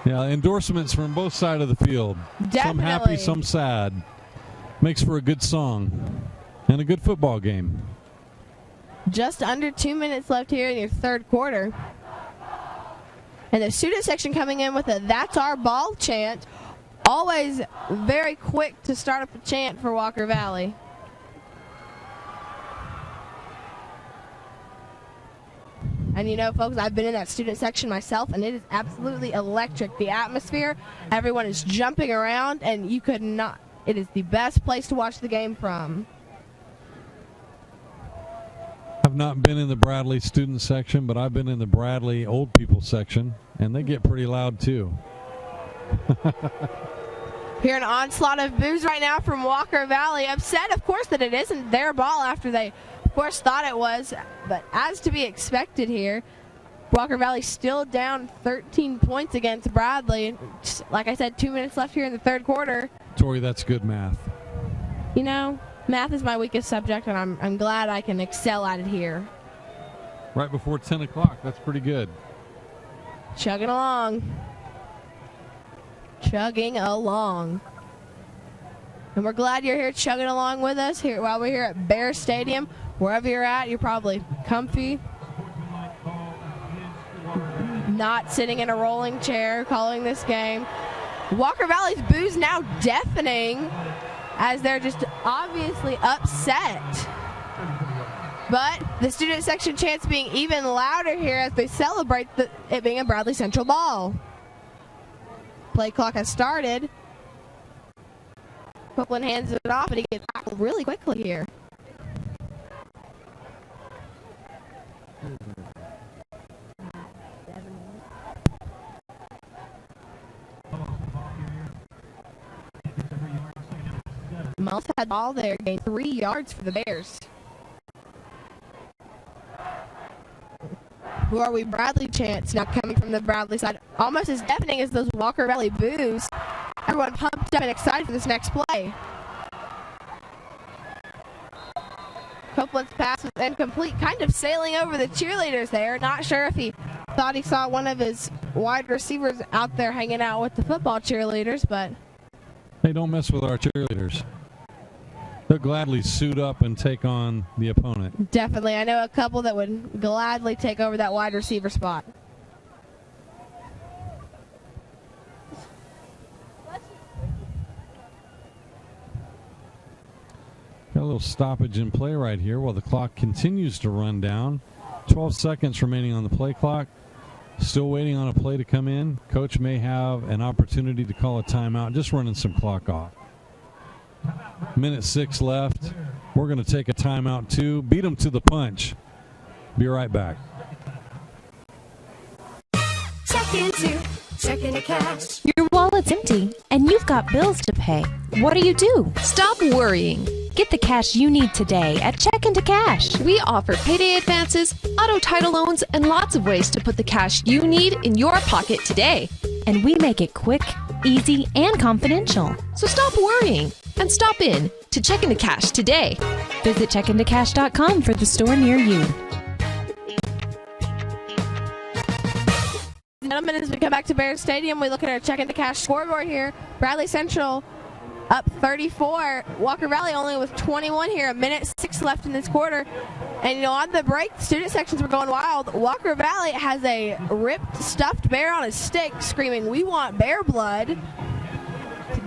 Yeah, endorsements from both sides of the field. Definitely. Some happy, some sad. Makes for a good song and a good football game. Just under 2 minutes left here in your third quarter. And the student section coming in with a "That's Our Ball" chant. Always very quick to start up a chant for Walker Valley. And you know, folks, I've been in that student section myself, and it is absolutely electric. The atmosphere, everyone is jumping around, and you could not, it is the best place to watch the game from. I've not been in the Bradley student section, but I've been in the Bradley old people section, and they get pretty loud too. Here an onslaught of boos right now from Walker Valley. Upset, of course, that it isn't their ball after they, of course, thought it was. But as to be expected here, Walker Valley still down 13 points against Bradley. Just, like I said, 2 minutes left here in the third quarter. Tori, that's good math. You know, math is my weakest subject, and I'm glad I can excel at it here. Right before 10 o'clock. That's pretty good. Chugging along. Chugging along. And we're glad you're here chugging along with us here while we're here at Bear Stadium. Wherever you're at, you're probably comfy, not sitting in a rolling chair calling this game. Walker Valley's boos now deafening as they're just obviously upset. But the student section chants being even louder here as they celebrate it being a Bradley Central ball. Play clock has started. Copeland hands it off, and he gets tackled really quickly here. Miles had the ball there, gained 3 yards for the Bears. Who are we? Bradley chants now coming from the Bradley side. Almost as deafening as those Walker Valley boos. Everyone pumped up and excited for this next play. Copeland's pass was incomplete, kind of sailing over the cheerleaders there. Not sure if he thought he saw one of his wide receivers out there hanging out with the football cheerleaders, but... Hey, don't mess with our cheerleaders. They'll gladly suit up and take on the opponent. Definitely. I know a couple that would gladly take over that wide receiver spot. Got a little stoppage in play right here while the clock continues to run down. 12 seconds remaining on the play clock. Still waiting on a play to come in. Coach may have an opportunity to call a timeout, just running some clock off. Minute 6 left. We're going to take a timeout too. Beat them to the punch. Be right back. Check into cash. Your wallet's empty and you've got bills to pay. What do? Stop worrying. Get the cash you need today at Check Into Cash. We offer payday advances, auto title loans, and lots of ways to put the cash you need in your pocket today. And we make it quick, easy, and confidential. So stop worrying and stop in to Check Into Cash today. Visit checkintocash.com for the store near you. Gentlemen, as we come back to Bear Stadium, we look at our Check Into Cash scoreboard here. Bradley Central up 34. Walker Valley only with 21 here, a minute 6 left in this quarter. And, you know, on the break, the student sections were going wild. Walker Valley has a ripped stuffed bear on a stick screaming, "We want bear blood."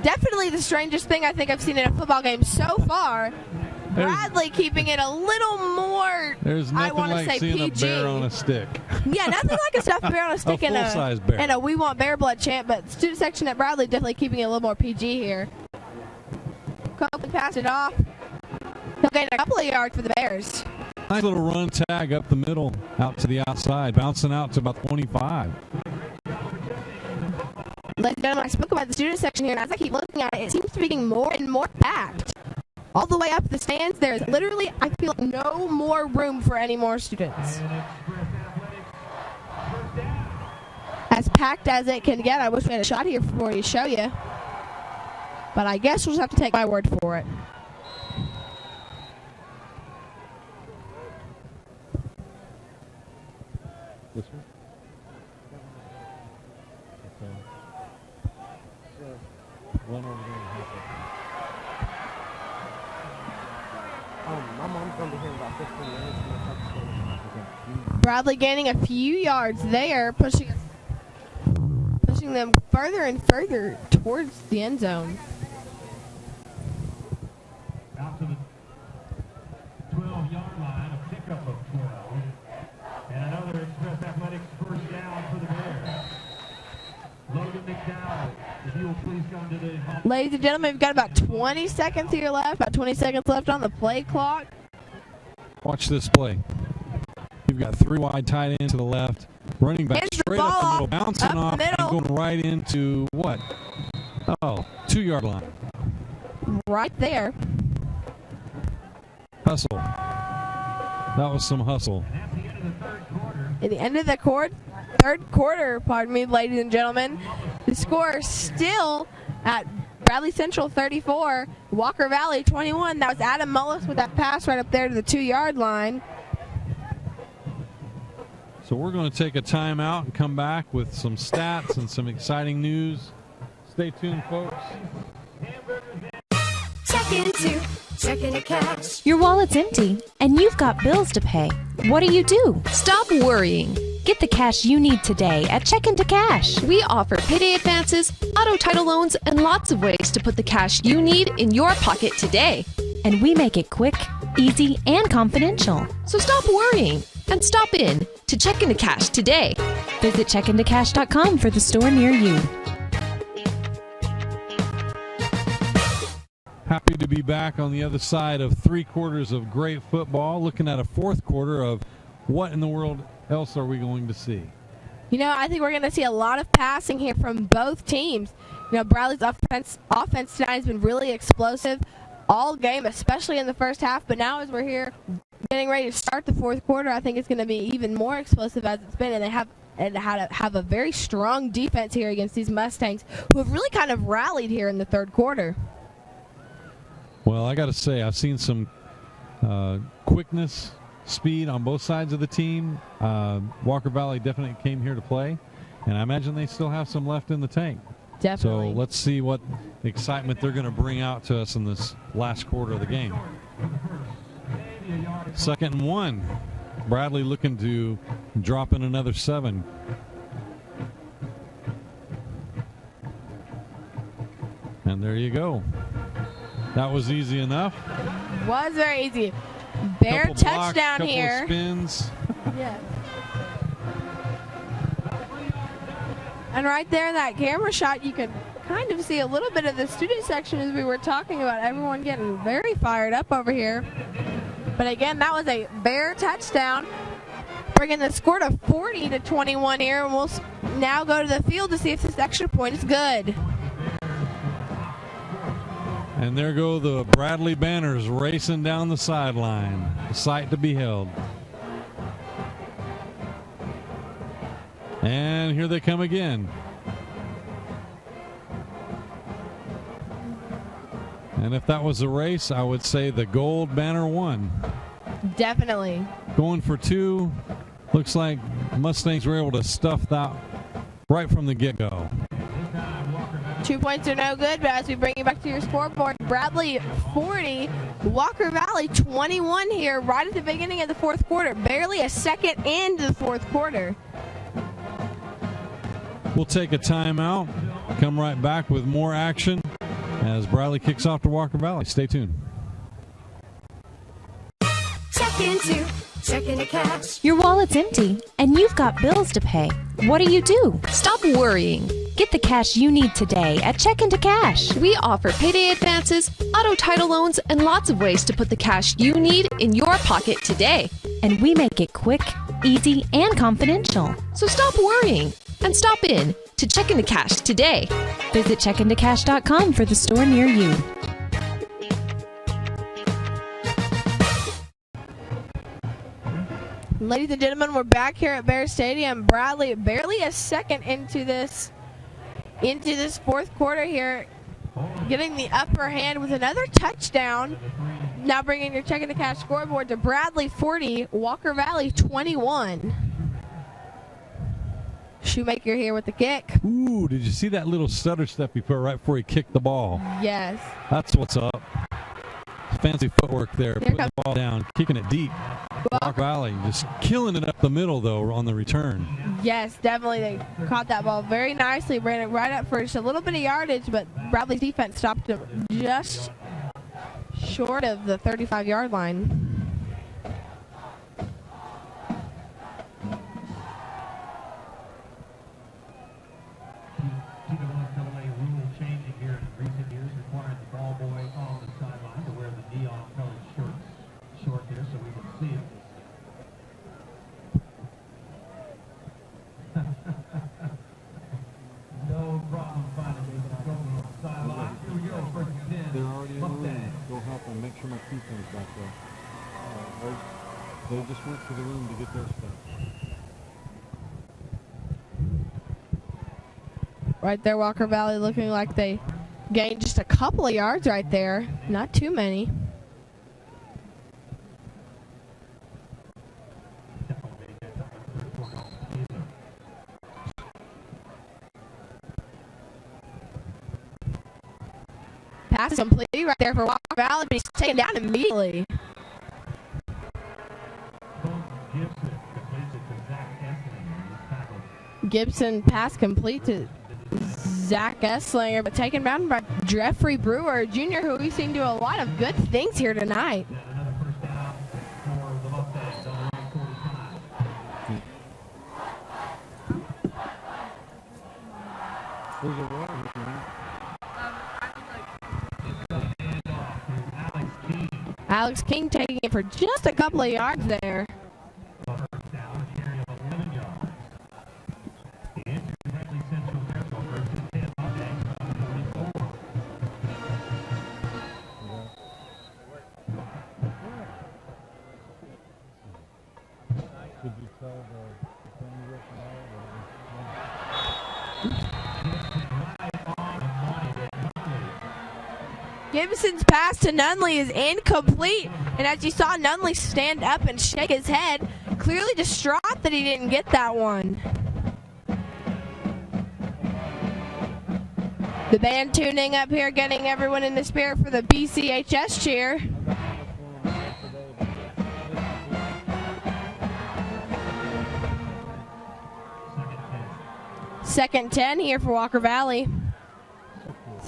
Definitely the strangest thing I think I've seen in a football game so far. Bradley keeping it a little more, There's nothing I want to like say, seeing PG. a bear on a stick. Yeah, nothing like a stuffed bear on a stick full-size bear. and a "We want bear blood" chant, but student section at Bradley definitely keeping it a little more PG here. Copeland passed it off. He'll gain a couple of yards for the Bears. Nice little run tag up the middle, out to the outside, bouncing out to about 25. Ladies and gentlemen, I spoke about the student section here, and as I keep looking at it, it seems to be getting more and more packed. All the way up the stands, there is literally, I feel, no more room for any more students. As packed as it can get. I wish we had a shot here for you to show you. But I guess we'll just have to take my word for it. This one? One over there. My mom's going to be here in about 15 minutes. Bradley gaining a few yards there, pushing them further and further towards the end zone. Out to the 12-yard line, a pickup of 12. And another Express Athletics first down for the Bears. Logan McDowell, if you will please come to the... Ladies and gentlemen, we've got about 20 seconds here left, about 20 seconds left on the play clock. Watch this play. You've got 3 wide tight ends to the left, running back Hands the straight up the ball middle, bouncing up off the and middle. going right into what? Oh, 2-yard line. Right there. Hustle. That was some hustle. At the end of the third quarter, pardon me, ladies and gentlemen, the score is still at Bradley Central 34, Walker Valley 21. That was Adam Mullis with that pass right up there to the 2-yard line. So we're going to take a timeout and come back with some stats and some exciting news. Stay tuned, folks. Check into cash. Your wallet's empty, and you've got bills to pay. What do? Stop worrying. Get the cash you need today at Check into Cash. We offer payday advances, auto title loans, and lots of ways to put the cash you need in your pocket today. And we make it quick, easy, and confidential. So stop worrying and stop in to Check into Cash today. Visit checkintocash.com for the store near you. Happy to be back on the other side of 3 quarters of great football, looking at a 4th quarter of what in the world else are we going to see? You know, I think we're going to see a lot of passing here from both teams. You know, Bradley's offense tonight has been really explosive all game, especially in the first half. But now as we're here getting ready to start the 4th quarter, I think it's going to be even more explosive as it's been. And they have a very strong defense here against these Mustangs, who have really kind of rallied here in the 3rd quarter. Well, I got to say, I've seen some quickness, speed on both sides of the team. Walker Valley definitely came here to play, and I imagine they still have some left in the tank. Definitely. So let's see what excitement they're going to bring out to us in this last quarter of the game. 2nd and 1. Bradley looking to drop in another 7. And there you go. That was easy enough. Was very easy. Bear Couple touchdown blocks, couple here. Of spins. Yeah. And right there in that camera shot, you can kind of see a little bit of the student section as we were talking about. Everyone getting very fired up over here. But again, that was a Bear touchdown, bringing the score to 40-21 here. And we'll now go to the field to see if this extra point is good. And there go the Bradley banners racing down the sideline. A sight to behold. And here they come again. And if that was a race, I would say the gold banner won. Definitely. Going for 2. Looks like Mustangs were able to stuff that right from the get-go. 2 points are no good, but as we bring you back to your scoreboard, Bradley 40, Walker Valley 21 here right at the beginning of the fourth quarter. Barely a second into the fourth quarter. We'll take a timeout, come right back with more action as Bradley kicks off to Walker Valley. Stay tuned. Checking to cash. Your wallet's empty, and you've got bills to pay. What do you do? Stop worrying. Get the cash you need today at Check Into Cash. We offer payday advances, auto title loans, and lots of ways to put the cash you need in your pocket today. And we make it quick, easy, and confidential. So stop worrying and stop in to Check Into Cash today. Visit checkintocash.com for the store near you. Ladies and gentlemen, we're back here at Bear Stadium. Bradley barely a second into this fourth quarter here, getting the upper hand with another touchdown. Now bringing your Check Into Cash scoreboard to Bradley 40, Walker Valley 21. Shoemaker here with the kick. Ooh, did you see that little stutter step he put right before he kicked the ball? Yes. That's what's up. Fancy footwork there, putting the ball down, kicking it deep. Walker Valley just killing it up the middle, though, on the return. Yes, definitely. They caught that ball very nicely, ran it right up for just a little bit of yardage, but Bradley's defense stopped him just short of the 35-yard line. NCAA rule changing here in recent years, requiring the ball boy on the sideline to wear the neon colored short there so we can see it. No problem finding the on the sideline. Here we go, first and 10. They're already in the room. Mustangs. Go help them. Make sure my key comes back there. They just went to the room to get their stuff. Right there, Walker Valley looking like they gained just a couple of yards right there. Not too many. Pass complete right there for Walker Valley, but he's taken down immediately. Gibson pass complete to Zach Esslinger, but taken down by Jeffrey Brewer Jr., who we've seen do a lot of good things here tonight. Another first down for the Mustangs on the 45. There's a water here, man. Alex King taking it for just a couple of yards there. First down, area of 11 yards. The answer is actually Central Central versus 10 Mustangs on 44. Could you tell the Gibson's pass to Nunley is incomplete, and as you saw Nunley stand up and shake his head, clearly distraught that he didn't get that one. The band tuning up here, getting everyone in the spirit for the BCHS cheer. Second 10 here for Walker Valley.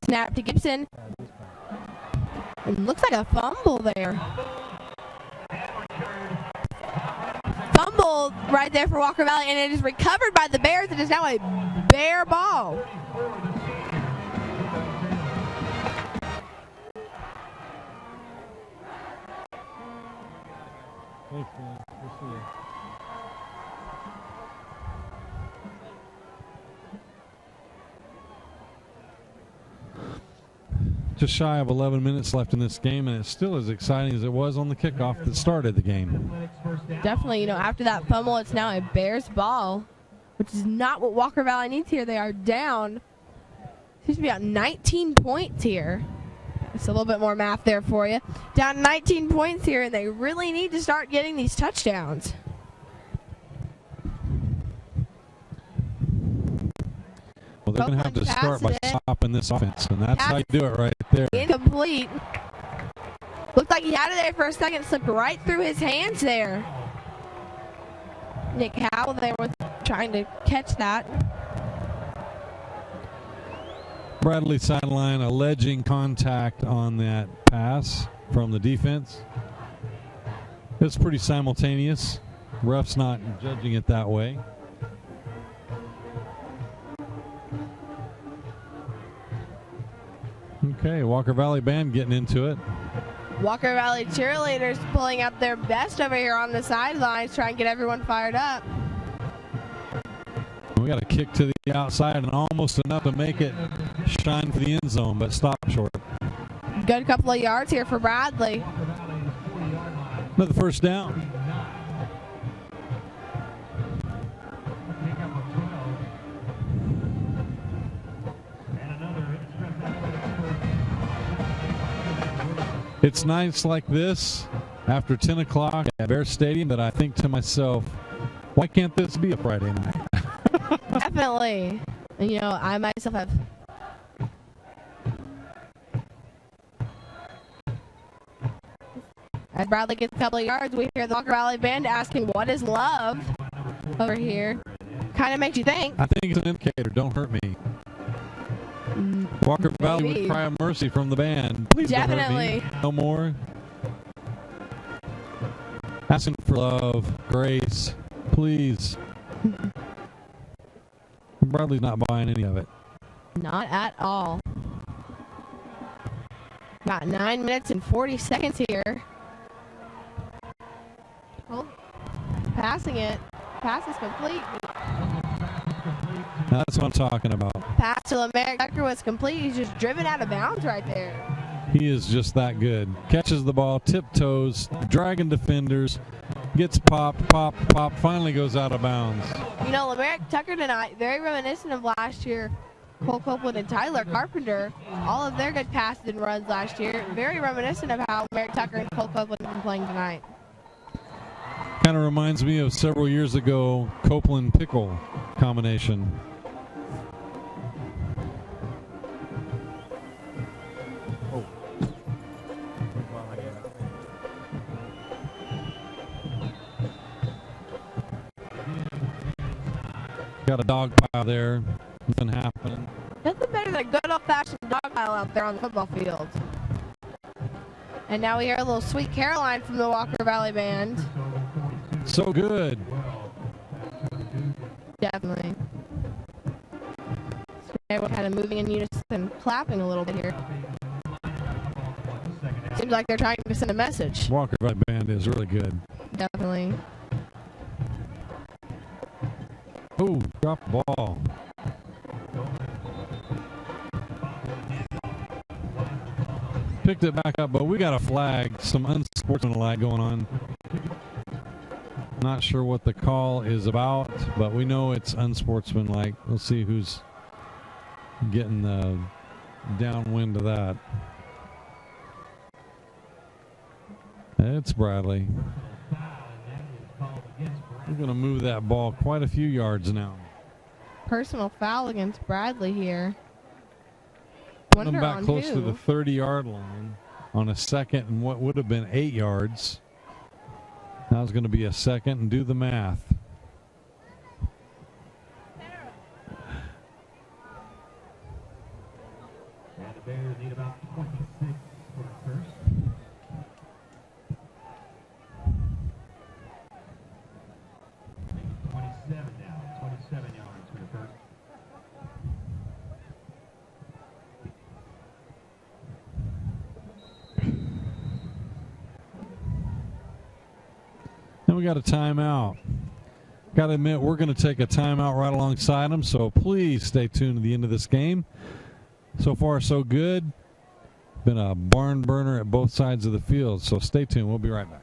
Snap to Gibson. It looks like a fumble there. Fumble right there for Walker Valley, and it is recovered by the Bears. It is now a Bear ball. Just shy of 11 minutes left in this game, and it's still as exciting as it was on the kickoff that started the game. Definitely, after that fumble, it's now a Bears ball, which is not what Walker Valley needs here. They are down, seems to be about 19 points here. It's a little bit more math there for you. Down 19 points here, and they really need to start getting these touchdowns. Well, they're going to have to start by passes it. stopping this offense, and that's how you do it right there. Incomplete. Looked like he had it there for a second, slipped right through his hands there. Nick Howell there was trying to catch that. Bradley sideline alleging contact on that pass from the defense. It's pretty simultaneous. Ref's not judging it that way. Okay, Walker Valley Band getting into it. Walker Valley cheerleaders pulling out their best over here on the sidelines, trying to get everyone fired up. We got a kick to the outside and almost enough to make it shine for the end zone, but stop short. Good couple of yards here for Bradley. Another first down. It's nights like this after 10 o'clock at Bear Stadium that I think to myself, why can't this be a Friday night? Definitely. And, you know, I myself have. As Bradley gets a couple of yards, we hear the Walker Valley Band asking, what is love over here? Kind of makes you think. I think it's an indicator. Don't hurt me. Walker Valley would cry a mercy from the band. Please Definitely. don't hurt me. No more. Asking for love, grace, please. Bradley's not buying any of it. Not at all. Got 9 minutes and 40 seconds here. Oh, passing it. Pass is complete. That's what I'm talking about. Pass to Lamarick Tucker was complete. He's just driven out of bounds right there. He is just that good. Catches the ball, tiptoes, dragging defenders, gets pop, finally goes out of bounds. You know, Lamarick Tucker tonight, very reminiscent of last year. Cole Copeland and Tyler Carpenter, all of their good passes and runs last year. Very reminiscent of how Lamarick Tucker and Cole Copeland have been playing tonight. Kind of reminds me of several years ago, Copeland Pickle combination. Got a dog pile there. Nothing happening. Nothing better than a good old-fashioned dog pile out there on the football field. And now we hear a little Sweet Caroline from the Walker Valley Band. So good. Definitely. So we're kind of moving in unison, clapping a little bit here. Seems like they're trying to send a message. Walker Valley Band is really good. Definitely. Oh, drop the ball. Picked it back up, but we got a flag. Some unsportsmanlike going on. Not sure what the call is about, but we know it's unsportsmanlike. We'll see who's getting the downwind of that. It's Bradley. We're going to move that ball quite a few yards now. Personal foul against Bradley here. Putting them back close to the 30-yard line on a second and what would have been 8 yards. Now it's going to be a second, and do the math. And the Bears need about 26 for the first. Now, 27 yards for the first. Then we got a timeout. Got to admit, we're going to take a timeout right alongside them, so please stay tuned to the end of this game. So far, so good. Been a barn burner at both sides of the field, so stay tuned. We'll be right back.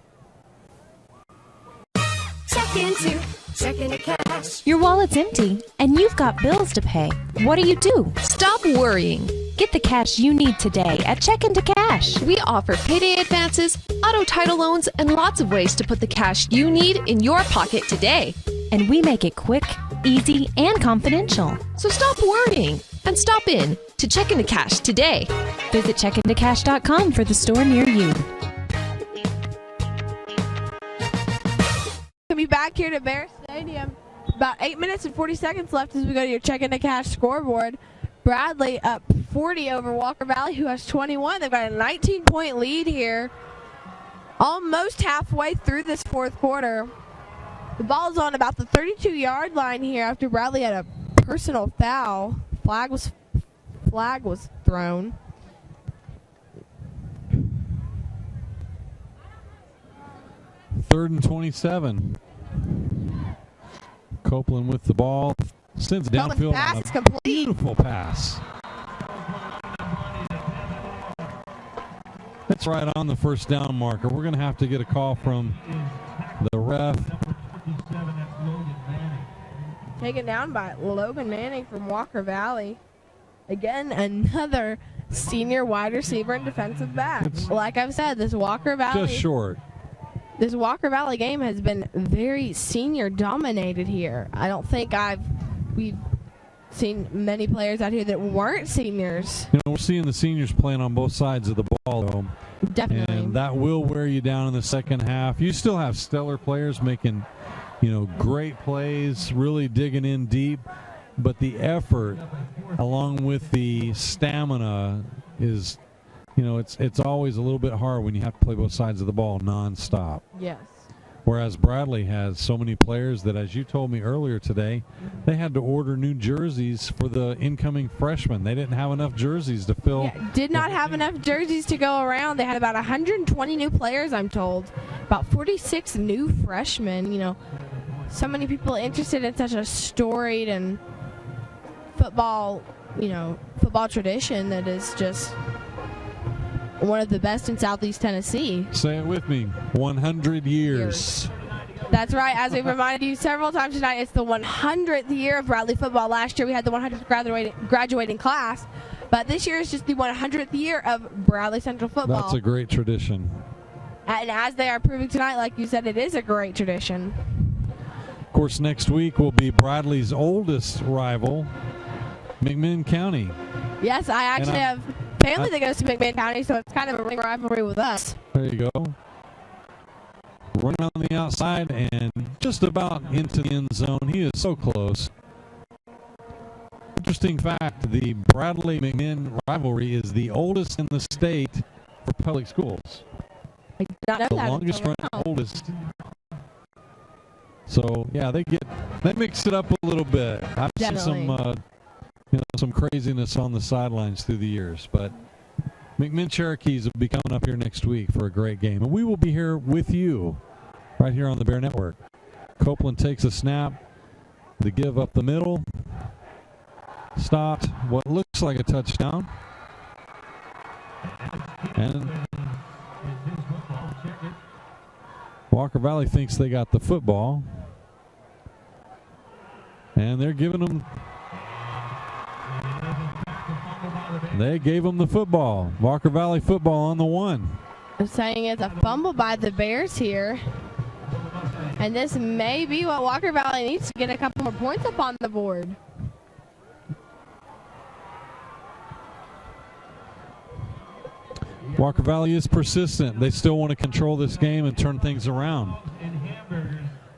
Checking to cash. Your wallet's empty, and you've got bills to pay. What do? Stop worrying. Get the cash you need today at Check Into Cash. We offer payday advances, auto title loans, and lots of ways to put the cash you need in your pocket today. And we make it quick, easy, and confidential. So stop worrying and stop in to Check Into Cash today. Visit checkintocash.com for the store near you. We'll be back here to Bear Stadium. About 8 minutes and 40 seconds left as we go to your Check Into Cash scoreboard. Bradley up 40 over Walker Valley, who has 21. They've got a 19-point lead here, almost halfway through this fourth quarter. The ball's on about the 32-yard line here after Bradley had a personal foul. Flag was thrown. Third and 27. Copeland with the ball. Sends it downfield. Pass is a complete. Beautiful pass. That's right on the first down marker. We're going to have to get a call from the ref. Taken down by Logan Manning from Walker Valley. Again, another senior wide receiver and defensive back. Like I've said, this Walker Valley. Just short. This Walker Valley game has been very senior dominated here. I don't think we've seen many players out here that weren't seniors. You know, we're seeing the seniors playing on both sides of the ball, though. Definitely. And that will wear you down in the second half. You still have stellar players making, great plays, really digging in deep. But the effort, along with the stamina, is, it's always a little bit hard when you have to play both sides of the ball nonstop. Yes. Whereas Bradley has so many players that, as you told me earlier today, they had to order new jerseys for the incoming freshmen. They didn't have enough jerseys to fill. Yeah, did not have enough jerseys to go around. They had about 120 new players, I'm told. About 46 new freshmen. So many people interested in such a storied and football tradition that is just one of the best in Southeast Tennessee. Say it with me, 100 years. That's right. As we've reminded you several times tonight, it's the 100th year of Bradley football. Last year we had the 100th graduating class, but this year is just the 100th year of Bradley Central football. That's a great tradition. And as they are proving tonight, like you said, it is a great tradition. Of course, next week will be Bradley's oldest rival, McMinn County. Yes, I actually have family that goes to McMinn County, so it's kind of a ring rivalry with us. There you go. Running on the outside and just about into the end zone. He is so close. Interesting fact, the Bradley-McMinn rivalry is the oldest in the state for public schools. I did not know the that. Longest running, oldest. So, yeah, they mix it up a little bit. I've seen some craziness on the sidelines through the years, but McMinn Cherokees will be coming up here next week for a great game, and we will be here with you right here on the Bear Network. Copeland takes a snap, the give up the middle, stopped, what looks like a touchdown, and Walker Valley thinks they got the football, and they're giving them. They gave them the football. Walker Valley football on the 1. I'm saying it's a fumble by the Bears here. And this may be what Walker Valley needs to get a couple more points up on the board. Walker Valley is persistent. They still want to control this game and turn things around.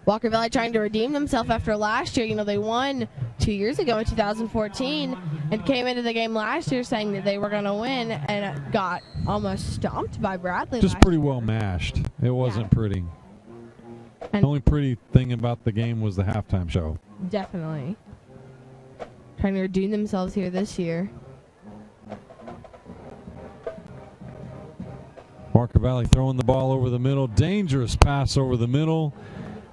Walker Valley trying to redeem themselves after last year. They won 2 years ago in 2014 and came into the game last year saying that they were going to win and got almost stomped by Bradley. Just pretty well mashed. It wasn't pretty. And the only pretty thing about the game was the halftime show. Definitely. Trying to redeem themselves here this year. Walker Valley throwing the ball over the middle. Dangerous pass over the middle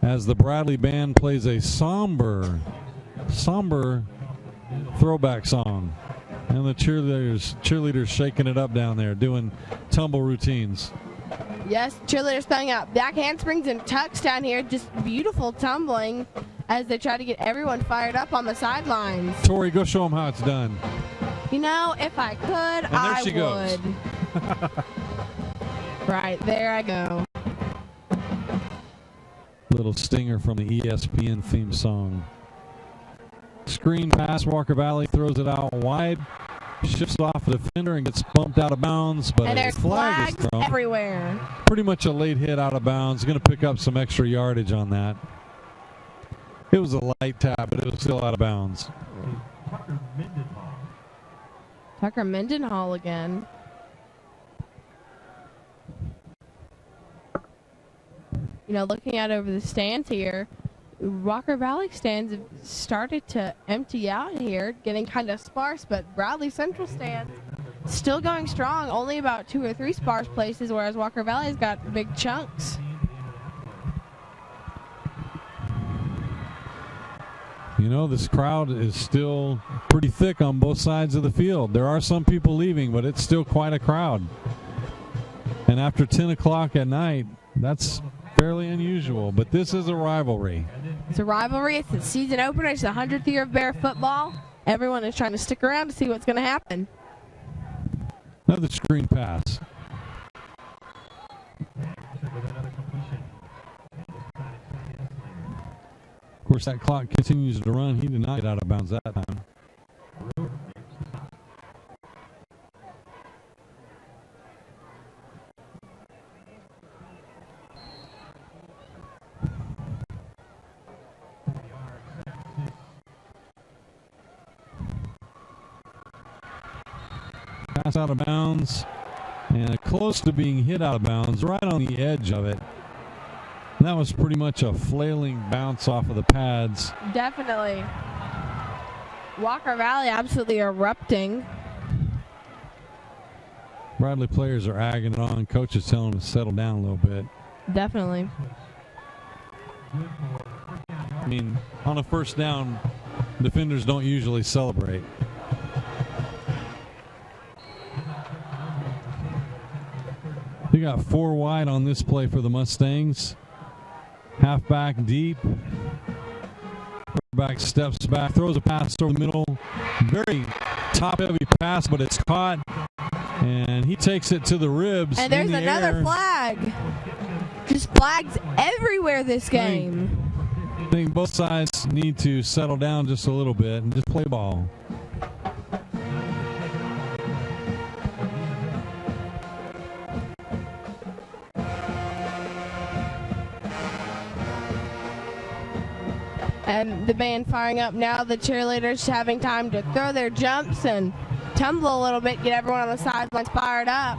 as the Bradley band plays a somber throwback song. And the cheerleaders shaking it up down there, doing tumble routines. Yes, cheerleaders throwing out back handsprings and tucks down here. Just beautiful tumbling as they try to get everyone fired up on the sidelines. Tori, go show them how it's done. If I could, and there she goes. Right, there I go. Little stinger from the ESPN theme song. Screen pass. Walker Valley throws it out wide. Shifts off the defender and gets bumped out of bounds. But And a there's flag is flags thrown. everywhere. Pretty much a late hit out of bounds. Going to pick up some extra yardage on that. It was a light tap, but it was still out of bounds. Tucker Mendenhall again. You know, looking out over the stands here, Walker Valley stands have started to empty out here, getting kind of sparse, but Bradley Central stand still going strong, only about 2 or 3 sparse places, whereas Walker Valley's got big chunks. You know, this crowd is still pretty thick on both sides of the field. There are some people leaving, but it's still quite a crowd. And after 10 o'clock at night, that's fairly unusual, but this is a rivalry. It's a rivalry. It's the season opener. It's the 100th year of Bear football. Everyone is trying to stick around to see what's going to happen. Another screen pass. Of course, that clock continues to run. He did not get out of bounds that time. Pass out of bounds, and close to being hit out of bounds, right on the edge of it. And that was pretty much a flailing bounce off of the pads. Definitely. Walker Valley absolutely erupting. Bradley players are agging it on. Coach is telling them to settle down a little bit. Definitely. I mean, on a first down, defenders don't usually celebrate. We got 4 wide on this play for the Mustangs. Halfback deep. Quarterback steps back, throws a pass over the middle. Very top-heavy pass, but it's caught. And he takes it to the ribs. And there's another flag. Just flags everywhere this game. I think both sides need to settle down just a little bit and just play ball. And the band firing up now. The cheerleaders having time to throw their jumps and tumble a little bit, get everyone on the sidelines fired up.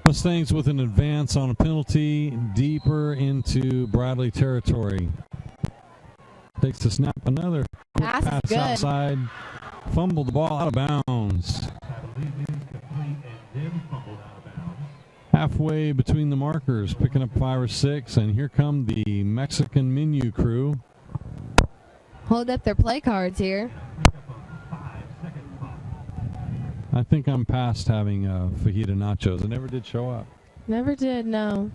Mustangs with an advance on a penalty deeper into Bradley territory. Takes the snap, another Pass good. outside, fumbled the ball out of bounds. Halfway between the markers, picking up 5 or 6, and here come the Mexican menu crew. Hold up their play cards here. I think I'm past having fajita nachos. It never did show up. Never did, no.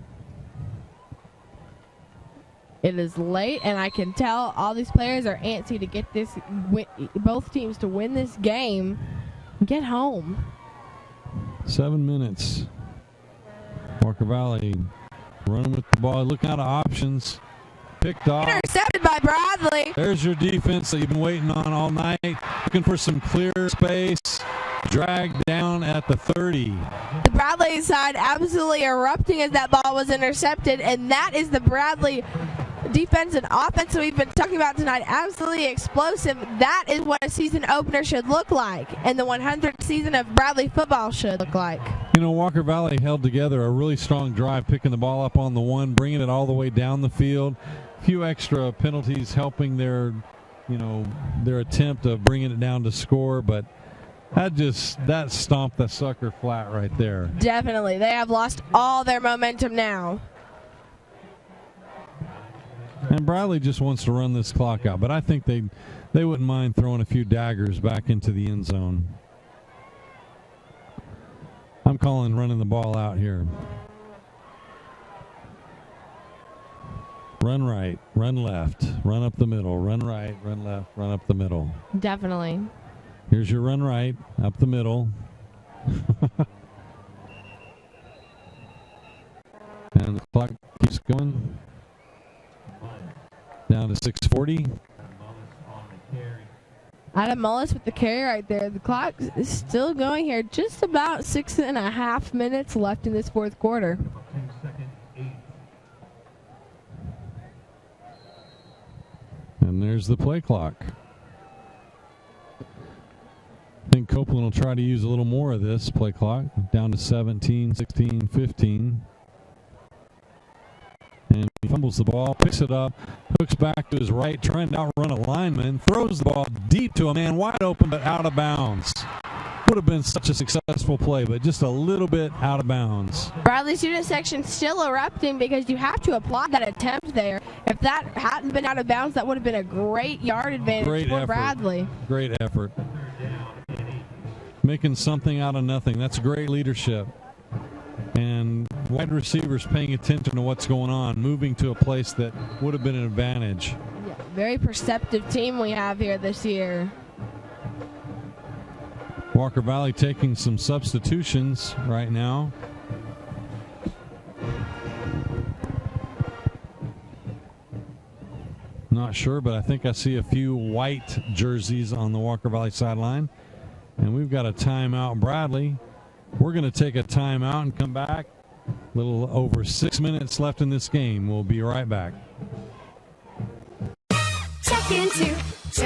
It is late, and I can tell all these players are antsy to get this, both teams to win this game and get home. 7 minutes. Walker Valley running with the ball, looking out of options. Picked off. Intercepted by Bradley. There's your defense that you've been waiting on all night. Looking for some clear space. Dragged down at the 30. The Bradley side absolutely erupting as that ball was intercepted, and that is the Bradley defense and offense that we've been talking about tonight. Absolutely explosive. That is what a season opener should look like, and the 100th season of Bradley football should look like. You know, Walker Valley held together a really strong drive, picking the ball up on the 1, bringing it all the way down the field. A few extra penalties helping their attempt of bringing it down to score, but that stomped the sucker flat right there. Definitely. They have lost all their momentum now. And Bradley just wants to run this clock out, but I think they wouldn't mind throwing a few daggers back into the end zone. I'm calling running the ball out here. Run right, run left, run up the middle, run right, run left, run up the middle. Definitely. Here's your run right, up the middle. And the clock keeps going. Down to 6:40. Adam Mullis with the carry right there. The clock is still going here. Just about 6.5 minutes left in this fourth quarter. And there's the play clock. I think Copeland will try to use a little more of this play clock. Down to 17, 16, 15. And he fumbles the ball, picks it up, hooks back to his right, trying to outrun a lineman, throws the ball deep to a man wide open but out of bounds. Would have been such a successful play, but just a little bit out of bounds. Bradley student section still erupting because you have to applaud that attempt there. If that hadn't been out of bounds, that would have been a great yard advantage for Bradley. Great effort. Making something out of nothing. That's great leadership. And wide receivers paying attention to what's going on, moving to a place that would have been an advantage. Yeah, very perceptive team we have here this year. Walker Valley taking some substitutions right now. Not sure, but I think I see a few white jerseys on the Walker Valley sideline. And we've got a timeout, Bradley. We're going to take a timeout and come back. A little over 6 minutes left in this game. We'll be right back. Check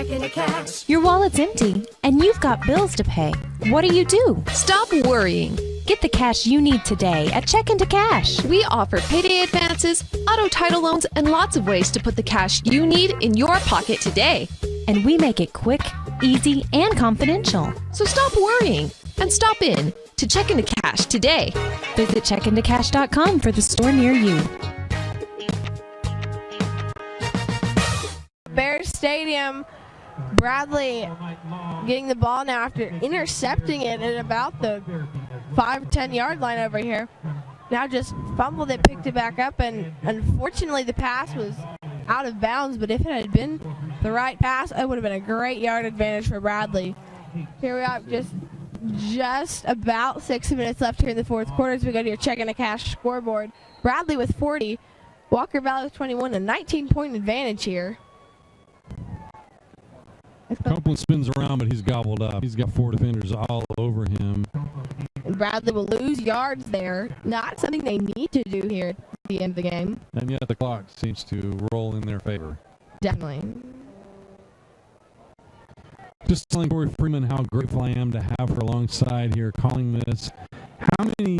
into cash. Your wallet's empty, and you've got bills to pay. What do? Stop worrying. Get the cash you need today at Check into Cash. We offer payday advances, auto title loans, and lots of ways to put the cash you need in your pocket today. And we make it quick, easy, and confidential. So stop worrying and stop in to Check into Cash today. Visit checkintocash.com for the store near you. Bears Stadium, Bradley getting the ball now after intercepting it at about the 5-10 yard line over here. Now just fumbled it, picked it back up, and unfortunately the pass was out of bounds, but if it had been the right pass, it would have been a great yard advantage for Bradley. Here we are, just about 6 minutes left here in the fourth quarter as we go to your Check into Cash scoreboard. Bradley with 40, Walker Valley with 21, a 19-point advantage here. Copeland spins around, but he's gobbled up. He's got 4 defenders all over him. And Bradley will lose yards there. Not something they need to do here at the end of the game. And yet the clock seems to roll in their favor. Definitely. Just telling Corey Freeman how grateful I am to have her alongside here calling this. How many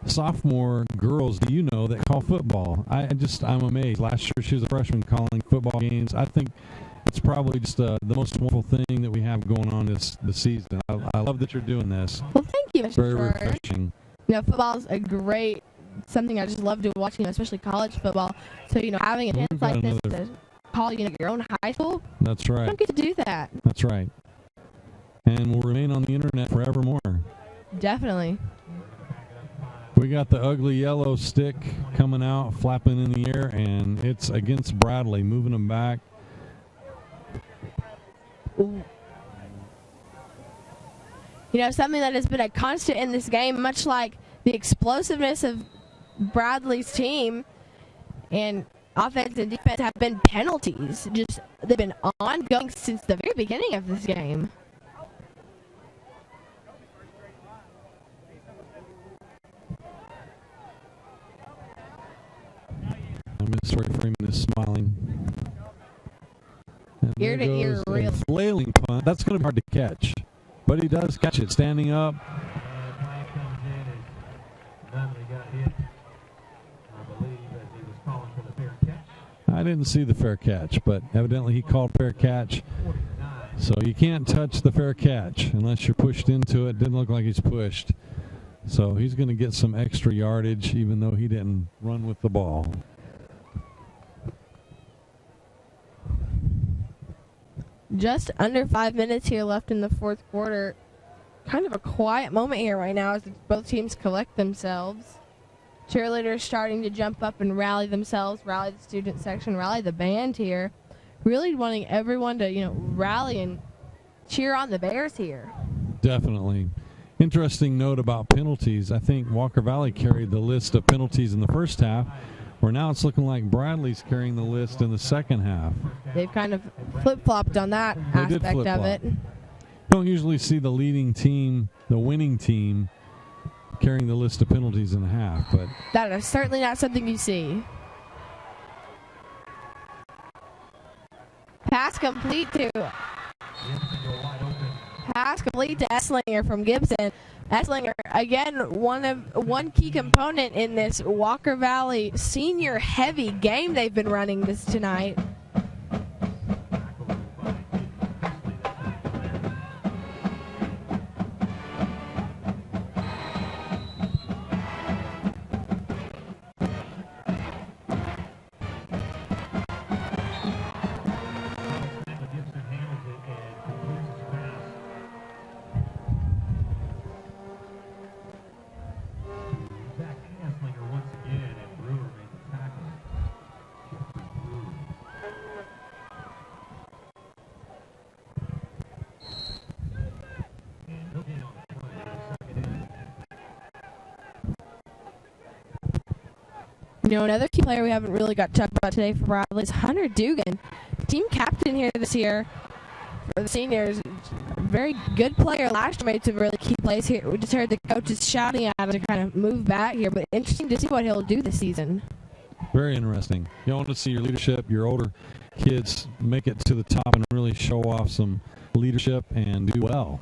sophomore girls do you know that call football? I'm amazed. Last year she was a freshman calling football games. I think it's probably just the most wonderful thing that we have going on this season. I love that you're doing this. Well, thank you, Mr. Very Schroer. refreshing. Football is a great something I just love to watch, especially college football. So, having a chance like this to call, your own high school. That's right. You don't get to do that. That's right. And will remain on the internet forevermore. Definitely. We got the ugly yellow stick coming out, flapping in the air, and it's against Bradley, moving them back. Ooh. Something that has been a constant in this game, much like the explosiveness of Bradley's team and offense and defense, have been penalties. They've been ongoing since the very beginning of this game. Miss Roy Freeman is smiling. And Ear to ear, real. Flailing punt. That's going to be hard to catch. But he does catch it standing up. I didn't see the fair catch, but evidently he called fair catch. So you can't touch the fair catch unless you're pushed into it. Didn't look like he's pushed. So he's going to get some extra yardage even though he didn't run with the ball. Just under 5 minutes here left in the fourth quarter. Kind of a quiet moment here right now as both teams collect themselves. Cheerleaders starting to jump up and rally themselves, rally the student section, rally the band here. Really wanting everyone to, rally and cheer on the Bears here. Definitely. Interesting note about penalties. I think Walker Valley carried the list of penalties in the first half, where now it's looking like Bradley's carrying the list in the second half. They've kind of flip-flopped on that aspect of it. Don't usually see the leading team, the winning team, carrying the list of penalties in a half, but that is certainly not something you see. Pass complete to Esslinger from Gibson. Esslinger, again, one key component in this Walker Valley senior heavy game they've been running this tonight. Another key player we haven't really got to talk about today for Bradley is Hunter Dugan, team captain here this year for the seniors. Very good player. Last year made some really key plays here. We just heard the coaches shouting at him to kind of move back here, but interesting to see what he'll do this season. Very interesting. You want to see your leadership, your older kids make it to the top and really show off some leadership and do well.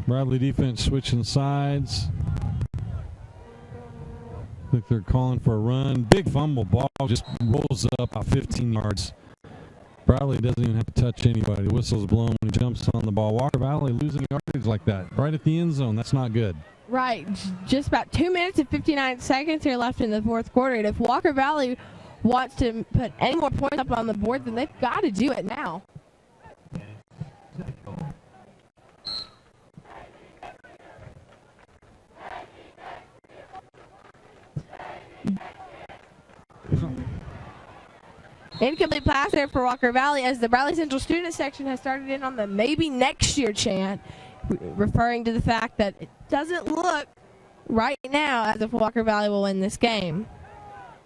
Bradley defense switching sides. I think they're calling for a run. Big fumble. Ball just rolls up about 15 yards. Bradley doesn't even have to touch anybody. The whistle's blown when he jumps on the ball. Walker Valley losing yardage like that right at the end zone. That's not good. Right. Just about 2 minutes and 59 seconds here left in the fourth quarter. And if Walker Valley wants to put any more points up on the board, then they've got to do it now. Incomplete pass there for Walker Valley as the Bradley Central student section has started in on the maybe next year chant, referring to the fact that it doesn't look right now as if Walker Valley will win this game.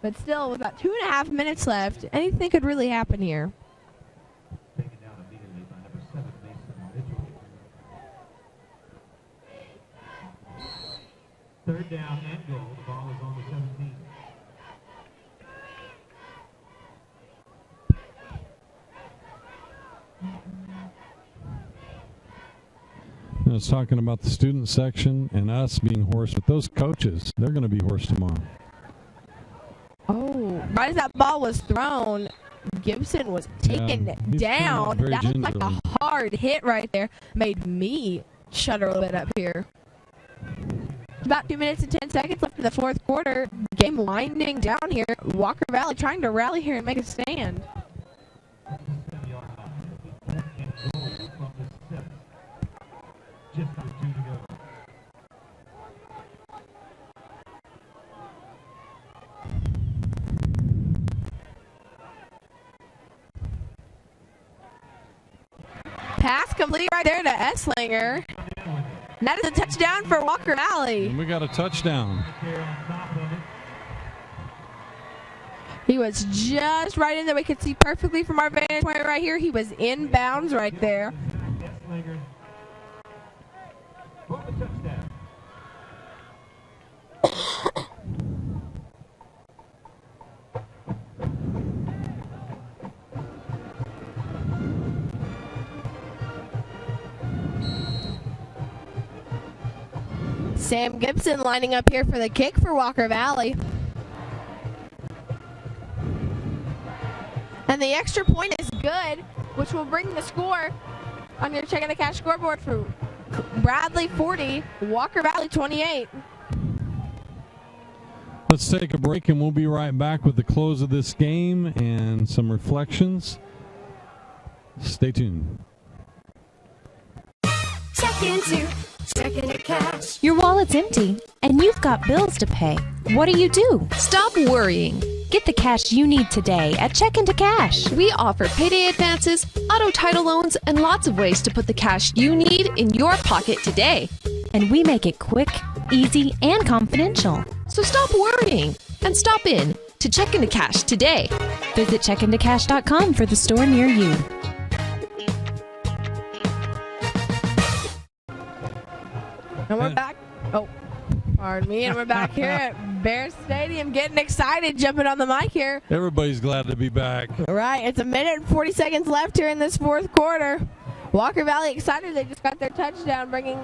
But still, with about 2.5 minutes left, anything could really happen here. Third down and goal. The ball is on the 17. I was talking about the student section and us being hoarse, but those coaches, they're going to be hoarse tomorrow. Oh, right as that ball was thrown, Gibson was taken down. That was like a hard hit right there. Made me shudder a little bit up here. About 2 minutes and 10 seconds left in the fourth quarter. Game winding down here. Walker Valley trying to rally here and make a stand. Pass complete right there to Esslinger. And that is a touchdown for Walker Valley. And we got a touchdown. He was just right in there. We could see perfectly from our vantage point right here. He was in bounds right there. Sam Gibson lining up here for the kick for Walker Valley. And the extra point is good, which will bring the score on your Checking the Cash scoreboard for Bradley 40, Walker Valley 28. Let's take a break, and we'll be right back with the close of this game and some reflections. Stay tuned. Check into Checking the Cash. Your wallet's empty, and you've got bills to pay. What do? Stop worrying. Get the cash you need today at Check into Cash. We offer payday advances, auto title loans, and lots of ways to put the cash you need in your pocket today. And we make it quick, easy, and confidential. So stop worrying and stop in to Check into Cash today. Visit checkintocash.com for the store near you. And we're back. Oh, pardon me. And we're back here at Bears Stadium, getting excited, jumping on the mic here. Everybody's glad to be back. Right. It's 1minute and 40 seconds left here in this fourth quarter. Walker Valley excited. They just got their touchdown, bringing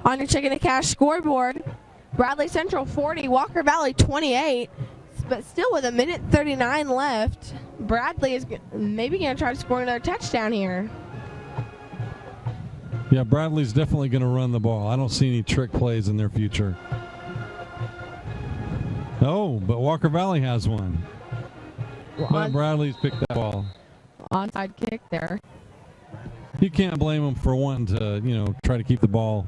on your Checking the Cash scoreboard. Bradley Central 40, Walker Valley 28. But still with 1:39 left, Bradley is maybe going to try to score another touchdown here. Yeah, Bradley's definitely going to run the ball. I don't see any trick plays in their future. Oh, but Walker Valley has one. But Bradley's picked that ball. Onside kick there. You can't blame them for wanting to, try to keep the ball.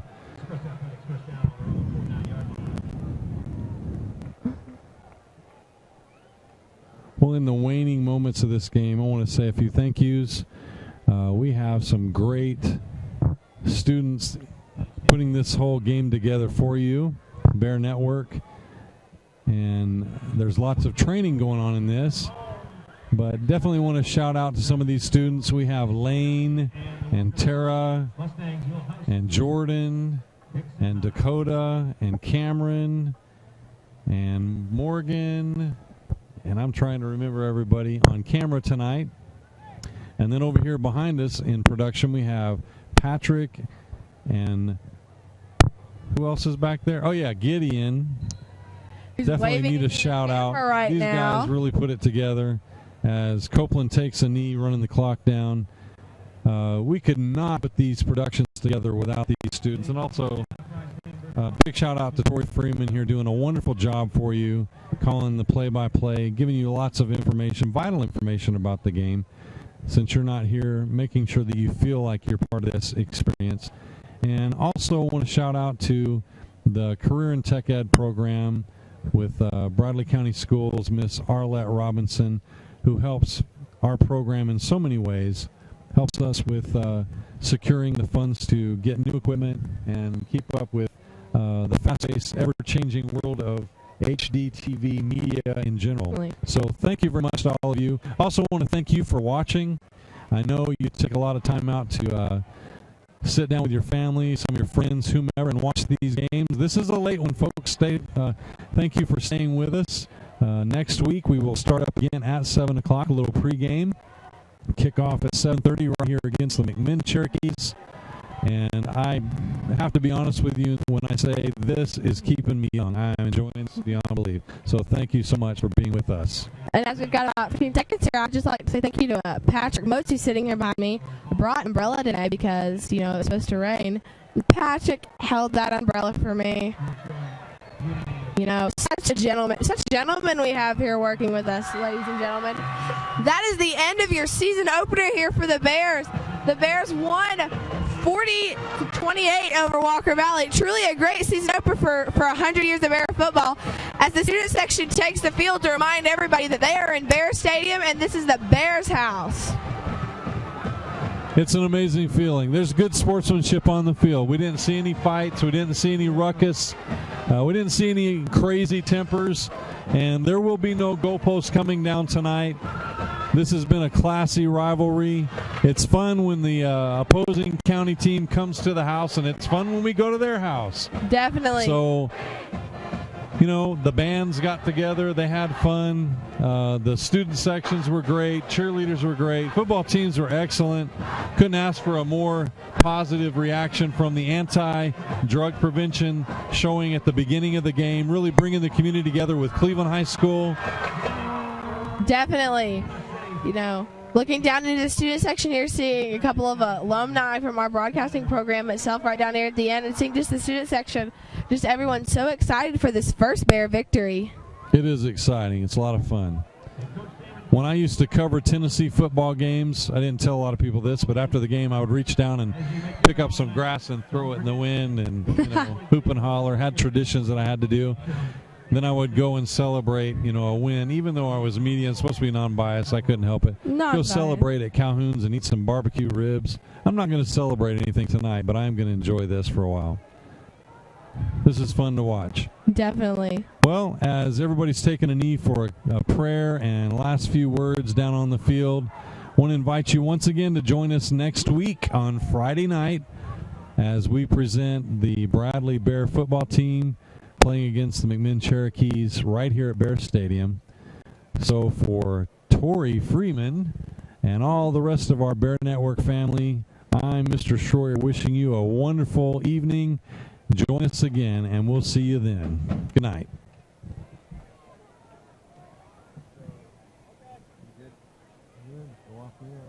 Well, in the waning moments of this game, I want to say a few thank yous. We have some great students putting this whole game together for you, Bear Network. And there's lots of training going on in this. But definitely want to shout out to some of these students. We have Lane and Tara and Jordan and Dakota and Cameron and Morgan. And I'm trying to remember everybody on camera tonight. And then over here behind us in production, we have Patrick and who else is back there? Oh, yeah, Gideon. He's definitely need a shout out. Right These now. guys really put it together as Copeland takes a knee, running the clock down. We could not put these productions together without these students. And also, big shout out to Tori Freeman here doing a wonderful job for you, calling the play-by-play, giving you lots of information, vital information about the game. Since you're not here, making sure that you feel like you're part of this experience. And also want to shout out to the Career and Tech Ed program with Bradley County Schools, Miss Arlette Robinson, who helps our program in so many ways, helps us with securing the funds to get new equipment and keep up with the fast-paced, ever-changing world of HD TV media in general. So thank you very much to all of you. Also want to thank you for watching. I know you took a lot of time out to sit down with your family, some of your friends, whomever, and watch these games. This is a late one, folks. Thank you for staying with us. Next week we will start up again at 7 o'clock, a little pregame. Kickoff at 7:30 right here against the McMinn Cherokees. And I have to be honest with you when I say this is keeping me young. I'm enjoying this beyond belief. So thank you so much for being with us. And as we've got about 15 seconds here, I'd just like to say thank you to Patrick Motzi sitting here behind me. I brought an umbrella today because, it was supposed to rain. And Patrick held that umbrella for me. Such a gentleman we have here working with us, ladies and gentlemen. That is the end of your season opener here for the Bears. The Bears won 40-28 over Walker Valley. Truly a great season opener for 100 years of Bear football. As the student section takes the field to remind everybody that they are in Bear Stadium and this is the Bears house. It's an amazing feeling. There's good sportsmanship on the field. We didn't see any fights. We didn't see any ruckus. We didn't see any crazy tempers. And there will be no goalposts coming down tonight. This has been a classy rivalry. It's fun when the opposing county team comes to the house, and it's fun when we go to their house. Definitely. So You know, the bands got together. They had fun. The student sections were great. Cheerleaders were great. Football teams were excellent. Couldn't ask for a more positive reaction from the anti-drug prevention showing at the beginning of the game, really bringing the community together with Cleveland High School. Definitely. You know, looking down into the student section here, seeing a couple of alumni from our broadcasting program itself right down here at the end, and seeing just the student section, just everyone so excited for this first Bear victory. It is exciting. It's a lot of fun. When I used to cover Tennessee football games, I didn't tell a lot of people this, but after the game I would reach down and pick up some grass and throw it in the wind and hoop and holler. Had traditions that I had to do. Then I would go and celebrate, a win. Even though I was media and supposed to be non-biased, I couldn't help it. Go celebrate at Calhoun's and eat some barbecue ribs. I'm not going to celebrate anything tonight, but I am going to enjoy this for a while. This is fun to watch. Definitely. Well, as everybody's taking a knee for a prayer and last few words down on the field, I want to invite you once again to join us next week on Friday night as we present the Bradley Bear football team playing against the McMinn Cherokees right here at Bear Stadium. So for Tori Freeman and all the rest of our Bear Network family, I'm Mr. Schroyer wishing you a wonderful evening. Join us again, and we'll see you then. Good night. Go off the air.